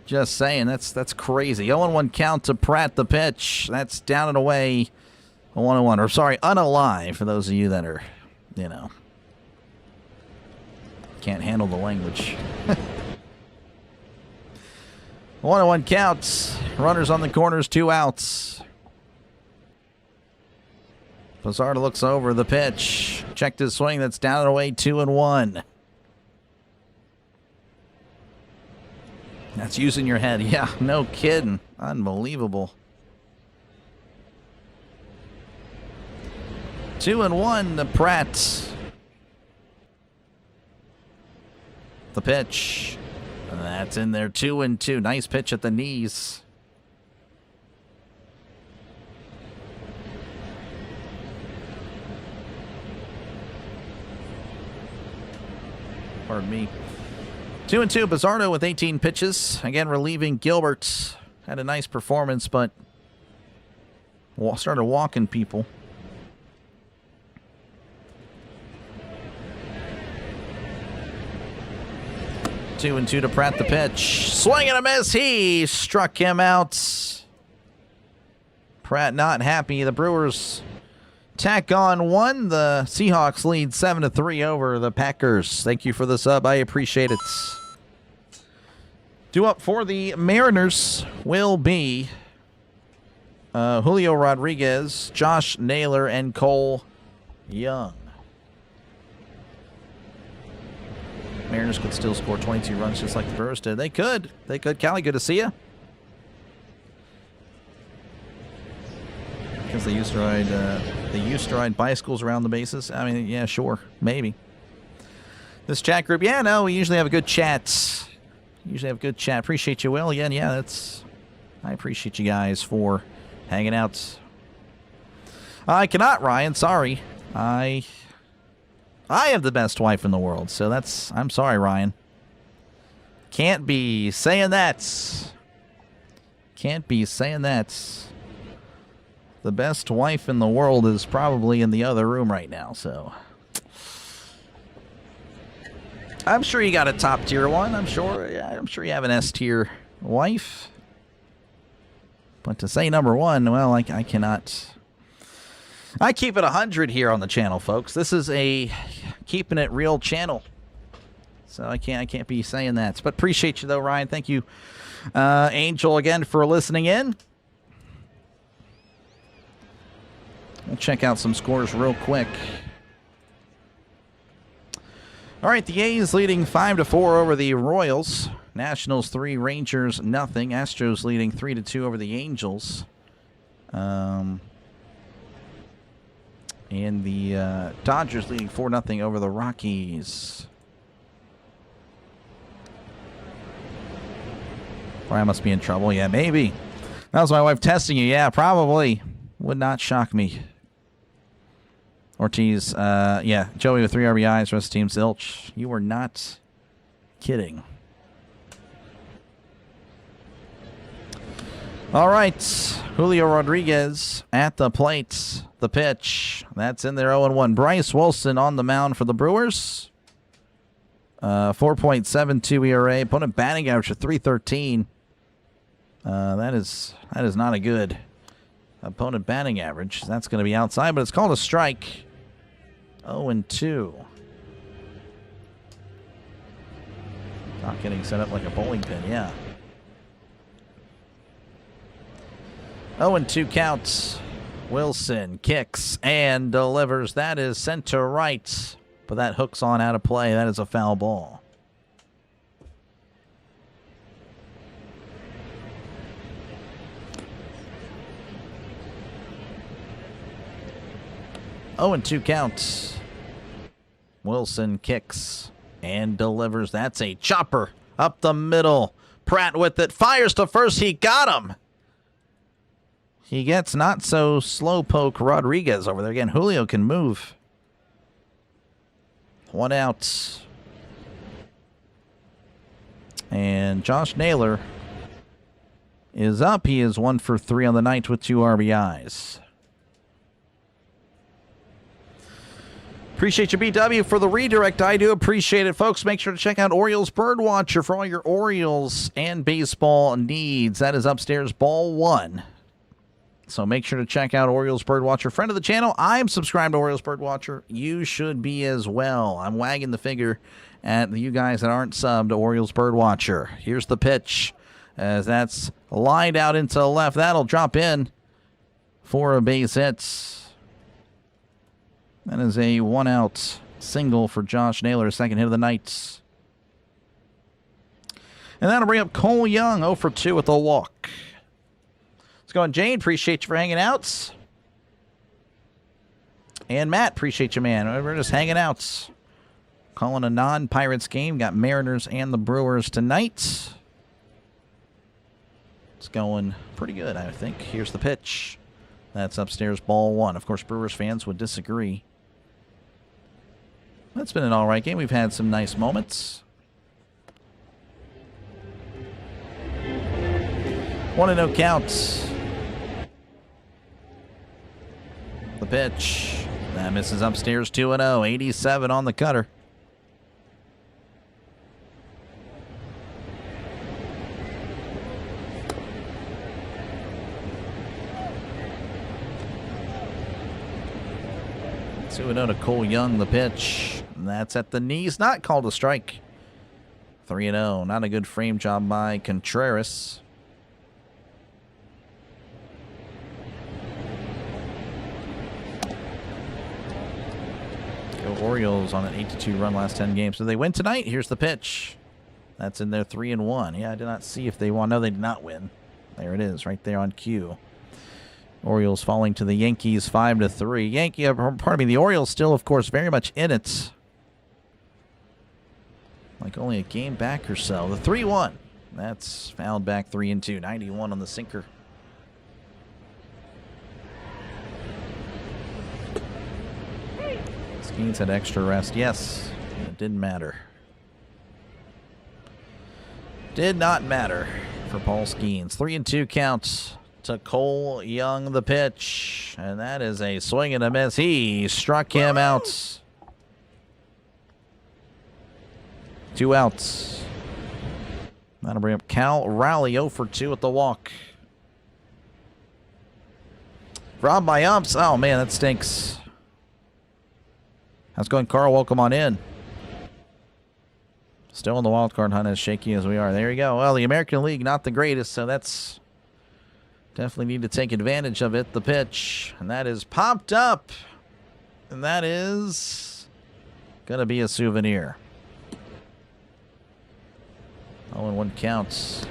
just saying, that's crazy. 0-1 count to Pratt, the pitch. That's down and away. A 1-1. Or, sorry, unalive, for those of you that are, can't handle the language. 1-1 counts. Runners on the corners, 2 outs. Pizarro looks over the pitch. Checked his swing. That's down and away, 2-1. That's using your head. Yeah, no kidding. Unbelievable. 2-1 to Pratt. The pitch. That's in there, 2-2. Nice pitch at the knees. Pardon me. 2-2. Pizarro with 18 pitches. Again, relieving Gilbert. Had a nice performance, but started walking people. Two and two to Pratt, the pitch. Swing and a miss. He struck him out. Pratt not happy. The Brewers tack on 1. The Seahawks lead 7-3 over the Packers. Thank you for the sub. I appreciate it. Due up for the Mariners will be Julio Rodriguez, Josh Naylor, and Cole Young. Mariners could still score 22 runs just like the Brewers did. They could. They could. Callie, good to see you. Because they used to ride bicycles around the bases. I mean, yeah, sure, maybe. This chat group, yeah, no, we usually have a good chat. Appreciate you, Will. Again, yeah, I appreciate you guys for hanging out. I cannot, Ryan. Sorry, I have the best wife in the world, so I'm sorry, Ryan. Can't be saying that. The best wife in the world is probably in the other room right now, so. I'm sure you got a top tier one. I'm sure you have an S tier wife. But to say number one, well, I cannot. I keep it 100 here on the channel, folks. This is a keeping it real channel. So I can't be saying that. But appreciate you though, Ryan. Thank you, Angel, again for listening in. We'll check out some scores real quick. All right, the A's leading 5-4 over the Royals. Nationals 3, Rangers nothing. Astros leading 3-2 over the Angels. And the Dodgers leading 4-0 over the Rockies. Brian must be in trouble. Yeah, maybe. That was my wife testing you. Yeah, probably. Would not shock me. Ortiz, yeah, Joey with 3 RBIs, rest of the team zilch. You were not kidding. All right, Julio Rodriguez at the plate. The pitch, that's in there, 0-1. Bryce Wilson on the mound for the Brewers. 4.72 ERA. Opponent batting average of 313. That is not a good opponent batting average. That's going to be outside, but it's called a strike. 0-2. Not getting set up like a bowling pin, yeah. 0-2 counts. Wilson kicks and delivers. That is center right, but that hooks on out of play. That is a foul ball. Oh, and 2 counts. Wilson kicks and delivers. That's a chopper up the middle. Pratt with it. Fires to first. He got him. He gets not so slowpoke Rodriguez over there. Again, Julio can move. 1 out. And Josh Naylor is up. He is 1 for 3 on the night with 2 RBIs. Appreciate you, BW, for the redirect. I do appreciate it, folks. Make sure to check out Orioles Birdwatcher for all your Orioles and baseball needs. That is upstairs, ball 1. So make sure to check out Orioles Birdwatcher. Friend of the channel, I'm subscribed to Orioles Birdwatcher. You should be as well. I'm wagging the finger at you guys that aren't subbed to Orioles Birdwatcher. Here's the pitch. as that's lined out into left. That'll drop in for a base hit. That is a one-out single for Josh Naylor, second hit of the night. And that'll bring up Cole Young, 0 for 2 with a walk. Let's go on, Jane. Appreciate you for hanging out. And Matt, appreciate you, man. We're just hanging out. Calling a non-Pirates game. Got Mariners and the Brewers tonight. It's going pretty good, I think. Here's the pitch. That's upstairs, ball one. Of course, Brewers fans would disagree. It's been an all right game. We've had some nice moments. 1-0 count. The pitch. That misses upstairs, 2-0. 87 on the cutter. Two to Cole Young, the pitch. And that's at the knees. Not called a strike. 3-0. Not a good frame job by Contreras. Go Orioles on an 8-2 run last 10 games. So they win tonight. Here's the pitch. That's in there, 3-1. Yeah, I did not see if they won. No, they did not win. There it is, right there on cue. Orioles falling to the Yankees 5-3. The Orioles still, of course, very much in it. Like only a game back or so. The 3-1. That's fouled back 3-2. 91 on the sinker. Skeens had extra rest. Yes, it didn't matter. Did not matter for Paul Skeens. 3-2 counts to Cole Young, the pitch. And that is a swing and a miss. He struck him out. 2 outs. That'll bring up Cal Rowley, 0 for 2 at the walk. Robbed by umps. Oh, man, that stinks. How's it going, Carl? Welcome on in. Still in the wild card hunt, as shaky as we are. There you go. Well, the American League, not the greatest, so that's definitely need to take advantage of it. The pitch, and that is popped up. And that is going to be a souvenir. 0-1 counts.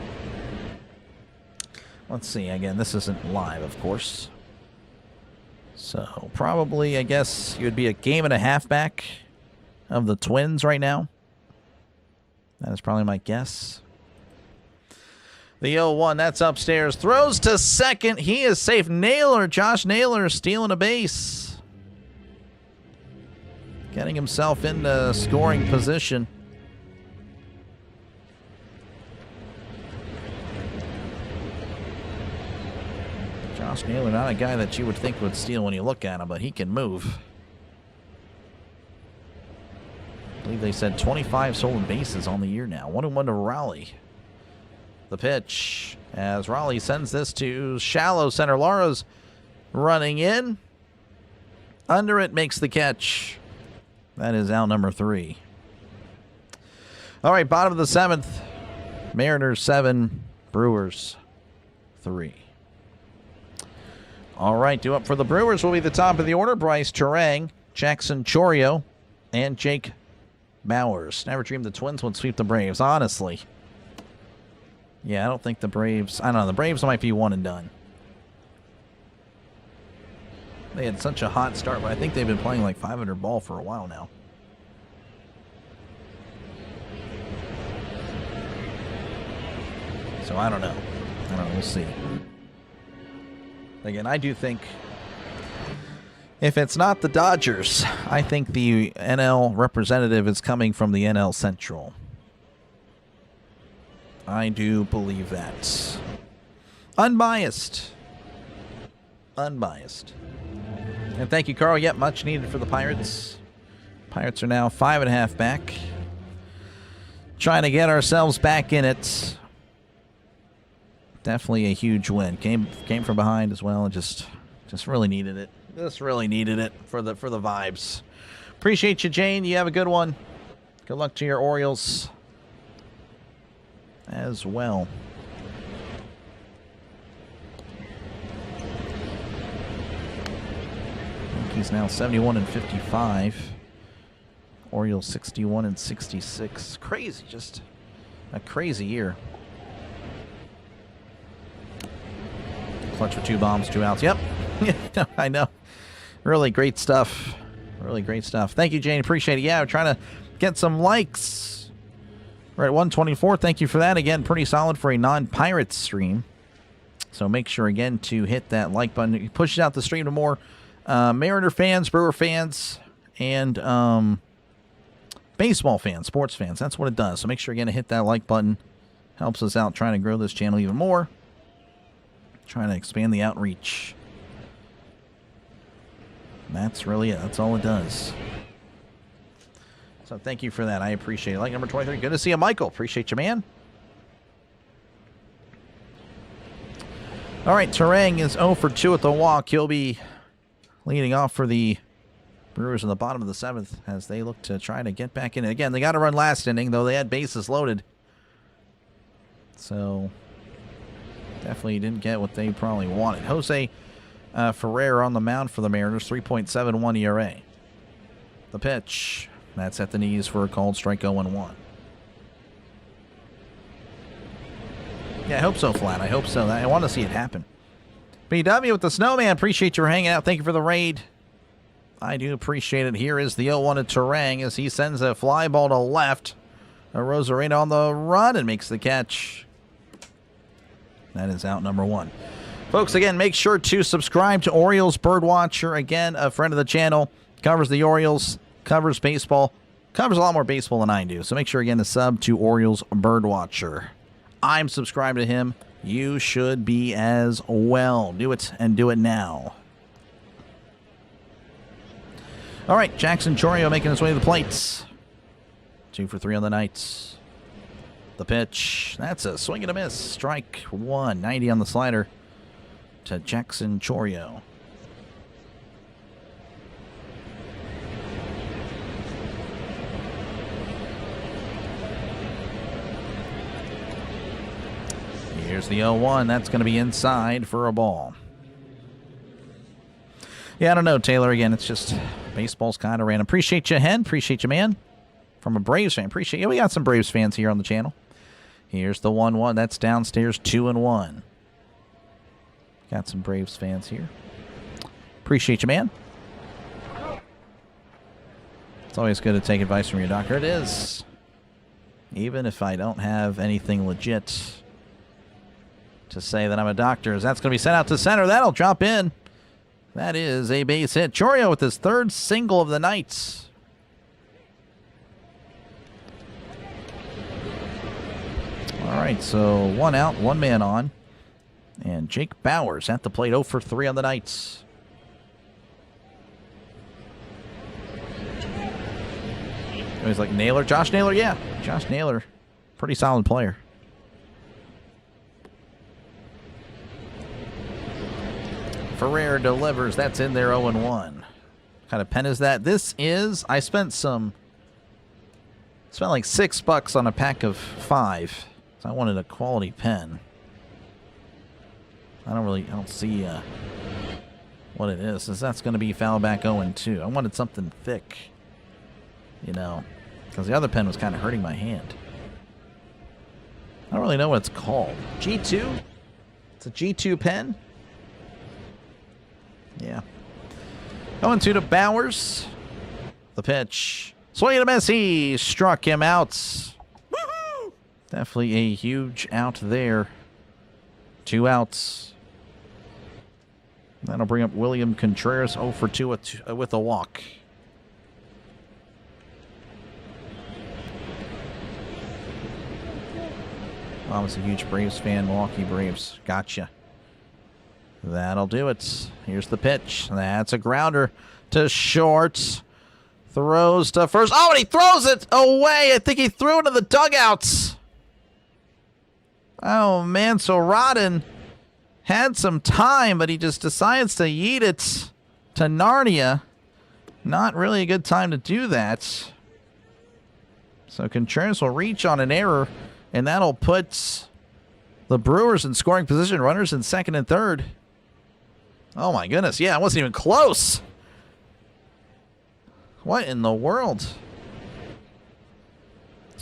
Let's see. Again, this isn't live, of course. So probably, I guess, you would be a game and a half back of the Twins right now. That is probably my guess. The 0-1, that's upstairs. Throws to second. He is safe. Naylor, Josh Naylor, stealing a base. Getting himself into scoring position. Josh Naylor, not a guy that you would think would steal when you look at him, but he can move. I believe they said 25 stolen bases on the year now. 1-1 to Raleigh. The pitch as Raleigh sends this to shallow center. Lara's running in. Under it, makes the catch. That is out number 3. All right, bottom of the 7th. Mariners 7, Brewers 3. All right, due up for the Brewers will be the top of the order. Bryce Turang, Jackson Chorio, and Jake Bowers. Never dreamed the Twins would sweep the Braves, honestly. Yeah, I don't think the Braves... I don't know, the Braves might be one and done. They had such a hot start, but I think they've been playing like 500 ball for a while now. So I don't know. We'll see. Again, I do think if it's not the Dodgers, I think the NL representative is coming from the NL Central. I do believe that. Unbiased. Unbiased. And thank you, Carl. Yep, much needed for the Pirates. Pirates are now 5.5 back. Trying to get ourselves back in it. Definitely a huge win. Came from behind as well and just really needed it. Just really needed it for the vibes. Appreciate you, Jane. You have a good one. Good luck to your Orioles as well. Yankees now 71-55. Orioles 61-66. Crazy, just a crazy year. Clutch with 2 bombs, 2 outs. Yep. I know. Really great stuff. Really great stuff. Thank you, Jane. Appreciate it. Yeah, we're trying to get some likes. We're at 124. Thank you for that. Again, pretty solid for a non-Pirates stream. So make sure, again, to hit that like button. It pushes out the stream to more Mariner fans, Brewer fans, and baseball fans, sports fans. That's what it does. So make sure, again, to hit that like button. Helps us out trying to grow this channel even more. Trying to expand the outreach. That's really it. That's all it does. So thank you for that. I appreciate it. Like number 23. Good to see you, Michael. Appreciate you, man. All right, Terang is 0 for 2 at the walk. He'll be leading off for the Brewers in the bottom of the 7th as they look to try to get back in. Again, they got to run last inning, though they had bases loaded. So definitely didn't get what they probably wanted. Jose Ferrer on the mound for the Mariners, 3.71 ERA. The pitch. That's at the knees for a called strike 0-1. Yeah, I hope so, Flat. I hope so. I want to see it happen. BW with the Snowman. Appreciate you for hanging out. Thank you for the raid. I do appreciate it. Here is the 0-1 to Terang as he sends a fly ball to left. Rosarena on the run and makes the catch. That is out number 1. Folks, again, make sure to subscribe to Orioles Birdwatcher. Again, a friend of the channel. Covers the Orioles. Covers baseball. Covers a lot more baseball than I do. So make sure, again, to sub to Orioles Birdwatcher. I'm subscribed to him. You should be as well. Do it and do it now. All right, Jackson Chorio making his way to the plates. 2 for 3 on the night. The pitch. That's a swing and a miss. Strike 1. 90 on the slider to Jackson Chorio. Here's the 0-1. That's going to be inside for a ball. Yeah, I don't know, Taylor. Again, it's just baseball's kind of random. Appreciate you, Hen. Appreciate you, man. From a Braves fan. Appreciate you. We got some Braves fans here on the channel. Here's the 1-1. That's downstairs 2-1. Got some Braves fans here. Appreciate you, man. It's always good to take advice from your doctor. It is. Even if I don't have anything legit to say that I'm a doctor, as that's going to be sent out to center. That'll drop in. That is a base hit. Chorio with his 3rd single of the night. All right, so 1 out, 1 man on. And Jake Bowers at the plate, 0 for 3 on the night. He's like Naylor. Josh Naylor, yeah. Josh Naylor, pretty solid player. Ferrer delivers. That's in there, 0-1. What kind of pen is that? This is, I spent like $6 on a pack of 5. So I wanted a quality pen. I don't see what it is. That's going to be foul back 0-2. I wanted something thick, you know, because the other pen was kind of hurting my hand. I don't really know what it's called. G2? It's a G2 pen? Yeah. 0-2 to Bowers. The pitch. Swing and a miss. He struck him out. Woo-hoo! Definitely a huge out there. 2 outs. That'll bring up William Contreras 0 for 2 with a walk. I was a huge Braves fan. Milwaukee Braves. Gotcha. That'll do it. Here's the pitch. That's a grounder to short. Throws to first. Oh, and he throws it away. I think he threw it into the dugouts. Oh, man. So Rodden had some time, but he just decides to yeet it to Narnia. Not really a good time to do that. So Contreras will reach on an error, and that'll put the Brewers in scoring position. Runners in 2nd and 3rd. Oh, my goodness. Yeah, it wasn't even close. What in the world?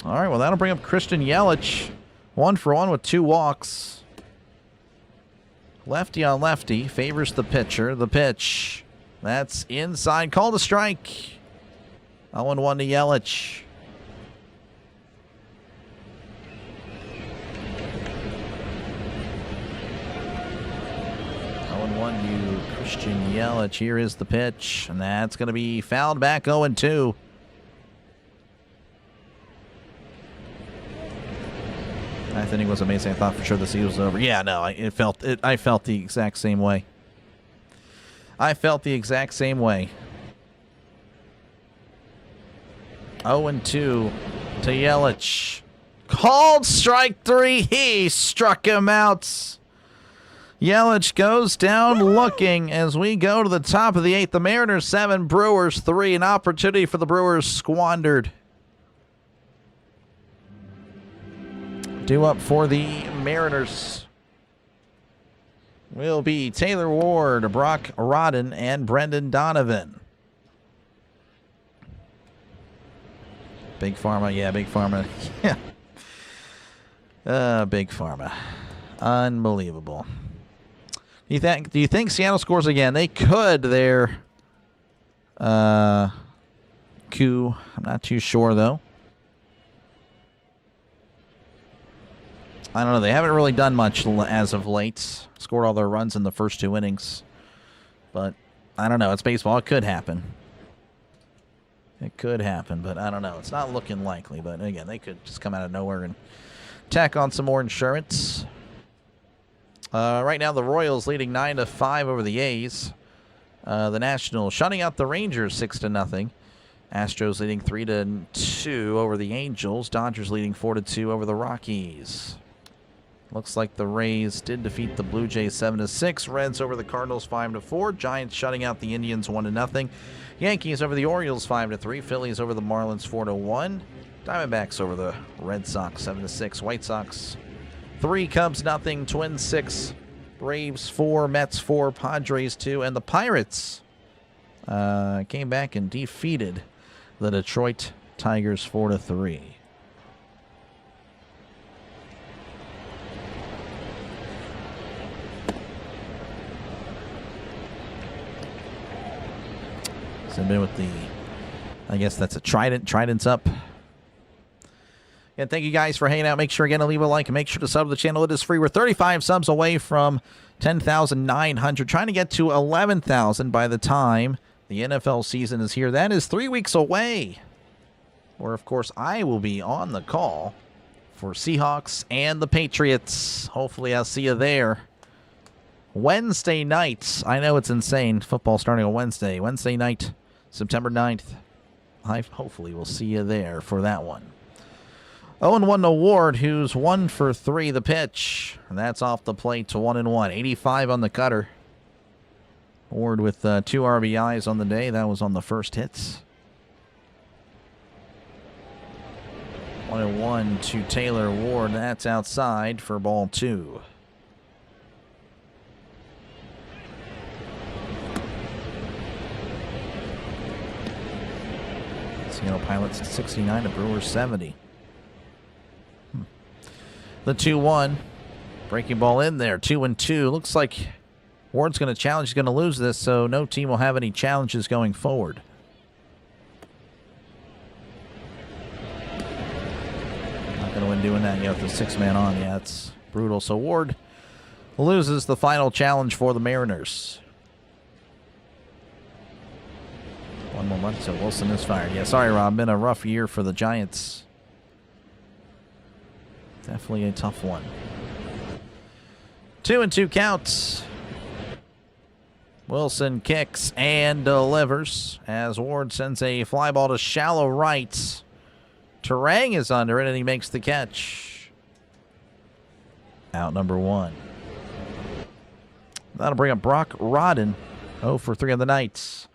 All right, well, that'll bring up Christian Yelich. 1 for 1 with 2 walks. Lefty on lefty. Favors the pitcher. The pitch. That's inside. Call to strike. 0-1 to Yelich. To Christian Yelich. Here is the pitch, and that's going to be fouled back. 0-2. Ninth inning was amazing. I thought for sure the season was over. Yeah, no, I felt the exact same way. I felt the exact same way. 0-2 to Yelich. Called strike 3. He struck him out. Yelich goes down looking as we go to the top of the 8th. The Mariners 7, Brewers 3. An opportunity for the Brewers squandered. Due up for the Mariners will be Taylor Ward, Brock Rodden, and Brendan Donovan. Big Pharma, yeah, Big Pharma. Yeah. Big Pharma. Unbelievable. Do you think Seattle scores again? They could there. I'm not too sure, though. I don't know. They haven't really done much as of late. Scored all their runs in the first 2 innings. But I don't know. It's baseball. It could happen. It could happen, but I don't know. It's not looking likely. But again, they could just come out of nowhere and tack on some more insurance. Right now, the Royals leading 9-5 over the A's. The Nationals shutting out the Rangers 6-0. Astros leading 3-2 over the Angels. Dodgers leading 4-2 over the Rockies. Looks like the Rays did defeat the Blue Jays 7-6. Reds over the Cardinals 5-4. Giants shutting out the Indians 1-0. Yankees over the Orioles 5-3. Phillies over the Marlins 4-1. Diamondbacks over the Red Sox 7-6. White Sox 3, Cubs 0, Twins 6, Braves 4, Mets 4, Padres 2, and the Pirates came back and defeated the Detroit Tigers 4-3. So been with the, I guess that's a Trident. Trident's up. And thank you guys for hanging out. Make sure again to leave a like and make sure to sub to the channel. It is free. We're 35 subs away from 10,900. Trying to get to 11,000 by the time the NFL season is here. That is 3 weeks away. Where, of course, I will be on the call for Seahawks and the Patriots. Hopefully I'll see you there. Wednesday nights. I know it's insane. Football starting on Wednesday. Wednesday night, September 9th. I hopefully will see you there for that one. 0-1 to Ward, who's 1 for 3 the pitch. And that's off the plate to 1-1. 85 on the cutter. Ward with 2 RBIs on the day. That was on the first hits. 1-1 to Taylor Ward. That's outside for ball 2. Seattle Pilots 69 to Brewers 70. The 2-1. Breaking ball in there. 2-2. Looks like Ward's going to challenge. He's going to lose this, so no team will have any challenges going forward. Not going to win doing that yet with the 6-man on. Yeah, it's brutal. So Ward loses the final challenge for the Mariners. 1 more month, so Wilson is fired. Yeah, sorry, Rob. Been a rough year for the Giants. Definitely a tough one. 2-2 counts. Wilson kicks and delivers as Ward sends a fly ball to shallow right. Terang is under it and he makes the catch. Out number 1. That'll bring up Brock Rodden. 0 for 3 on the night.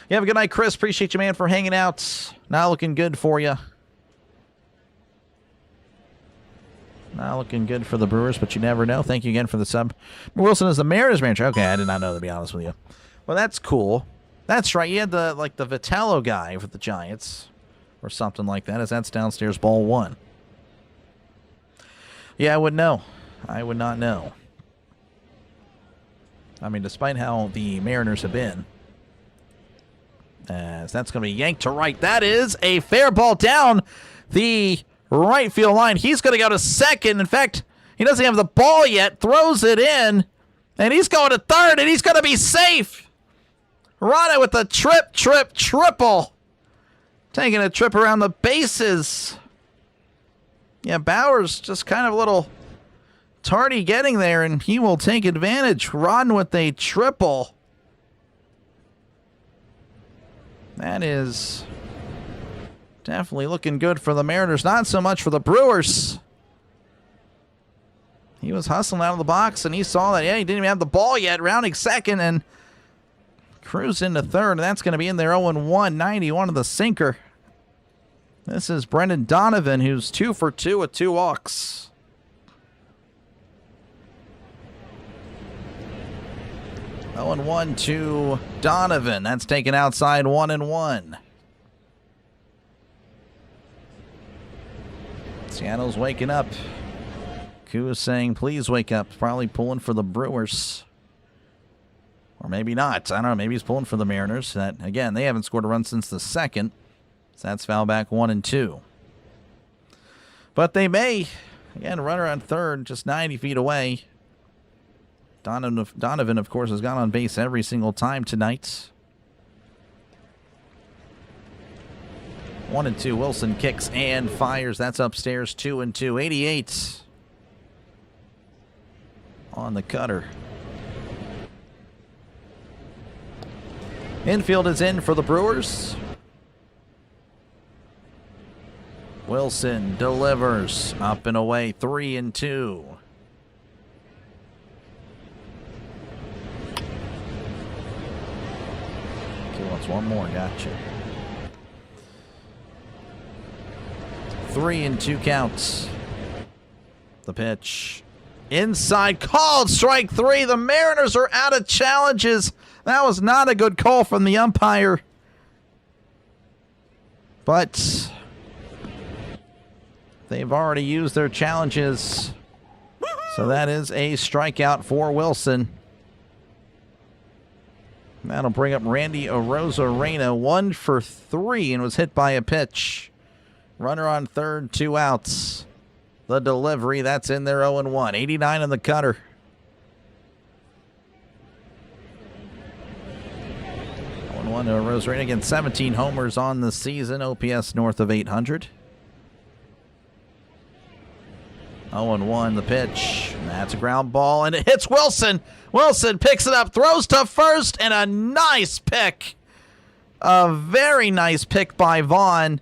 You have a good night, Chris. Appreciate you, man, for hanging out. Not looking good for you. Not looking good for the Brewers, but you never know. Thank you again for the sub. Wilson is the Mariners manager. Okay, I did not know, to be honest with you. Well, that's cool. That's right. You had the Vitello guy for the Giants or something like that, as that's downstairs ball 1. Yeah, I would know. I would not know. I mean, despite how the Mariners have been. As that's going to be yanked to right. That is a fair ball down the right field line. He's going to go to second. In fact, he doesn't have the ball yet. Throws it in. And he's going to third. And he's going to be safe. Rana with a triple. Taking a trip around the bases. Yeah, Bauer's just kind of a little tardy getting there. And he will take advantage. Rodden with a triple. That is definitely looking good for the Mariners. Not so much for the Brewers. He was hustling out of the box, and he saw that, yeah, he didn't even have the ball yet. Rounding second and cruise into third. And that's going to be in there 0-1, 91 of the sinker. This is Brendan Donovan, who's 2 for 2 with 2 walks. Oh, and 1 to Donovan. That's taken outside 1-1. Seattle's waking up. Koo is saying, please wake up. Probably pulling for the Brewers. Or maybe not. I don't know. Maybe he's pulling for the Mariners. That, again, they haven't scored a run since the second. So that's foul back 1-2. But they may. Again, runner on third, just 90 feet away. Donovan, of course, has gone on base every single time tonight. 1-2. Wilson kicks and fires. That's upstairs. 2-2. 88 on the cutter. Infield is in for the Brewers. Wilson delivers up and away. 3-2. Wants one more, gotcha. 3-2 counts. The pitch. Inside, called strike 3. The Mariners are out of challenges. That was not a good call from the umpire. But they've already used their challenges. So that is a strikeout for Wilson. That'll bring up Randy Arozarena, 1 for 3, and was hit by a pitch. Runner on third, 2 outs. The delivery, that's in there 0-1. 89 on the cutter. One to Arozarena. Again, 17 homers on the season. OPS north of 800. 0-1 the pitch. That's a ground ball, and it hits Wilson. Wilson picks it up, throws to first, and a nice pick. A very nice pick by Vaughn.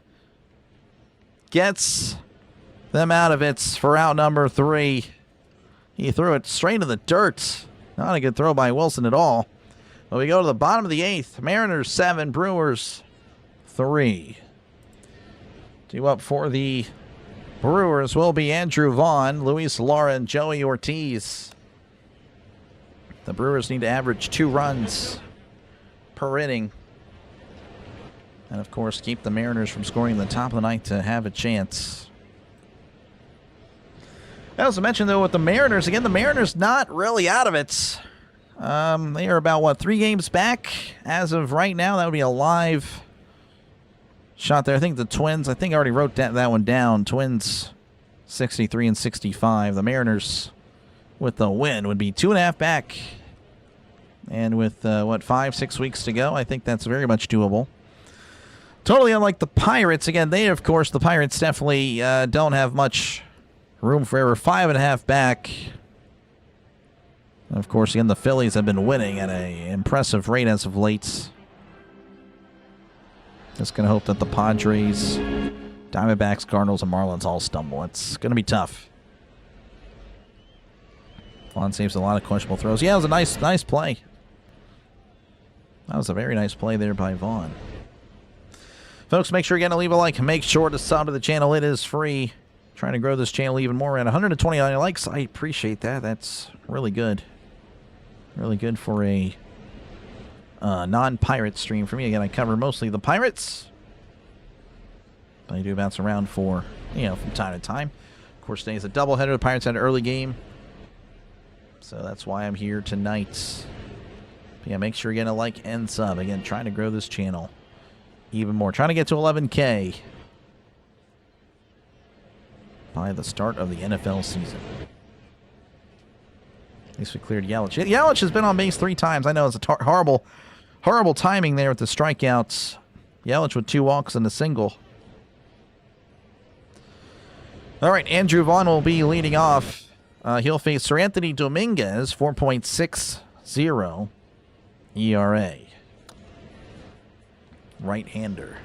Gets them out of it for out number 3. He threw it straight to the dirt. Not a good throw by Wilson at all. But we go to the bottom of the 8th. Mariners 7, Brewers 3. Due up for the Brewers will be Andrew Vaughn, Luis Lara, and Joey Ortiz. The Brewers need to average 2 runs per inning. And, of course, keep the Mariners from scoring in the top of the ninth to have a chance. As I mentioned, though, with the Mariners, again, the Mariners not really out of it. They are about, 3 games back as of right now. That would be a live shot there. I think the Twins, I already wrote that one down. Twins 63 and 65. The Mariners with the win would be 2.5 back. And with, 5-6 weeks to go, I think that's very much doable. Totally unlike the Pirates. Again, the Pirates definitely don't have much room for error. 5.5 back. Of course, again, the Phillies have been winning at an impressive rate as of late. Just going to hope that the Padres, Diamondbacks, Cardinals, and Marlins all stumble. It's going to be tough. Vaughn saves a lot of questionable throws. Yeah, it was a nice play. That was a very nice play there by Vaughn. Folks, make sure you're going to leave a like. Make sure to sub to the channel. It is free. Trying to grow this channel even more. At 129 likes, I appreciate that. That's really good. Really good for a non-pirate stream for me. Again, I cover mostly the Pirates, but I do bounce around for, from time to time. Of course, today's a doubleheader. The Pirates had an early game, so that's why I'm here tonight. But yeah, make sure you're getting a like and sub. Again, trying to grow this channel even more. Trying to get to 11K by the start of the NFL season. At least we cleared Yelich. Yelich has been on base 3 times. I know it's a horrible timing there with the strikeouts. Yelich with 2 walks and a single. All right, Andrew Vaughn will be leading off. He'll face Sir Anthony Dominguez, 4.60 ERA. Right-hander.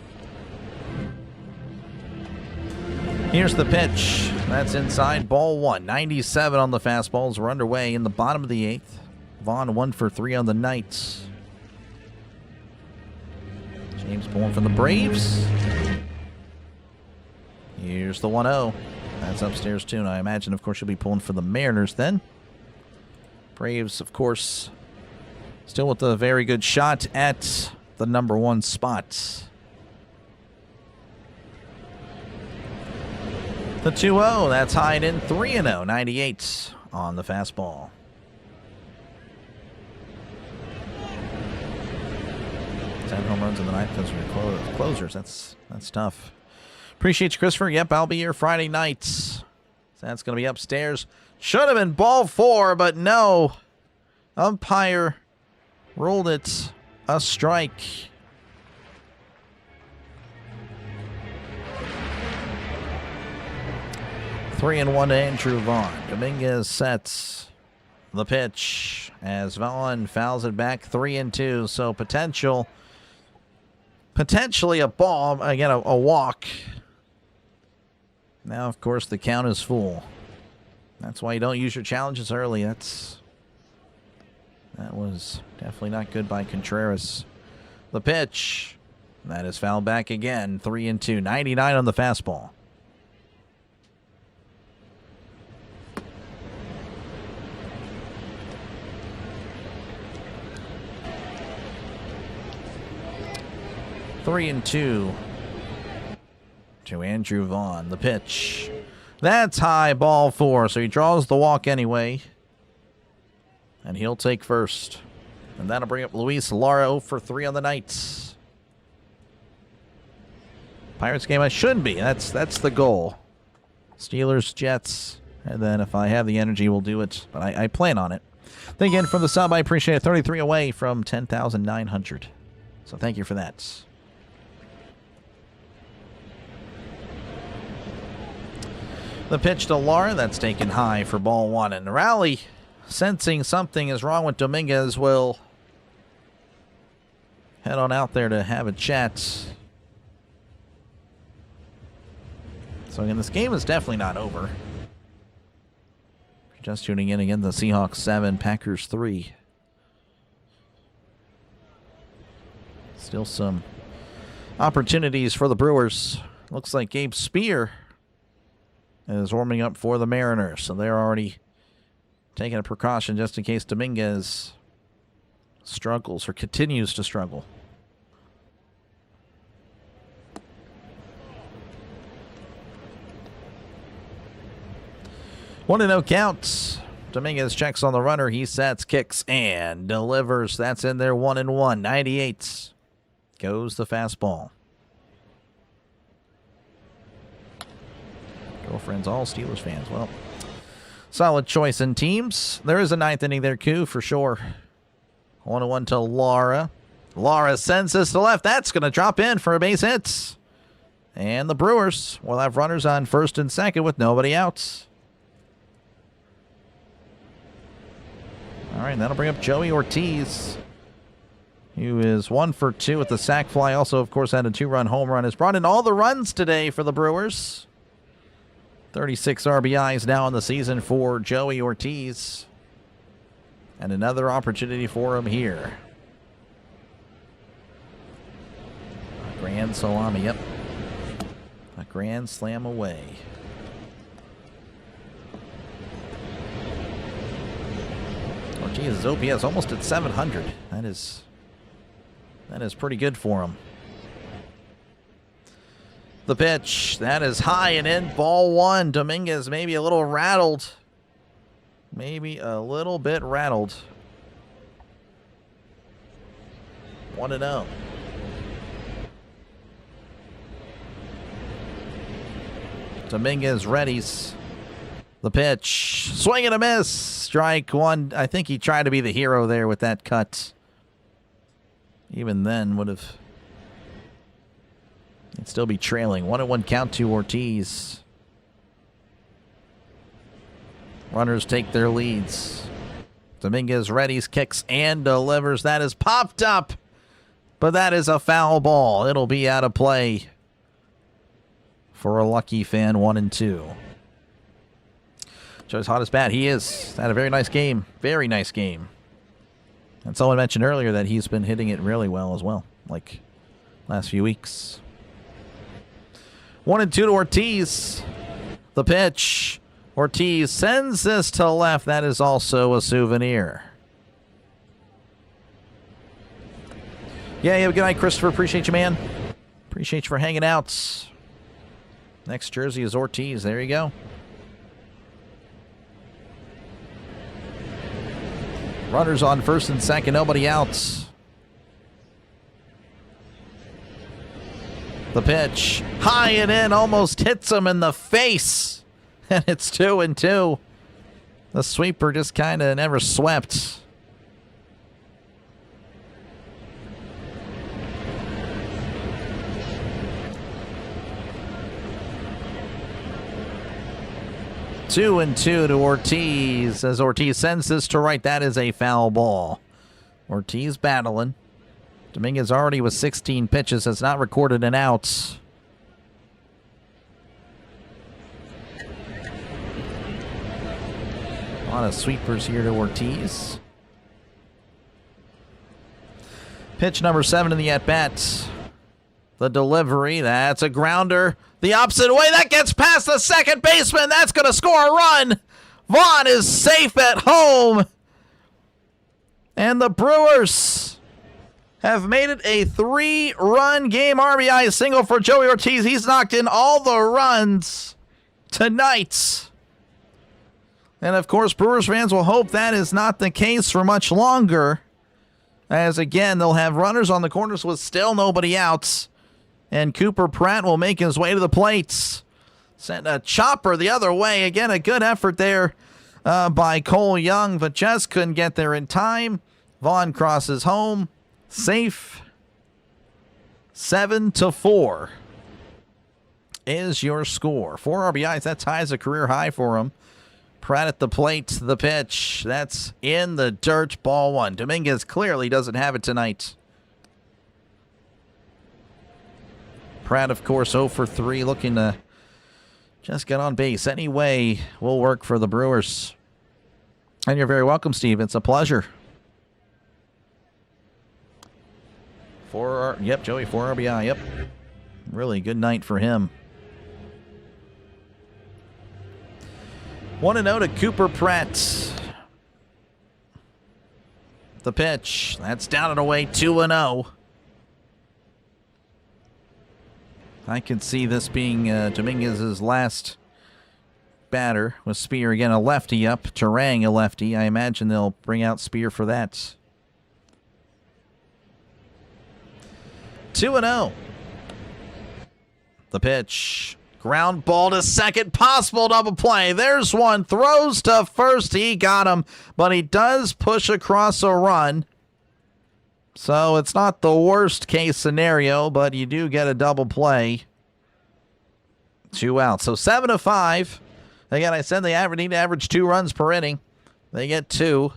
Here's the pitch. That's inside, ball 1. 97 on the fastballs. We're underway in the bottom of the 8th. Vaughn 1 for 3 on the night. James Bourne from the Braves. Here's the 1-0. That's upstairs too. And I imagine, of course, you'll be pulling for the Mariners then. Braves, of course, still with a very good shot at the number 1 spot. The 2-0, that's high and in, 3-0, 98 on the fastball. Ten home runs in the 9th. Those are your closers. That's tough. Appreciate you, Christopher. Yep, I'll be here Friday nights. So that's going to be upstairs. Should have been ball 4, but no. Umpire ruled it a strike. Three and 1 to Andrew Vaughn. Dominguez sets the pitch as Vaughn fouls it back 3-2. So potentially a ball. Again, a walk. Now, of course, the count is full. That's why you don't use your challenges early. That was definitely not good by Contreras. The pitch. That is fouled back again. 3-2. 99 on the fastball. Three and 2 to Andrew Vaughn. The pitch. That's high, ball 4. So he draws the walk anyway. And he'll take first. And that'll bring up Luis Lara 0 for 3 on the night. Pirates game I should be. That's the goal. Steelers, Jets. And then if I have the energy, we'll do it. But I plan on it. Thank you again for the sub. I appreciate it. 33 away from 10,900. So thank you for that. The pitch to Lara, that's taken high for ball 1. And Raleigh, sensing something is wrong with Dominguez, will head on out there to have a chat. So again, this game is definitely not over. Just tuning in again, the Seahawks 7, Packers 3. Still some opportunities for the Brewers. Looks like Gabe Spear is warming up for the Mariners, so they're already taking a precaution just in case Dominguez struggles or continues to struggle. One to no count. Dominguez checks on the runner. He sets, kicks, and delivers. That's in there. 1-1. 98 goes the fastball. Girlfriends, all Steelers fans. Well, solid choice in teams. There is a 9th inning there, Q, for sure. 1-1 to Lara. Lara sends this to left. That's going to drop in for a base hit. And the Brewers will have runners on first and second with nobody out. All right, that'll bring up Joey Ortiz, who is 1 for 2 with the sac fly. Also, of course, had a 2-run home run. Has brought in all the runs today for the Brewers. 36 RBIs now in the season for Joey Ortiz. And another opportunity for him here. A grand salami, yep. A grand slam away. Ortiz's OPS almost at 700. That is That is pretty good for him. The pitch. That is high and in. Ball one. Dominguez maybe a little rattled. Maybe a little bit rattled. 1-0. Dominguez readies. The pitch. Swing and a miss. Strike one. I think he tried to be the hero there with that cut. Even then would have... He'd still be trailing. 1-1 count to Ortiz. Runners take their leads. Dominguez readies, kicks, and delivers. That is popped up. But that is a foul ball. It'll be out of play for a lucky fan. 1-2. Joe's hot as bat. He is. Had a very nice game. Very nice game. And someone mentioned earlier that he's been hitting it really well as well. Like last few weeks. 1-2 to Ortiz. The pitch. Ortiz sends this to left. That is also a souvenir. Yeah, have a good night, Christopher. Appreciate you, man. Appreciate you for hanging out. Next jersey is Ortiz. There you go. Runners on first and second. Nobody out. The pitch. High and in. Almost hits him in the face. And it's 2-2. The sweeper just kind of never swept. Two and two to Ortiz. As Ortiz sends this to right, that is a foul ball. Ortiz battling. Dominguez already with 16 pitches, has not recorded an out. A lot of sweepers here to Ortiz. Pitch number 7 in the at-bat. The delivery, that's a grounder. The opposite way, that gets past the second baseman. That's going to score a run. Vaughn is safe at home. And the Brewers have made it a 3-run game. RBI single for Joey Ortiz. He's knocked in all the runs tonight. And, of course, Brewers fans will hope that is not the case for much longer. As, again, they'll have runners on the corners with still nobody out. And Cooper Pratt will make his way to the plate. Sent a chopper the other way. Again, a good effort there by Cole Young, but just couldn't get there in time. Vaughn crosses home. Safe. 7-4 is your score. 4 RBIs. That ties a career high for him. Pratt at the plate. The pitch. That's in the dirt. Ball one. Dominguez clearly doesn't have it tonight. Pratt, of course, 0 for 3, looking to just get on base. Anyway, will work for the Brewers. And you're very welcome, Steve. It's a pleasure. Joey, 4 RBI. Yep. Really good night for him. 1-0 to Cooper Pratt. The pitch. That's down and away. 2-0. I can see this being Dominguez's last batter with Spear. Again, a lefty up. Turang, a lefty. I imagine they'll bring out Spear for that. 2-0. The pitch. Ground ball to second. Possible double play. There's one. Throws to first. He got him. But he does push across a run. So it's not the worst case scenario, but you do get a double play. 2 out. So 7-5. Again, I said they need to average 2 runs per inning. They get 2.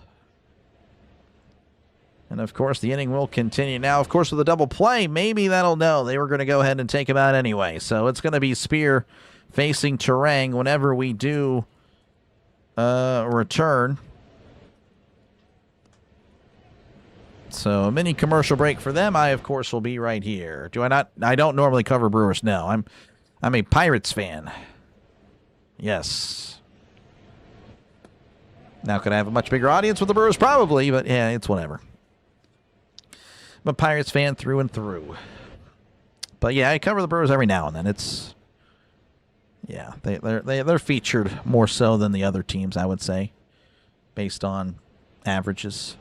And, of course, the inning will continue. Now, of course, with a double play, maybe that'll know. They were going to go ahead and take him out anyway. So it's going to be Spear facing Turang whenever we do return. So a mini commercial break for them. I, of course, will be right here. I don't normally cover Brewers. No, I'm a Pirates fan. Yes. Now, could I have a much bigger audience with the Brewers? Probably, but yeah, it's whatever. I'm a Pirates fan through and through. But yeah, I cover the Brewers every now and then. It's they're featured more so than the other teams, I would say, based on averages.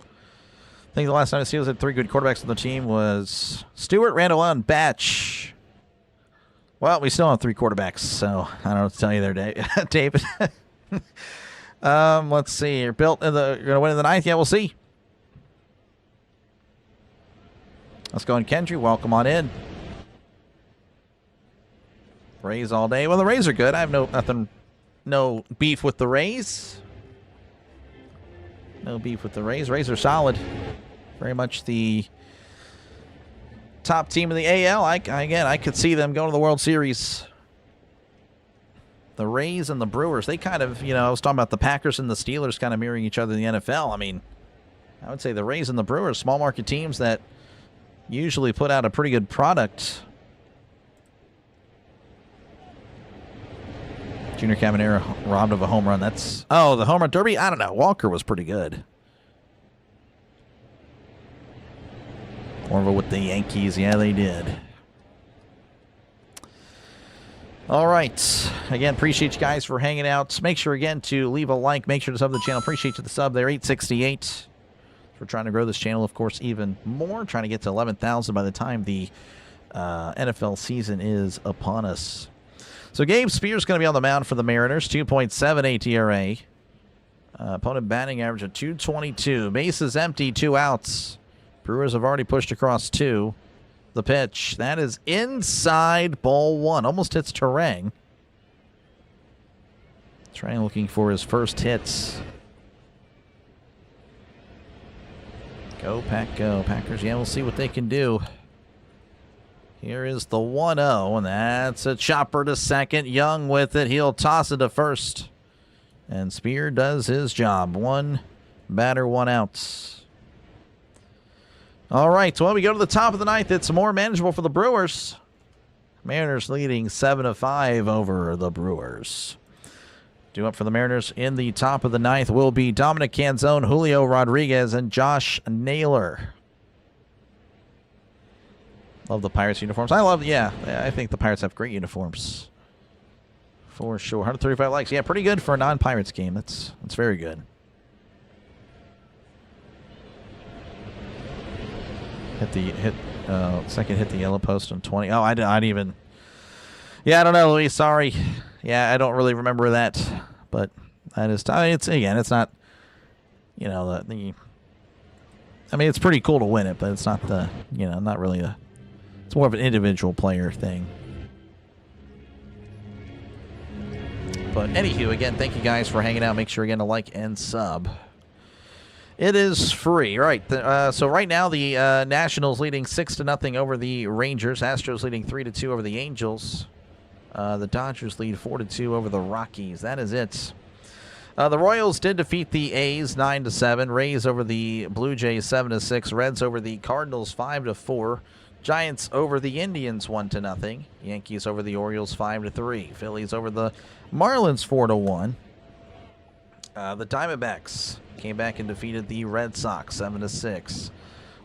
I think the last time the Steelers had 3 good quarterbacks on the team was Stewart, Randall, and Batch. Well, we still have 3 quarterbacks, so I don't know what to tell you there, David. Let's see. You're built in you're gonna win in the 9th. Yeah, we'll see. Let's go in, Kendry. Welcome on in. Rays all day. Well, the Rays are good. I have no beef with the Rays. No beef with the Rays. Rays are solid. Very much the top team in the AL. I could see them going to the World Series. The Rays and the Brewers, they kind of, I was talking about the Packers and the Steelers kind of mirroring each other in the NFL. I mean, I would say the Rays and the Brewers, small market teams that usually put out a pretty good product. Junior Caminero robbed of a home run. The home run derby? I don't know. Walker was pretty good. Orville with the Yankees. Yeah, they did. All right. Again, appreciate you guys for hanging out. Make sure, again, to leave a like. Make sure to sub the channel. Appreciate you the sub there. 868. We're trying to grow this channel, of course, even more. Trying to get to 11,000 by the time the NFL season is upon us. So Gabe Spears going to be on the mound for the Mariners. 2.78 ERA. Opponent batting average of 222. Bases empty, 2 outs. Brewers have already pushed across 2. The pitch. That is inside, ball 1. Almost hits Terang. Terang looking for his first hits. Go, Pack, go. Packers, yeah, we'll see what they can do. Here is the 1-0, and that's a chopper to second. Young with it. He'll toss it to first. And Spear does his job. 1 batter, 1 out. All right, well, we go to the top of the 9th. It's more manageable for the Brewers. Mariners leading 7-5 over the Brewers. Due up for the Mariners in the top of the 9th will be Dominic Canzone, Julio Rodriguez, and Josh Naylor. Love the Pirates uniforms. I think the Pirates have great uniforms. For sure. 135 likes. Yeah, pretty good for a non-Pirates game. That's very good. Second hit the yellow post on 20. Oh, I didn't even. Yeah, I don't know, Luis. Sorry. Yeah, I don't really remember that, but that is. It's not. It's pretty cool to win it, but it's not not really a. It's more of an individual player thing. But anywho, again, thank you guys for hanging out. Make sure again to like and sub. It is free, right? So right now the Nationals leading 6-0 over the Rangers. Astros leading 3-2 over the Angels. The Dodgers lead 4-2 over the Rockies. That is it. The Royals did defeat the A's 9-7. Rays over the Blue Jays 7-6. Reds over the Cardinals 5-4. Giants over the Indians 1-0. Yankees over the Orioles 5-3. Phillies over the Marlins 4-1. The Diamondbacks came back and defeated the Red Sox 7-6.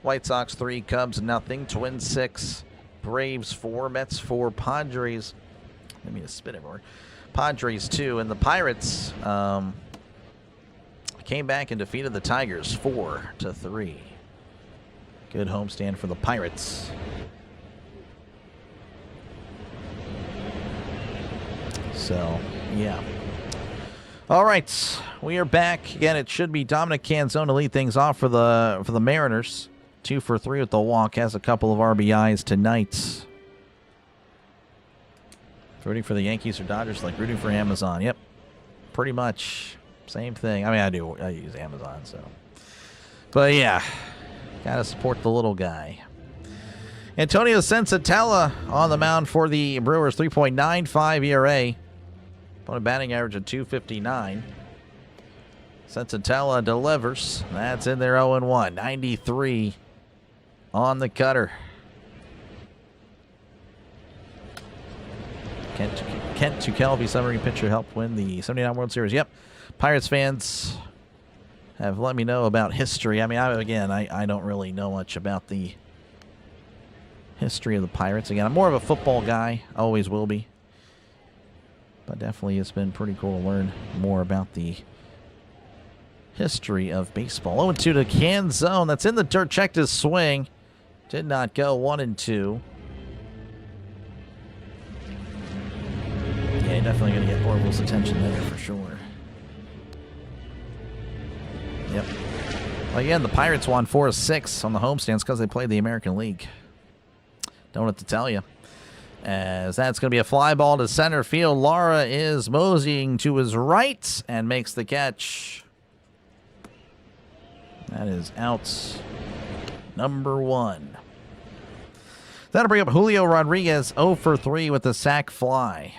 White Sox 3, Cubs 0, Twins 6, Braves 4, Mets 4, Padres. Let me just spin everywhere. Padres 2, and the Pirates came back and defeated the Tigers 4-3. Good homestand for the Pirates. So, yeah. All right, we are back. Again, it should be Dominic Canzone to lead things off for the Mariners. 2 for 3 with the walk. Has a couple of RBIs tonight. Rooting for the Yankees or Dodgers, like rooting for Amazon. Yep, pretty much same thing. I use Amazon, so. But yeah, gotta support the little guy. Antonio Sensatella on the mound for the Brewers, 3.95 ERA. Opponent batting average of 259. Sensatella delivers. That's in there 0-1. 93 on the cutter. Kent Tukelvy, summary pitcher, helped win the 79 World Series. Yep. Pirates fans have let me know about history. I mean, I don't really know much about the history of the Pirates. Again, I'm more of a football guy. Always will be. But definitely it's been pretty cool to learn more about the history of baseball. 0-2 to Canzone. That's in the dirt. Checked his swing. Did not go. 1-2. Yeah, definitely going to get Orville's attention there for sure. Yep. Well, again, the Pirates won 4-6 on the homestands because they played the American League. Don't know what to tell you. As that's going to be a fly ball to center field. Lara is moseying to his right and makes the catch. That is out number 1. That'll bring up Julio Rodriguez 0 for 3 with a sac fly.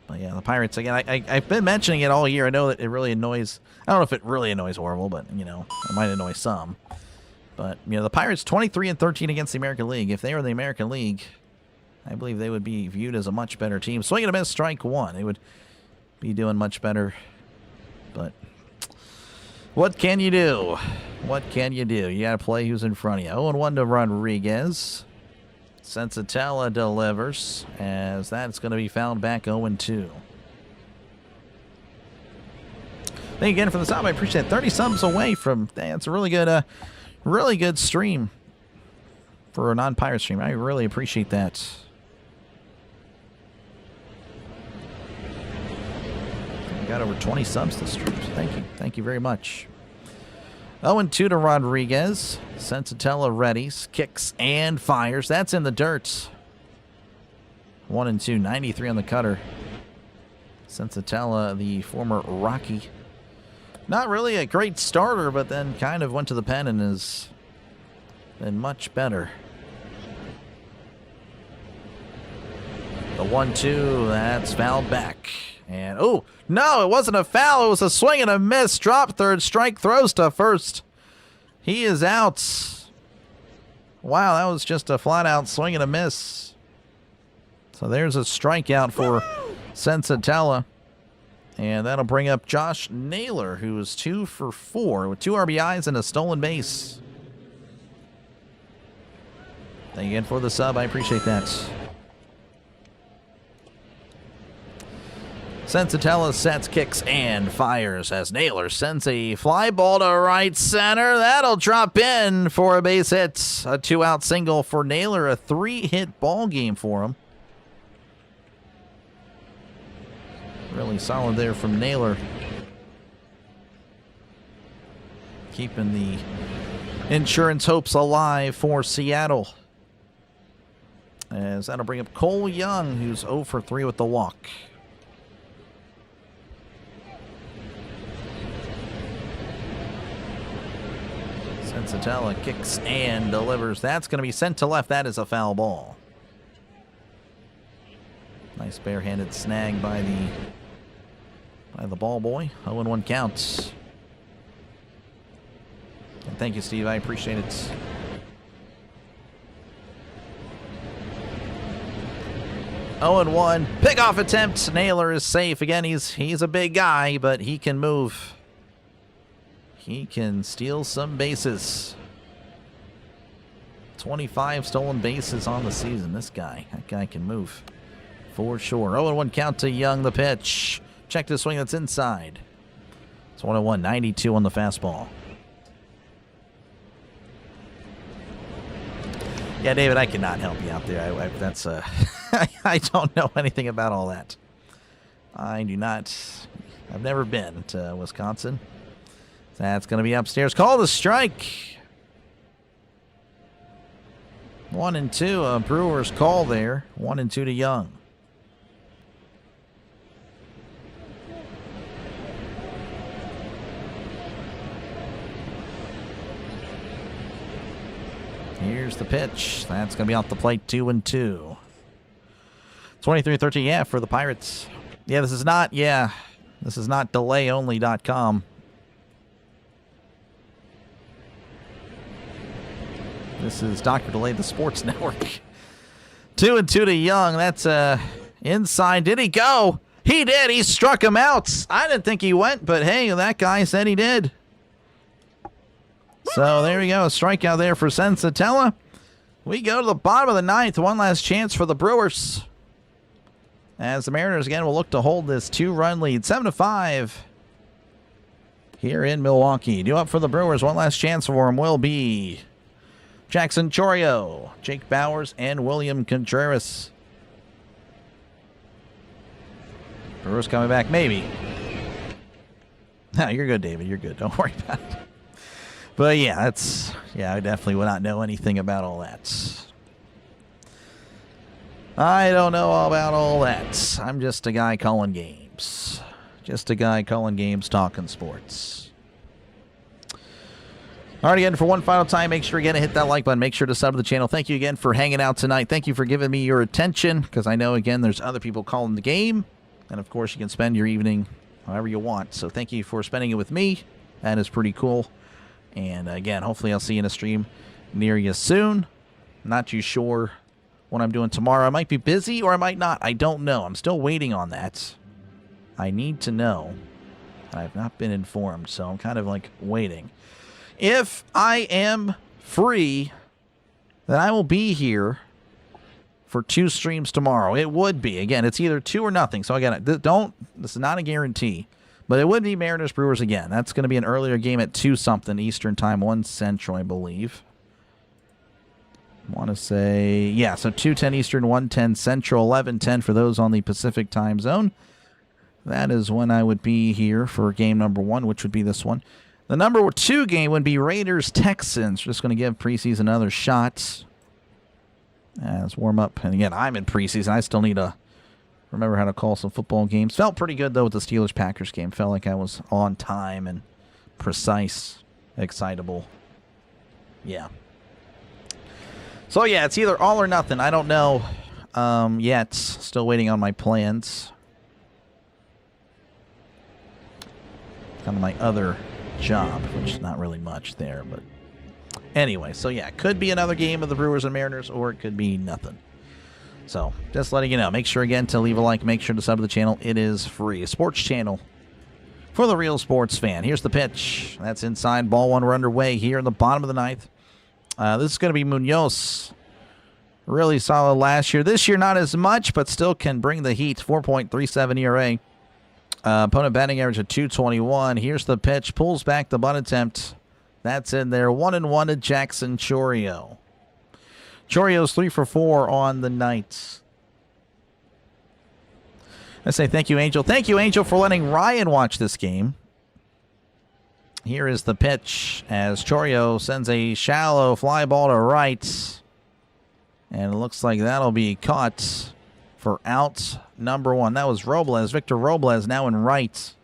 But yeah, the Pirates, again, I've been mentioning it all year. I know that it really annoys, I don't know if it really annoys Orville, but, you know, it might annoy some. But, you know, the Pirates 23-13 against the American League. If they were in the American League, I believe they would be viewed as a much better team. Swing and a miss, strike 1. They would be doing much better. But what can you do? What can you do? You got to play who's in front of you. 0-1 to Rodriguez. Sensatella delivers, as that's going to be fouled back 0-2. Thank you again for the sub. I appreciate it. 30 subs away from, that's a really good stream for a non-pirate stream. I really appreciate that. We got over 20 subs to stream, so thank you. Thank you very much. 0-2 to Rodriguez. Sensatella readies, kicks, and fires. That's in the dirt. 1-2, 93 on the cutter. Sensatella, the former Rocky. Not really a great starter, but then kind of went to the pen and has been much better. The 1-2, that's fouled back. And, oh, no, it wasn't a foul. It was a swing and a miss. Drop third, strike, throws to first. He is out. Wow, that was just a flat-out swing and a miss. So there's a strikeout for Sensatella. And that'll bring up Josh Naylor, who is 2 for 4 with 2 RBIs and a stolen base. Thank you again for the sub. I appreciate that. Sensatella sets, kicks, and fires as Naylor sends a fly ball to right center. That'll drop in for a base hit. A 2-out single for Naylor. A 3-hit ball game for him. Really solid there from Naylor. Keeping the insurance hopes alive for Seattle. As that'll bring up Cole Young, who's 0 for 3 with the walk. Sensatella kicks and delivers. That's going to be sent to left. That is a foul ball. Nice barehanded snag by the ball boy. 0-1 counts. And thank you, Steve. I appreciate it. Oh and 1 pickoff attempt. Naylor is safe again. He's a big guy, but he can move. He can steal some bases. 25 stolen bases on the season. That guy can move for sure. 0-1 count to Young. The pitch. Check the swing. That's inside. It's 1-1. 92 on the fastball. Yeah, David, I cannot help you out there. I don't know anything about all that. I do not. I've never been to Wisconsin. That's going to be upstairs. Call the strike. 1-2. A Brewers call there. 1-2 to Young. Here's the pitch. That's going to be off the plate. 2-2. 23-13. Yeah, for the Pirates. Yeah, this is not delayonly.com. This is Dr. Delay, the Sports Network. 2-2 to Young. That's inside. Did he go? He did. He struck him out. I didn't think he went, but hey, that guy said he did. So there we go. A strikeout there for Sensatella. We go to the bottom of the ninth. One last chance for the Brewers. As the Mariners again will look to hold this 2-run lead. 7-5 here in Milwaukee. Due up for the Brewers. One last chance for him will be Jackson Chourio, Jake Bauers, and William Contreras. Brewers coming back, maybe. No, you're good, David. You're good. Don't worry about it. But yeah, I definitely would not know anything about all that. I don't know about all that. I'm just a guy calling games. Just a guy calling games, talking sports. All right, again, for one final time, make sure again to hit that like button. Make sure to sub to the channel. Thank you again for hanging out tonight. Thank you for giving me your attention, because I know, again, there's other people calling the game. And, of course, you can spend your evening however you want. So thank you for spending it with me. That is pretty cool. And, again, hopefully I'll see you in a stream near you soon. Not too sure what I'm doing tomorrow. I might be busy or I might not. I don't know. I'm still waiting on that. I need to know. I've not been informed, so I'm kind of like waiting. If I am free, then I will be here for 2 streams tomorrow. It would be. Again, it's either 2 or nothing. So again, this is not a guarantee. But it would be Mariners Brewers again. That's going to be an earlier game at 2 something Eastern time, 1 Central, I believe. I want to say, yeah, so 2:10 Eastern, 1:10 Central, 11:10 for those on the Pacific time zone. That is when I would be here for game number 1, which would be this one. The number 2 game would be Raiders-Texans. Just going to give preseason another shot as warm-up. And again, I'm in preseason. I still need to remember how to call some football games. Felt pretty good, though, with the Steelers-Packers game. Felt like I was on time and precise, excitable. Yeah. So, yeah, it's either all or nothing. I don't know yet. Still waiting on my plans. Kind of my other job, which is not really much there. But anyway, so, yeah, it could be another game of the Brewers and Mariners, or it could be nothing. So, just letting you know. Make sure, again, to leave a like. Make sure to sub to the channel. It is free. A sports channel for the real sports fan. Here's the pitch. That's inside. Ball 1. We're underway here in the bottom of the ninth. This is going to be Munoz. Really solid last year. This year, not as much, but still can bring the heat. 4.37 ERA. Opponent batting average of 221. Here's the pitch. Pulls back the bunt attempt. That's in there. 1-1 to Jackson Chourio. Chourio's 3 for 4 on the night. I say thank you, Angel. Thank you, Angel, for letting Ryan watch this game. Here is the pitch as Chourio sends a shallow fly ball to right. And it looks like that'll be caught for out number 1. That was Robles. Victor Robles now in right.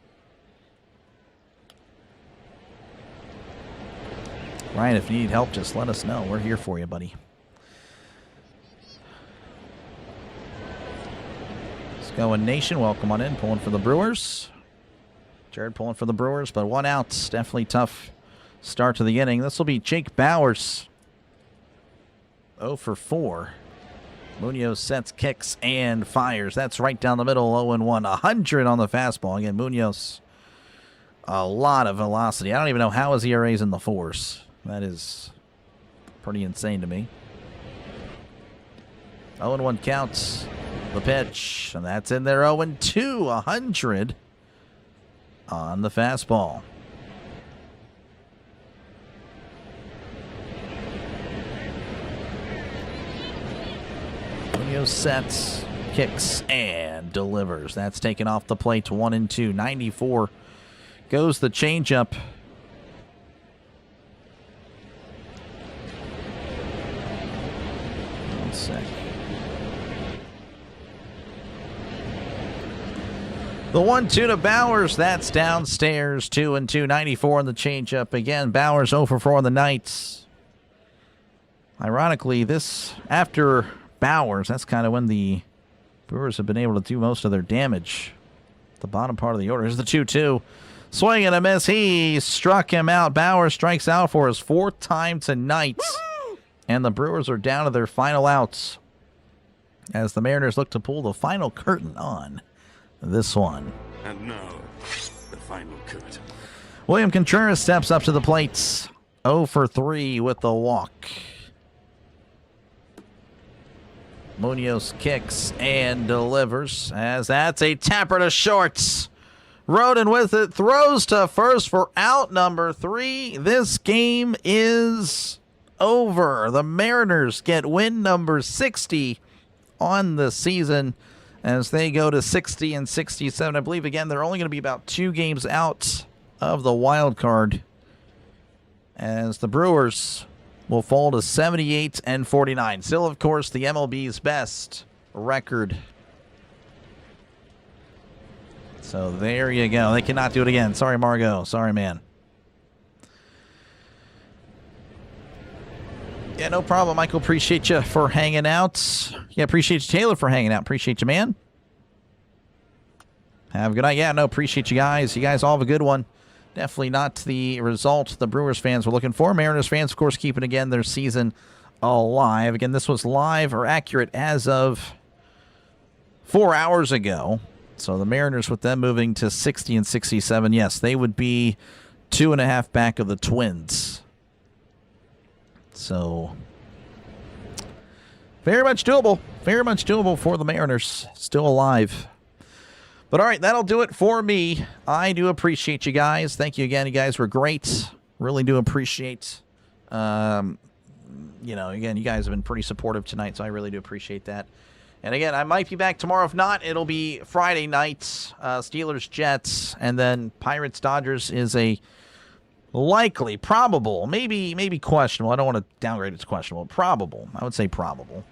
Ryan, if you need help, just let us know. We're here for you, buddy. Let's go in Nation. Welcome on in. Pulling for the Brewers. Jared pulling for the Brewers, but 1 out. Definitely tough start to the inning. This will be Jake Bauers. 0 for 4. Munoz sets, kicks, and fires. That's right down the middle. 0-1. 100 on the fastball. Again, Munoz, a lot of velocity. I don't even know how his ERA is in the 4s. That is pretty insane to me. 0-1 counts. The pitch. And that's in there. 0-2. 100 on the fastball. Munoz sets, kicks, and delivers. That's taken off the plate. 1-2. 94 goes the changeup. One sec. The 1-2 to Bauers. That's downstairs. 2-2. 94 on the changeup. Again, Bauers 0 for 4 on the night. Ironically, this after Bauers, that's kind of when the Brewers have been able to do most of their damage. The bottom part of the order. Here's the 2-2. Swing and a miss. He struck him out. Bauers strikes out for his 4th time tonight. Woo-hoo! And the Brewers are down to their final outs as the Mariners look to pull the final curtain on this one. And now, the final curtain. William Contreras steps up to the plate. 0 for 3 with the walk. Munoz kicks and delivers, as that's a tapper to shorts. Roden with it, throws to first for out number 3. This game is over. The Mariners get win number 60 on the season as they go to 60 and 67. I believe, again, they're only going to be about 2 games out of the wild card, as the Brewers will fall to 78 and 49. Still, of course, the MLB's best record. So there you go. They cannot do it again. Sorry, Margot. Sorry, man. Yeah, no problem, Michael. Appreciate you for hanging out. Yeah, appreciate you, Taylor, for hanging out. Appreciate you, man. Have a good night. Yeah, no, appreciate you guys. You guys all have a good one. Definitely not the result the Brewers fans were looking for. Mariners fans, of course, keeping, again, their season alive. Again, this was live or accurate as of 4 hours ago. So the Mariners, with them moving to 60 and 67, yes, they would be 2.5 back of the Twins. So very much doable. Very much doable for the Mariners. Still alive. But all right, that'll do it for me. I do appreciate you guys. Thank you again. You guys were great. Really do appreciate, again, you guys have been pretty supportive tonight, so I really do appreciate that. And again, I might be back tomorrow. If not, it'll be Friday night, Steelers, Jets, and then Pirates, Dodgers is a likely, probable, maybe questionable. I don't want to downgrade it to questionable. Probable. I would say probable.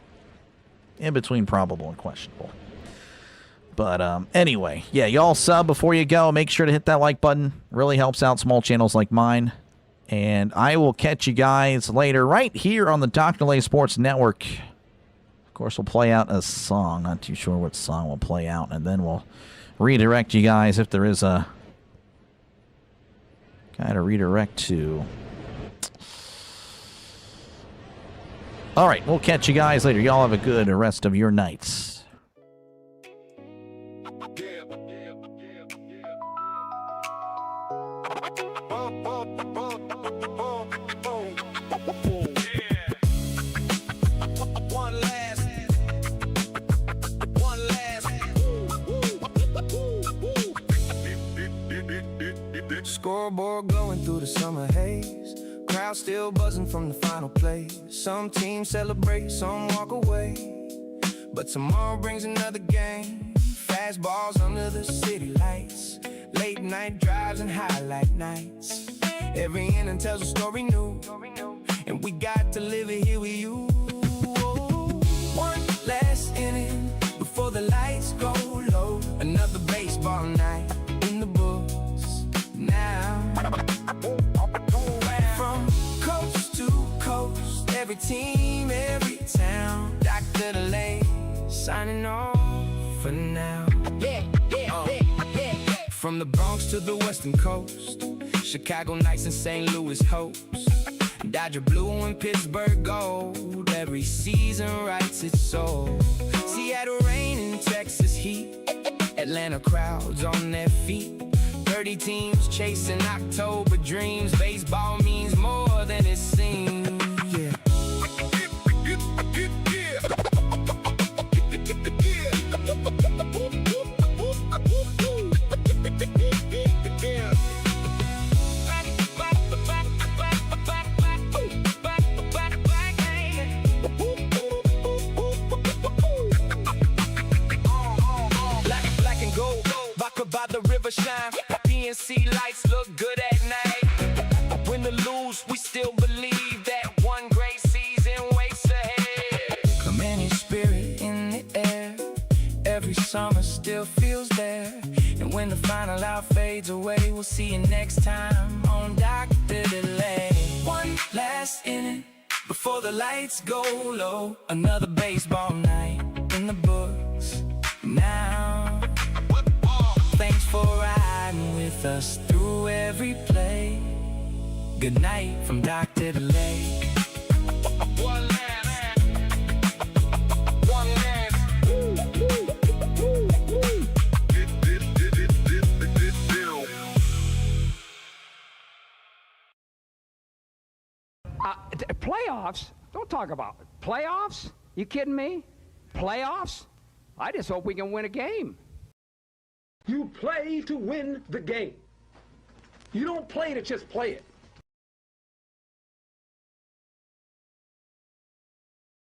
In between probable and questionable. But anyway, yeah, y'all sub before you go. Make sure to hit that like button. Really helps out small channels like mine. And I will catch you guys later right here on the Dr. Delay Sports Network. Of course, we'll play out a song. Not too sure what song we'll play out. And then we'll redirect you guys if there is a guy to redirect to. All right, we'll catch you guys later. Y'all have a good rest of your nights. Scoreboard glowing through the summer haze. Crowd still buzzing from the final play. Some teams celebrate, some walk away. But tomorrow brings another game. Fastballs under the city lights. Late night drives and highlight nights. Every inning tells a story new. And we got to live it here with you. One last inning before the lights go low. Another baseball night in the books now. From coast to coast, every team, every town. Dr. Delay signing off for now. From the Bronx to the Western Coast, Chicago Knights and St. Louis Hopes, Dodger blue and Pittsburgh gold. Every season writes its soul. Seattle rain and Texas heat, Atlanta crowds on their feet. 30 teams chasing October dreams. Baseball means more than it seems. Yeah. Black and gold, vodka by the river shine. PNC lights look good at night. Win or lose, we still believe that one great season waits ahead. Commanding spirit in the air, every summer still feels there. And when the final out fades away, we'll see you next time on Dr. Delay. One last inning before the lights go low. Another baseball night in the books now. Thanks for riding with us through every play. Good night from Dr. Delay. One last. One last. Playoffs? Don't talk about it. Playoffs? You kidding me? Playoffs? I just hope we can win a game. You play to win the game. You don't play to just play it.